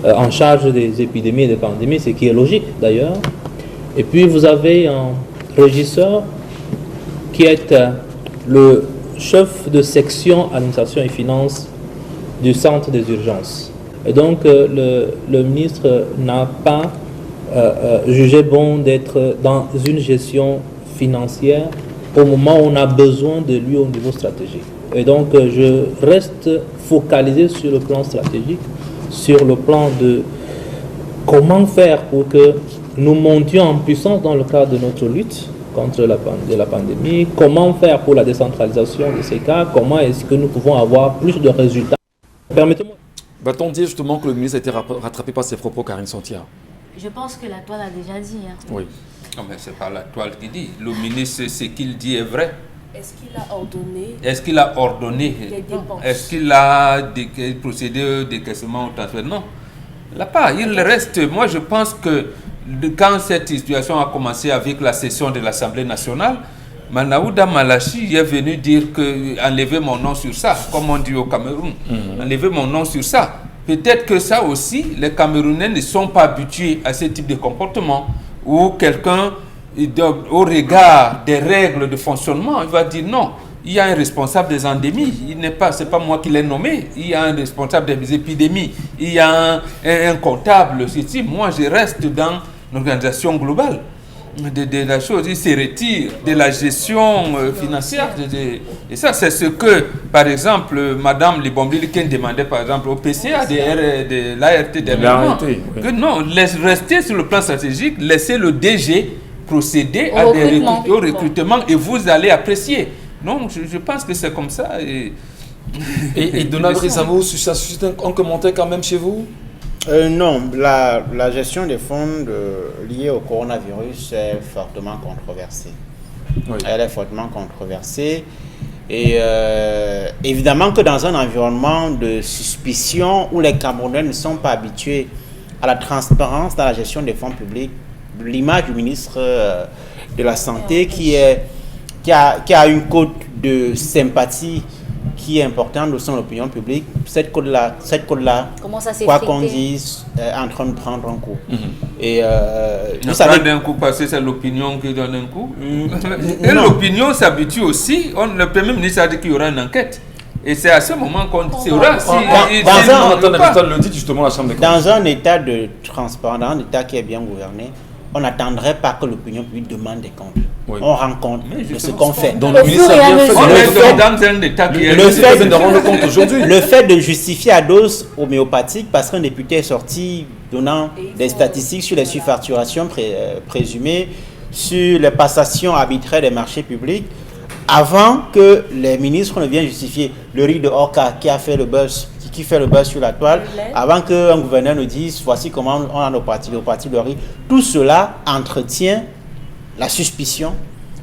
en charge des épidémies et des pandémies, ce qui est logique d'ailleurs. Et puis vous avez un régisseur qui est le chef de section administration et finances du centre des urgences. Et donc le ministre n'a pas jugé bon d'être dans une gestion financière au moment où on a besoin de lui au niveau stratégique. Et donc je reste focalisé sur le plan stratégique, sur le plan de comment faire pour que nous montions en puissance dans le cadre de notre lutte contre la pandémie, comment faire pour la décentralisation de ces cas, comment est-ce que nous pouvons avoir plus de résultats. Permettez-moi. Va-t-on dire justement que le ministre a été rattrapé par ses propos, Karine Santia? Je pense que la toile a déjà dit. Hein. Oui. Non, mais c'est pas la toile qui dit. Le ministre, ce qu'il dit est vrai. Est-ce qu'il a ordonné Est-ce qu'il a ordonné? les dépenses? Est-ce qu'il a procédé au décaissement au transfert? Non. Il n'a pas. Il reste. Moi, je pense que quand cette situation a commencé avec la session de l'Assemblée nationale, Manaouda Malachi est venu dire que enlever mon nom sur ça, comme on dit au Cameroun. Enlever mon nom sur ça. Peut-être que ça aussi, les Camerounais ne sont pas habitués à ce type de comportement où quelqu'un, au regard des règles de fonctionnement, il va dire non. Il y a un responsable des endémies, c'est pas moi qui l'ai nommé. Il y a un responsable des épidémies, il y a un comptable. Moi, je reste dans l'organisation globale de la chose. Il se retire de la gestion financière. Et ça, c'est ce que, par exemple, Madame Libombi qui demandait, par exemple, au PCA de l'ART dernièrement. Que non, rester sur le plan stratégique, laisser le DG procéder au recrutement et vous allez apprécier. Non, je pense que c'est comme ça. Et Donald Rizamo, ça suscite un commentaire quand même chez vous? Non, la gestion des fonds liés au coronavirus est fortement controversée. Oui. Elle est fortement controversée. Et évidemment que dans un environnement de suspicion où les Camerounais ne sont pas habitués à la transparence dans la gestion des fonds publics, l'image du ministre de la Santé qui a une cote de sympathie qui est importante au sein de l'opinion publique, cette cote-là, quoi qu'on dise, est en train de prendre un coup. Et vous savez d'un coup parce que c'est l'opinion qui donne un coup. Et l'opinion s'habitue aussi. Le Premier ministre a dit qu'il y aura une enquête. Et c'est à ce moment qu'on saura si... le dit justement la Chambre des comptes. Dans un état de transparence, dans un état qui est bien gouverné, on n'attendrait pas que l'opinion publique demande des comptes. Oui. On rend compte de ce qu'on fait. Donc le ministre a bien fait. Le fait de justifier à dose homéopathique parce qu'un député est sorti donnant des statistiques sur les surfacturations présumées, sur les passations arbitraires des marchés publics, avant que les ministres ne viennent justifier le riz de Orca qui fait le buzz sur la toile, avant qu'un gouverneur nous dise voici comment on a nos partis de riz, tout cela entretient la suspicion,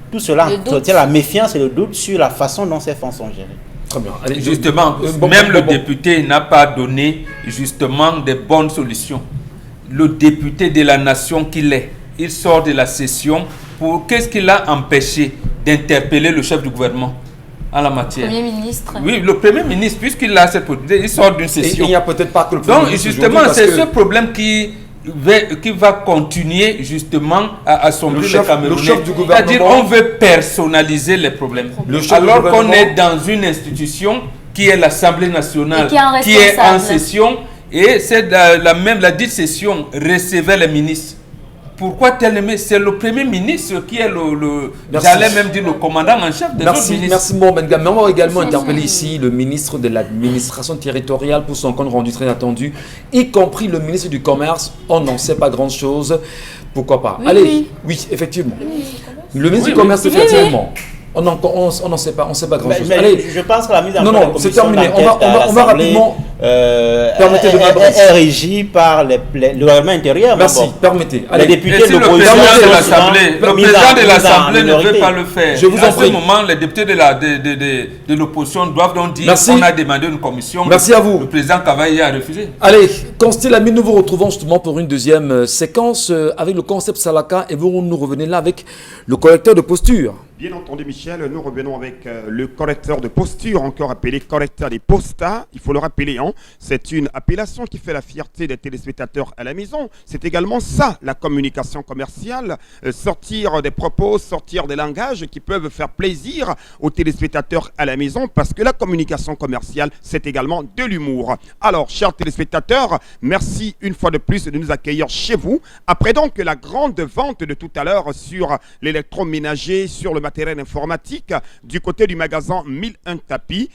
tout cela entretient la méfiance et le doute sur la façon dont ces fonds sont gérés. Très bien. Allez, justement, le député n'a pas donné justement des bonnes solutions. Le député de la nation qu'il est, il sort de la session pour qu'est-ce qui l'a empêché d'interpeller le chef du gouvernement en la matière. Le Premier ministre. Oui, le Premier ministre, puisqu'il a cette possibilité, il sort d'une session. Et il n'y a peut-être pas que le Premier ministre. Donc, justement, c'est ce problème qui va continuer justement à assombrer les Camerounais. C'est-à-dire on veut personnaliser les problèmes. Alors qu'on est dans une institution qui est l'Assemblée nationale, qui est en session, et c'est la dite session recevait les ministres. Pourquoi tellement? C'est le Premier ministre qui est j'allais même dire le commandant en chef des autres ministres. Merci Mbenga. Mais on va également interpeller ici le ministre de l'administration territoriale pour son compte rendu très attendu, y compris le ministre du Commerce. On n'en sait pas grand-chose. Pourquoi pas? Allez, oui, effectivement. Le ministre du Commerce, effectivement. On n'en sait pas, grand-chose. Allez, je pense que la mise en place de la commission c'est terminé. On va rapidement. Permettez de est régie par le règlement intérieur. Merci, permettez. Allez, les députés de l'opposition, le président de l'Assemblée ne veut pas le faire. Je vous en prie. À ce moment, les députés de l'opposition doivent donc dire qu'on a demandé une commission. Merci à vous. Le président Cavaillé a refusé. Allez, Constil Ami, nous vous retrouvons justement pour une deuxième séquence avec le concept Salaka et vous nous revenez là avec le correcteur de posture. Bien entendu, Michel, nous revenons avec le correcteur de posture, encore appelé correcteur des postas. Il faut le rappeler, hein, c'est une appellation qui fait la fierté des téléspectateurs à la maison. C'est également ça, la communication commerciale, sortir des propos, sortir des langages qui peuvent faire plaisir aux téléspectateurs à la maison, parce que la communication commerciale, c'est également de l'humour. Alors, chers téléspectateurs, merci une fois de plus de nous accueillir chez vous. Après donc la grande vente de tout à l'heure sur l'électroménager, sur le matériel informatique, du côté du magasin 1001 tapis,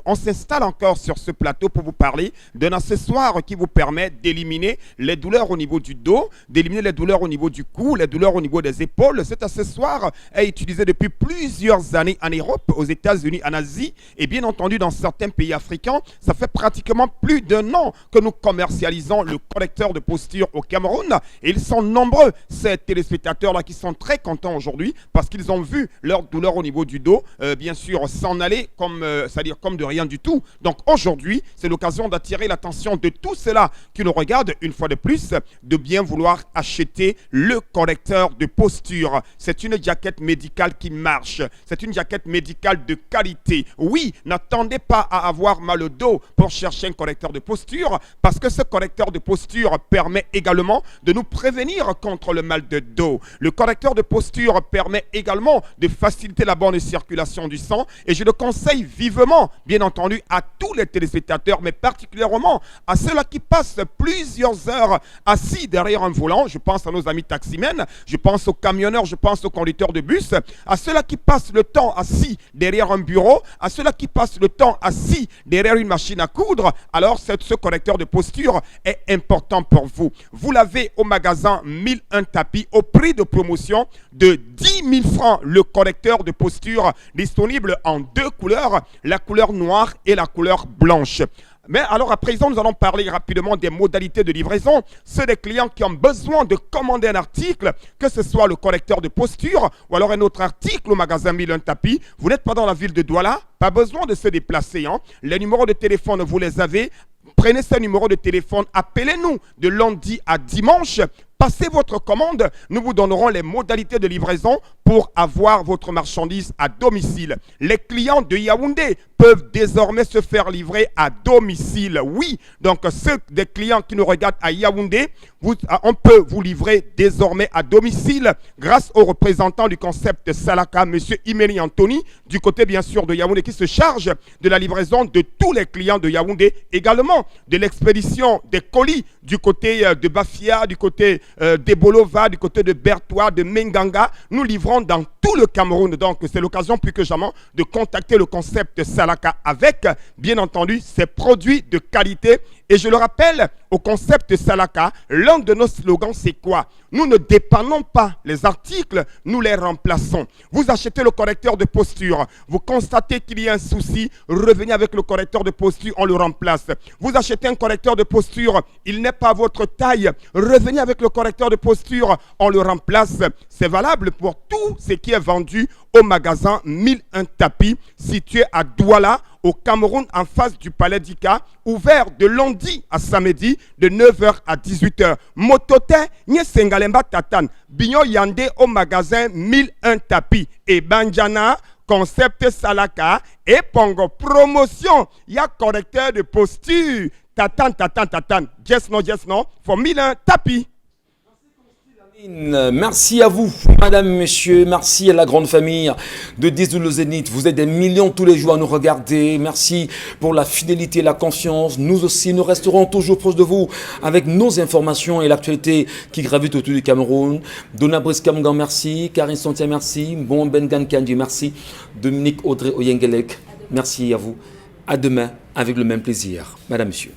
on s'installe encore sur ce plateau pour vous parler d'un accessoire qui vous permet d'éliminer les douleurs au niveau du dos, d'éliminer les douleurs au niveau du cou, les douleurs au niveau des épaules. Cet accessoire est utilisé depuis plusieurs années en Europe, aux États-Unis, en Asie et bien entendu dans certains pays africains. Ça fait pratiquement plus d'un an que nous commercialisons le correcteur de posture au Cameroun et ils sont nombreux, ces téléspectateurs-là, qui sont très contents aujourd'hui parce qu'ils ont vu leur douleur au niveau du dos, bien sûr, s'en aller comme, c'est-à-dire comme de rien du tout. Donc aujourd'hui, c'est le l'occasion d'attirer l'attention de tous ceux-là qui nous regardent, une fois de plus, de bien vouloir acheter le correcteur de posture. C'est une jaquette médicale qui marche. C'est une jaquette médicale de qualité. Oui, n'attendez pas à avoir mal au dos pour chercher un correcteur de posture, parce que ce correcteur de posture permet également de nous prévenir contre le mal de dos. Le correcteur de posture permet également de faciliter la bonne circulation du sang, et je le conseille vivement, bien entendu, à tous les téléspectateurs, mais particulièrement à ceux-là qui passent plusieurs heures assis derrière un volant. Je pense à nos amis taximens, je pense aux camionneurs, je pense aux conducteurs de bus, à ceux-là qui passent le temps assis derrière un bureau, à ceux-là qui passent le temps assis derrière une machine à coudre. Alors ce correcteur de posture est important pour vous. Vous l'avez au magasin 1001 tapis au prix de promotion de 10 000 francs. Le correcteur de posture disponible en deux couleurs, la couleur noire et la couleur blanche. Mais alors à présent, nous allons parler rapidement des modalités de livraison. Ceux des clients qui ont besoin de commander un article, que ce soit le correcteur de posture ou alors un autre article au magasin 1001 tapis, vous n'êtes pas dans la ville de Douala, pas besoin de se déplacer. Les numéros de téléphone, vous les avez. Prenez ce numéro de téléphone, appelez-nous de lundi à dimanche. Passez votre commande, nous vous donnerons les modalités de livraison pour avoir votre marchandise à domicile. Les clients de Yaoundé peuvent désormais se faire livrer à domicile. Oui, donc ceux des clients qui nous regardent à Yaoundé, on peut vous livrer désormais à domicile grâce au représentant du concept Salaka, M. Imeli Anthony, du côté bien sûr de Yaoundé, qui se charge de la livraison de tous les clients de Yaoundé, également de l'expédition des colis du côté de Bafia, du côté d'Ebolova, du côté de Bertois, de Menganga. Nous livrons dans tout le Cameroun. Donc, c'est l'occasion plus que jamais de contacter le concept Salaka avec, bien entendu, ses produits de qualité. Et je le rappelle, au concept Salaka, l'un de nos slogans, c'est quoi? Nous ne dépannons pas les articles, nous les remplaçons. Vous achetez le correcteur de posture, vous constatez qu'il y a un souci, revenez avec le correcteur de posture, on le remplace. Vous achetez un correcteur de posture, il n'est pas à votre taille, revenez avec le correcteur de posture, on le remplace. C'est valable pour tout ce qui est vendu au magasin 1001 tapis, situé à Douala, au Cameroun, en face du Palais d'Ika, ouvert de lundi à samedi, de 9h à 18h. Motote, nye sengalemba tatan, binyo yande au magasin 1001 tapis. Et Banjana, concept Salaka, et Pongo, promotion, ya correcteur de posture. Tatan, yes no, for 1001 tapis. Merci à vous, madame, monsieur, merci à la grande famille de 10-12 le Zénith. Vous êtes des millions tous les jours à nous regarder. Merci pour la fidélité et la confiance. Nous aussi, nous resterons toujours proches de vous avec nos informations et l'actualité qui gravite autour du Cameroun. Donna Briskamgan, merci. Karine Santia, merci. Bon Bengan Kandi, merci. Dominique Audrey Oyengelek, merci à vous. À demain avec le même plaisir. Madame, monsieur.